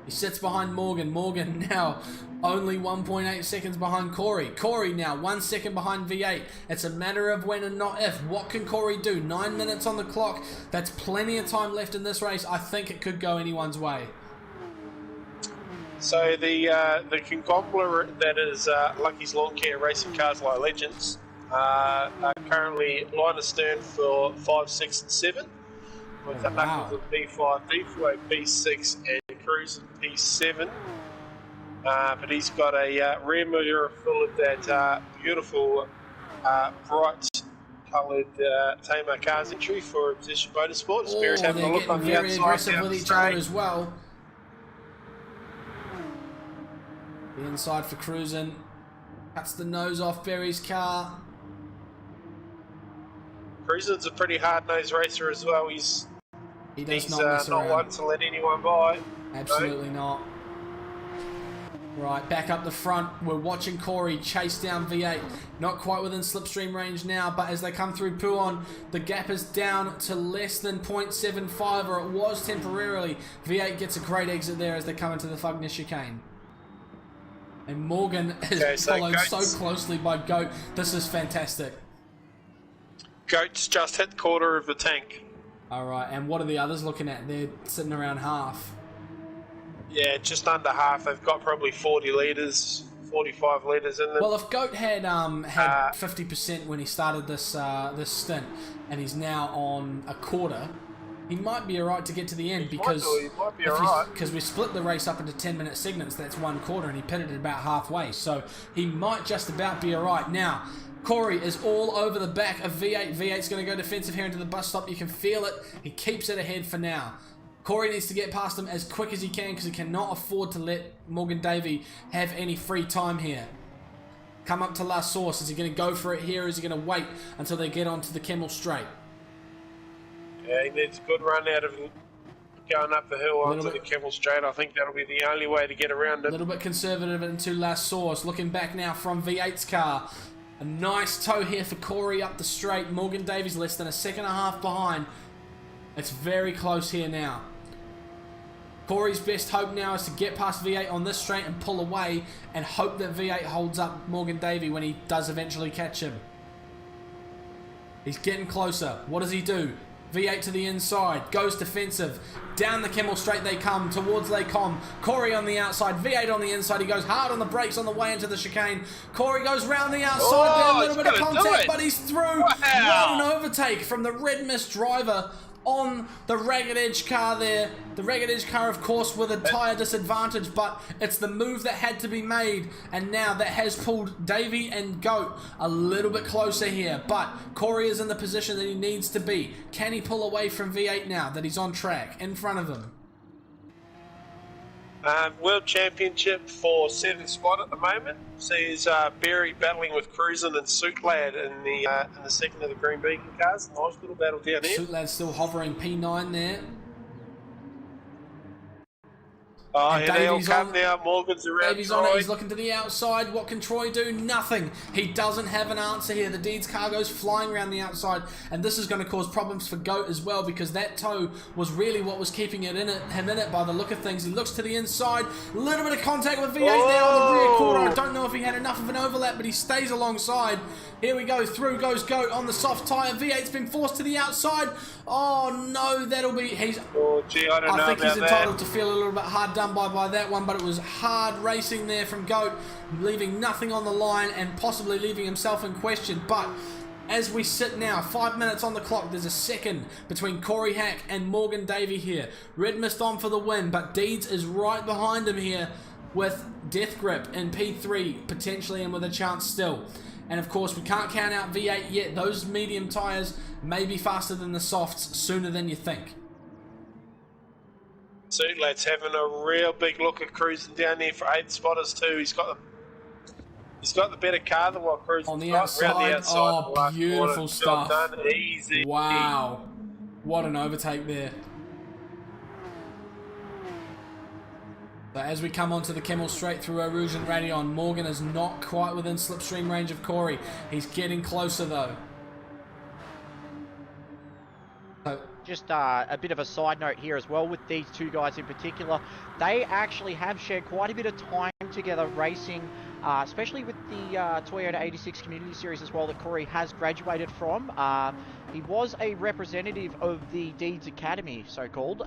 He sits behind Morgan. Morgan now only 1.8 seconds behind Corey. Corey now 1 second behind V8. It's a matter of when and not if. What can Corey do? 9 minutes on the clock. That's plenty of time left in this race. I think it could go anyone's way. So the conglomerate that is Lucky's Lawn Care Racing Cars Like Legends are currently line astern for 5, 6 and 7 with the Knuckles of P5, D4, P6 and Cruise in P7. But he's got a rear mirror full of that beautiful bright coloured Tamar Cars entry for Obsession Motorsports. Oh, they're getting very aggressive with each other as well. The inside for Cruisin'. Cuts the nose off Berry's car. Cruisin's a pretty hard-nosed racer as well. He's not one to let anyone by. Absolutely not. Right, back up the front. We're watching Corey chase down V8. Not quite within slipstream range now, but as they come through Puon, the gap is down to less than 0.75, or it was temporarily. V8 gets a great exit there as they come into the Fugner chicane. And Morgan is followed so closely by Goat. This is fantastic. Goat's just hit quarter of the tank. Alright, and what are the others looking at? They're sitting around half. Yeah, just under half. They've got probably 40 litres, 45 litres in them. Well, if Goat had 50% when he started this this stint, and he's now on a quarter, he might be alright to get to the end because we split the race up into 10-minute segments. That's 1 quarter, and he pitted it about halfway, so he might just about be alright. Now, Corey is all over the back of V8. V8's going to go defensive here into the bus stop. You can feel it. He keeps it ahead for now. Corey needs to get past him as quick as he can because he cannot afford to let Morgan Davey have any free time here. Come up to La Source. Is he going to go for it here, or is he going to wait until they get onto the Camel Straight? Yeah, he needs a good run out of going up the hill onto the Camel Straight. I think that'll be the only way to get around it. A little bit conservative into La Source. Looking back now from V8's car. A nice tow here for Corey up the straight. Morgan Davies less than a second and a half behind. It's very close here now. Corey's best hope now is to get past V8 on this straight and pull away and hope that V8 holds up Morgan Davey when he does eventually catch him. He's getting closer. What does he do? V8 to the inside, goes defensive. Down the Camel Straight they come, towards Les Combes. Corey on the outside, V8 on the inside. He goes hard on the brakes on the way into the chicane. Corey goes round the outside, a little bit of contact, but he's through. Wow. What an overtake from the Red Mist driver on the Ragged Edge car there. The Ragged Edge car, of course, with a tyre disadvantage, but it's the move that had to be made, and now that has pulled Davey and Goat a little bit closer here, but Corey is in the position that he needs to be. Can he pull away from V8 now that he's on track in front of him? World Championship for 7th spot at the moment. Sees Barry battling with Cruisin' and Suitlad in the second of the Green Beacon cars. Nice little battle down here. Suitlad's still hovering P9 there. Oh, and here they'll come now. Morgan's around. Davey's on it. He's looking to the outside. What can Troy do? Nothing. He doesn't have an answer here. The Deeds car goes flying around the outside, and this is going to cause problems for Goat as well because that tow was really what was keeping him in it by the look of things. He looks to the inside. A little bit of contact with V8 there on the rear quarter. I don't know if he had enough of an overlap, but he stays alongside. Here we go. Through goes Goat on the soft tyre. V8's been forced to the outside. Oh no, that'll be. Oh gee, I think he's entitled to feel a little bit hard done by that one, but it was hard racing there from Goat, leaving nothing on the line and possibly leaving himself in question. But As we sit now, 5 minutes on the clock, there's a second between Corey Hack and Morgan Davey here. Red Mist on for the win, but Deeds is right behind him here with Death Grip in P3, potentially, and with a chance still. And of course, we can't count out V8 yet. Those medium tyres may be faster than the softs sooner than you think. Suitlat's having a real big look at cruising down there for 8 spotters too. He's got the better car than what cruising on the outside. Oh, beautiful stuff. Done. Easy. Wow. What an overtake there. So as we come onto the Camel straight through Eau Rouge and Radion, Morgan is not quite within slipstream range of Corey. He's getting closer though. So, just a bit of a side note here as well with these two guys in particular. They actually have shared quite a bit of time together racing, especially with the Toyota 86 Community Series as well that Corey has graduated from. He was a representative of the Deeds Academy, so-called.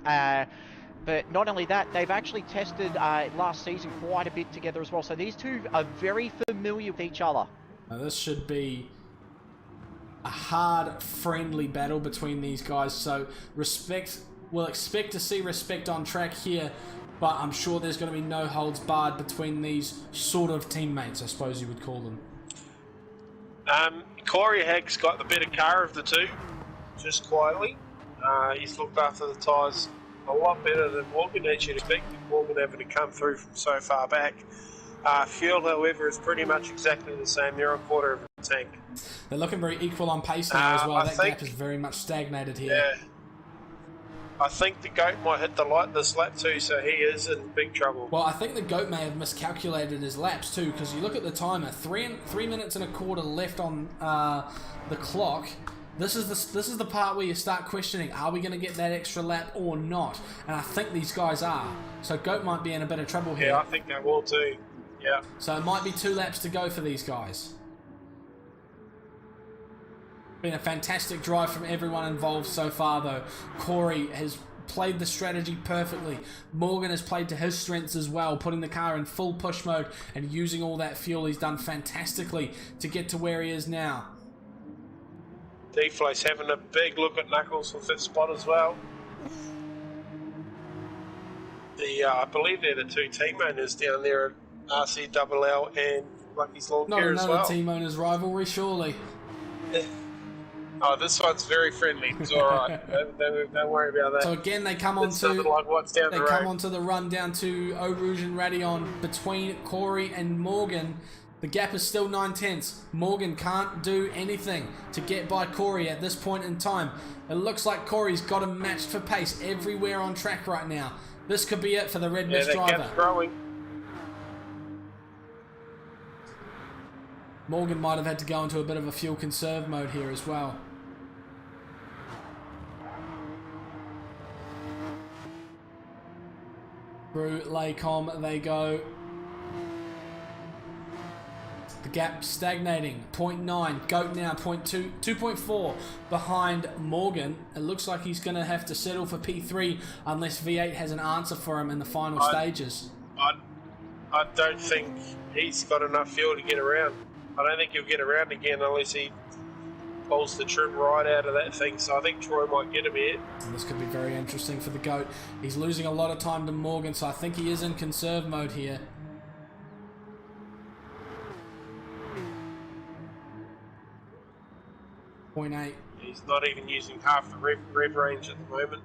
But not only that, they've actually tested last season quite a bit together as well. So these two are very familiar with each other. Now this should be a hard, friendly battle between these guys. So we'll expect to see respect on track here, but I'm sure there's going to be no holds barred between these sort of teammates, I suppose you would call them. Corey Hack's got the better car of the two, just quietly. He's looked after the tyres a lot better than Morgan, as you'd expect, Morgan having to come through from so far back. Fuel, however, is pretty much exactly the same. They're a quarter of a tank. They're looking very equal on pace now as well. I that think, gap is very much stagnated here. Yeah. I think the GOAT might hit the light this lap too, so he is in big trouble. Well, I think the GOAT may have miscalculated his laps too, because you look at the timer, 3 minutes and a quarter left on the clock. This is the part where you start questioning, are we going to get that extra lap or not? And I think these guys are. So GOAT might be in a bit of trouble here. Yeah, I think they will too. Yeah. So it might be 2 laps to go for these guys. Been a fantastic drive from everyone involved so far though. Corey has played the strategy perfectly. Morgan has played to his strengths as well, putting the car in full push mode and using all that fuel. He's done fantastically to get to where he is now. D-Flo's having a big look at Knuckles for 5th spot as well. I believe they're the 2 team owners down there at RCLL and Lucky's Lawn Care as well. Not another team owners rivalry, surely. Oh, this one's very friendly. It's alright. don't worry about that. So again, they come onto the run down to Eau Rouge and Radion between Corey and Morgan. The gap is still 9/10. Morgan can't do anything to get by Corey at this point in time. It looks like Corey's got him matched for pace everywhere on track right now. This could be it for the Red Mist driver. Gap's growing. Morgan might have had to go into a bit of a fuel conserve mode here as well. Through Laycom they go. The gap stagnating, 0.9, GOAT now 0.2, 2.4 behind Morgan. It looks like he's going to have to settle for P3 unless V8 has an answer for him in the final stages. I don't think he's got enough fuel to get around. I don't think he'll get around again unless he pulls the trim right out of that thing, so I think Troy might get him here. And this could be very interesting for the GOAT. He's losing a lot of time to Morgan, so I think he is in conserve mode here. .8. He's not even using half the rev range at the moment.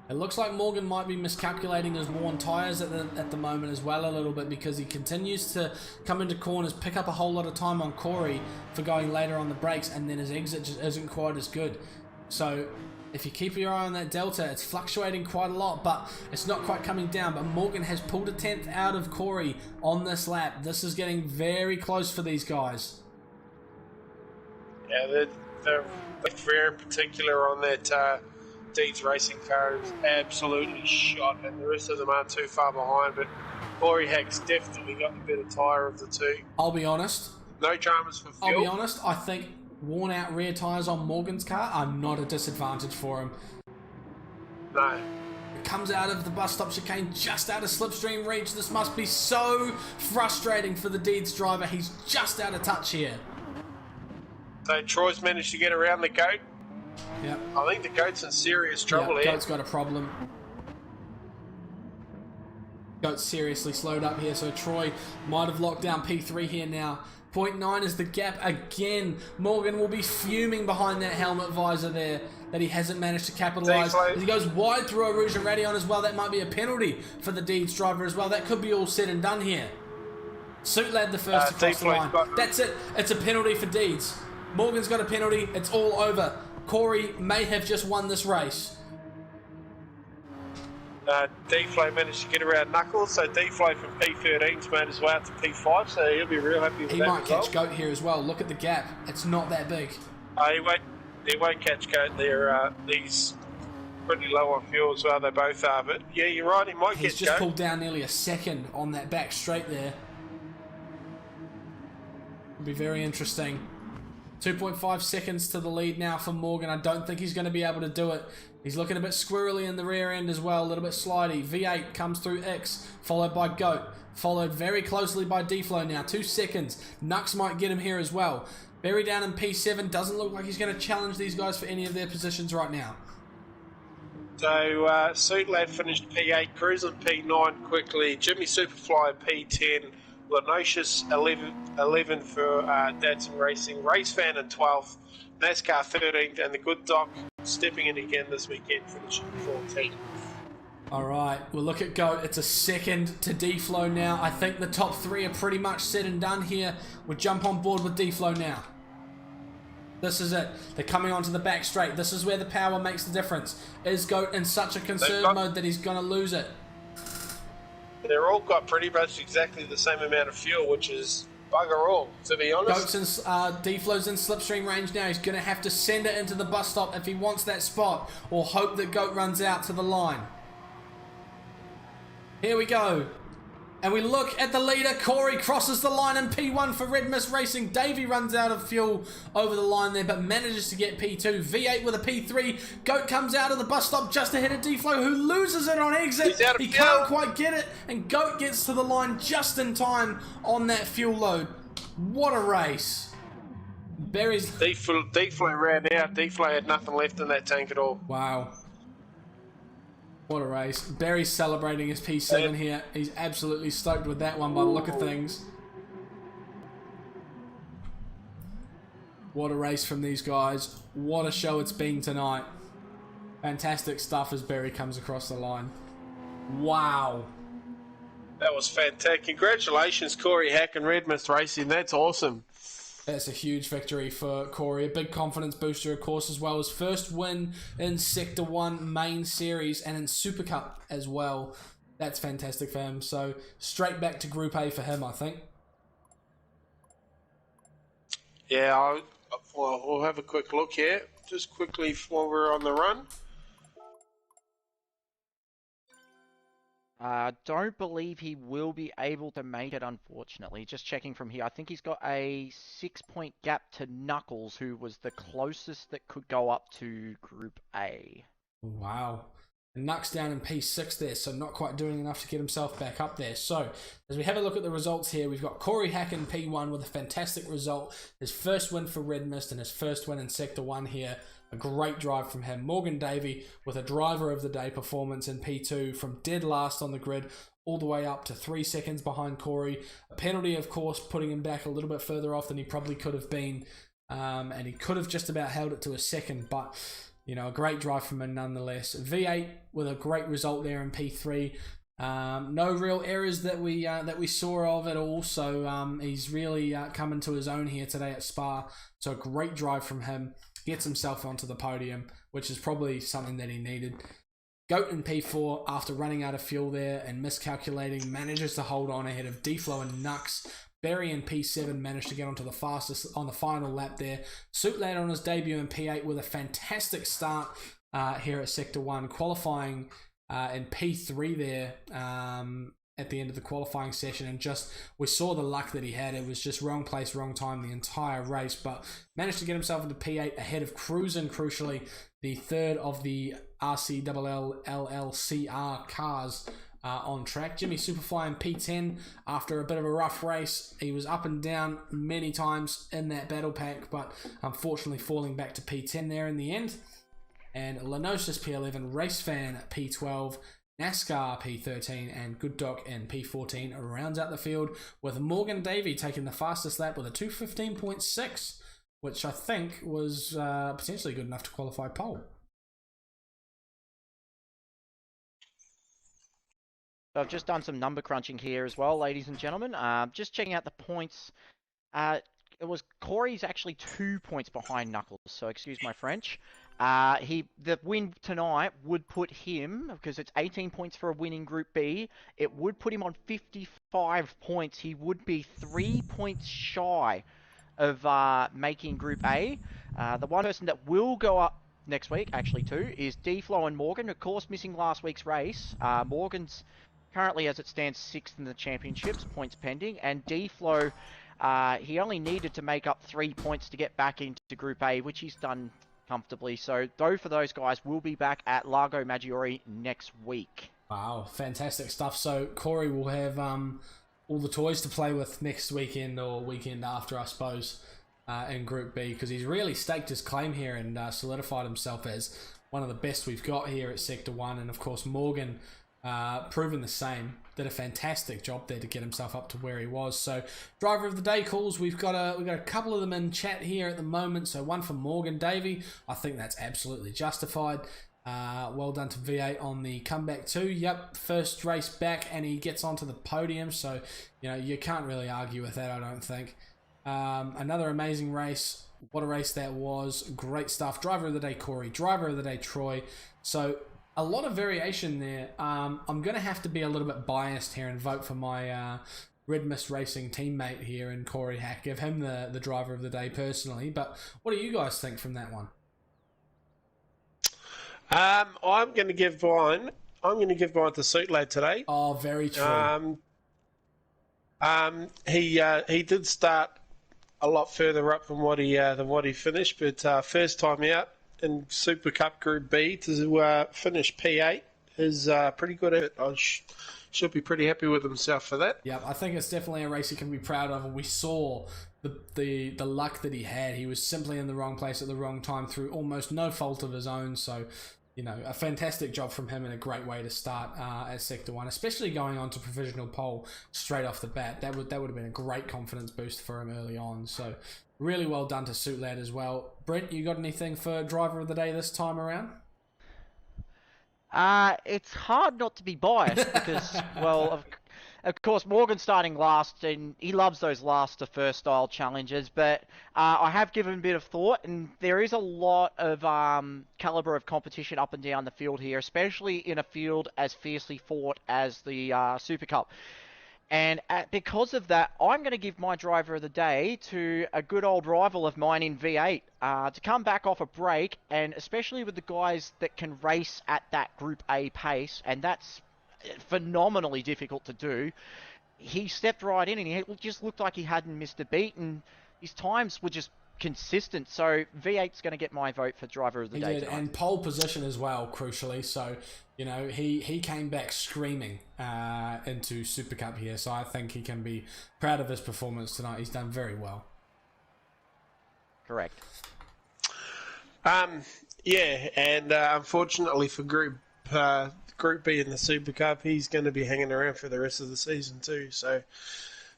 It looks like Morgan might be miscalculating his worn tyres at the moment as well a little bit, because he continues to come into corners, pick up a whole lot of time on Corey for going later on the brakes, and then his exit just isn't quite as good. So if you keep your eye on that delta, it's fluctuating quite a lot, but it's not quite coming down. But Morgan has pulled a 10th out of Corey on this lap. This is getting very close for these guys. Yeah, the Frere in particular on that Deeds racing car is absolutely shot, and the rest of them aren't too far behind, but Corey Hack's definitely got the better tyre of the two. I'll be honest. No dramas for fuel. I'll be honest, I think worn out rear tyres on Morgan's car are not a disadvantage for him. No. It comes out of the bus stop chicane just out of slipstream reach. This must be so frustrating for the Deeds driver. He's just out of touch here. So Troy's managed to get around the goat. Yep. I think the goat's in serious trouble Yep, here. Goat's got a problem. Goat's seriously slowed up here, so Troy might have locked down P3 here now. 0.9 is the gap again. Morgan will be fuming behind that helmet visor there that he hasn't managed to capitalise. He goes wide through a Rouge Radion as well. That might be a penalty for the Deeds driver as well. That could be all said and done here. Suit Lad the first to cross the line. That's it. It's a penalty for Deeds. Morgan's got a penalty. It's all over. Corey may have just won this race. D-Flow managed to get around Knuckles, so D-Flow from P13's made his way out to P5, so he'll be real happy with that. He might catch Goat here as well. Look at the gap. It's not that big. He won't catch Goat there. He's pretty low on fuel as well, they both are, but yeah, you're right, he might catch Goat. He's just pulled down nearly a second on that back straight there. It'll be very interesting. 2.5 seconds to the lead now for Morgan. I don't think he's going to be able to do it. He's looking a bit squirrely in the rear end as well, a little bit slidey. V8 comes through X, followed by Goat, followed very closely by D-Flow now. 2 seconds. Nux might get him here as well. Berry down in P7. Doesn't look like he's going to challenge these guys for any of their positions right now. So, Suit Lad finished P8, Cruising P9 quickly. Jimmy Superfly P10. Lenocious 11 for Dadson Racing. Race Fan in 12th. NASCAR 13th. And the Good Doc stepping in again this weekend, finishing 14th. Alright, we'll look at Goat. It's a second to D-Flow now. I think the top three are pretty much said and done here. We'll jump on board with D-Flow now. This is it. They're coming onto the back straight. This is where the power makes the difference. Is Goat in such a conserve mode that he's going to lose it? They're all got pretty much exactly the same amount of fuel, which is bugger all, to be honest. Goat's in, D-Flow's in slipstream range now. He's going to have to send it into the bus stop if he wants that spot, or hope that Goat runs out to the line. Here we go. And we look at the leader. Corey crosses the line in P1 for Red Mist Racing. Davey runs out of fuel over the line there, but manages to get P2. V8 with a P3. Goat comes out of the bus stop just ahead of D-Flow, who loses it on exit. He can't quite get it, and Goat gets to the line just in time on that fuel load. What a race. Berry's... D-Flow ran out. D-Flow had nothing left in that tank at all. Wow. What a race. Barry's celebrating his P7 here. He's absolutely stoked with that one by the look of things. What a race from these guys. What a show it's been tonight. Fantastic stuff as Barry comes across the line. Wow. That was fantastic. Congratulations, Corey Hack and Red Mist Racing. That's awesome. That's a huge victory for Corey. A big confidence booster, of course, as well. His first win in Sector 1 main series and in Supercup as well. That's fantastic for him. So straight back to Group A for him, I think. Yeah, we'll have a quick look here. Just quickly while we're on the run. Don't believe he will be able to make it, unfortunately. Just checking from here. I think he's got a 6-point gap to Knuckles, who was the closest that could go up to Group A. Wow. And Nux down in P6 there, so not quite doing enough to get himself back up there. So, as we have a look at the results here, we've got Corey Hack in P1 with a fantastic result. His first win for Red Mist and his first win in Sector 1 here. A great drive from him. Morgan Davey with a driver of the day performance in P2 from dead last on the grid all the way up to 3 seconds behind Corey. A penalty, of course, putting him back a little bit further off than he probably could have been. And he could have just about held it to a second, but you know, a great drive from him nonetheless. V8 with a great result there in P3. No real errors that we saw of at all. So he's really coming to his own here today at Spa. So a great drive from him. Gets himself onto the podium, which is probably something that he needed. Goat in P4 after running out of fuel there and miscalculating, manages to hold on ahead of D-Flow and Nux. Barry in P7 managed to get onto the fastest on the final lap there. Suit Lad on his debut in P8 with a fantastic start here at Sector 1, qualifying in P3 there at the end of the qualifying session, and just we saw the luck that he had. It was just wrong place, wrong time the entire race, but managed to get himself into P8 ahead of Cruisin', crucially the third of the RCLLCR cars on track. Jimmy Superfly in P10 after a bit of a rough race. He was up and down many times in that battle pack, but unfortunately falling back to P10 there in the end. And Lenosis P11, Race Fan P12, NASCAR P13, and Good Doc in P14 rounds out the field, with Morgan Davey taking the fastest lap with a 2:15.6, which I think was potentially good enough to qualify pole. So I've just done some number crunching here as well, ladies and gentlemen. Just checking out the points. It was Corey's actually 2 points behind Knuckles, so excuse my French. The win tonight would put him, because it's 18 points for a win in Group B, it would put him on 55 points. He would be 3 points shy of making Group A. The one person that will go up next week, actually two, is D-Flow and Morgan, of course missing last week's race. Morgan's currently, as it stands, 6th in the championships, points pending, and D-Flow, he only needed to make up 3 points to get back into Group A, which he's done comfortably. So both of those guys will be back at Largo Maggiore next week. Wow, fantastic stuff. So Corey will have all the toys to play with next weekend or weekend after, I suppose, in Group B, because he's really staked his claim here and solidified himself as one of the best we've got here at Sector 1. And of course Morgan, proven the same, did a fantastic job there to get himself up to where he was. So driver of the day calls, we've got a couple of them in chat here at the moment. So one from Morgan Davey, I think that's absolutely justified. Well done to V8 on the comeback too. Yep, first race back and he gets onto the podium, so you know you can't really argue with that, I don't think. Another amazing race. What a race that was. Great stuff. Driver of the day Corey, driver of the day Troy. So a lot of variation there. I'm going to have to be a little bit biased here and vote for my Red Mist Racing teammate here in Corey Hack. Give him the driver of the day personally. But what do you guys think from that one? I'm going to give mine. I'm going to give mine to Suit Lad today. Oh, very true. He did start a lot further up than what he finished, but first time out in Supercup Group B to finish P8 is pretty good effort. I should be pretty happy with himself for that. Yeah, I think it's definitely a race he can be proud of, and we saw the luck that he had. He was simply in the wrong place at the wrong time through almost no fault of his own, so you know, a fantastic job from him and a great way to start at Sector 1, especially going on to provisional pole straight off the bat. That would have been a great confidence boost for him early on. So really well done to Suit Lad as well. Brent, you got anything for driver of the day this time around? It's hard not to be biased because, well, of course, Morgan's starting last, and he loves those last to first style challenges, but I have given a bit of thought, and there is a lot of caliber of competition up and down the field here, especially in a field as fiercely fought as the Super Cup. And because of that, I'm going to give my driver of the day to a good old rival of mine in V8 to come back off a break, and especially with the guys that can race at that Group A pace, and that's phenomenally difficult to do. He stepped right in and he just looked like he hadn't missed a beat, and his times were just consistent. So V8's going to get my vote for driver of the day tonight. And pole position as well, crucially. So you know he came back screaming into Super Cup here, so I think he can be proud of his performance tonight. He's done very well. Correct. Yeah, and unfortunately for Group B in the Super Cup, he's going to be hanging around for the rest of the season too. So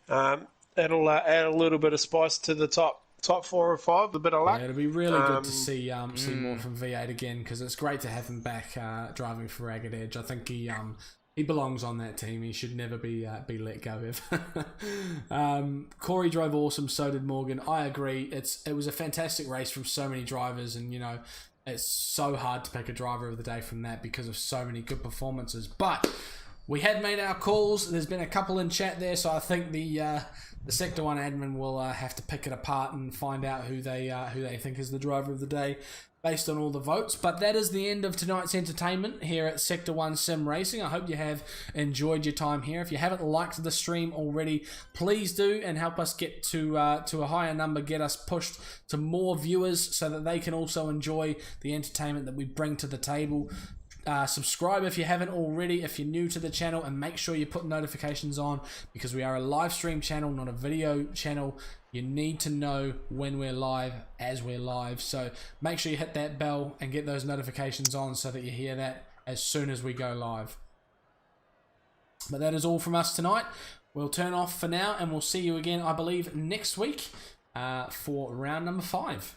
that'll add a little bit of spice to the top 4 or 5. A bit of luck. Yeah, it'll be really good to see more from V8 again, because it's great to have him back driving for Ragged Edge. I think he belongs on that team. He should never be let go of. Corey drove awesome. So did Morgan. I agree. It was a fantastic race from so many drivers, and you know, it's so hard to pick a driver of the day from that because of so many good performances. But we had made our calls. There's been a couple in chat there, so I think the Sector 1 admin will have to pick it apart and find out who they think is the driver of the day based on all the votes. But that is the end of tonight's entertainment here at Sector 1 Sim Racing. I hope you have enjoyed your time here. If you haven't liked the stream already, please do, and help us get to a higher number, get us pushed to more viewers so that they can also enjoy the entertainment that we bring to the table. Subscribe if you haven't already, if you're new to the channel, and make sure you put notifications on, because we are a live stream channel, not a video channel. You need to know when we're live as we're live, so make sure you hit that bell and get those notifications on so that you hear that as soon as we go live. But that is all from us tonight. We'll turn off for now, and we'll see you again, I believe, next week for round number 5.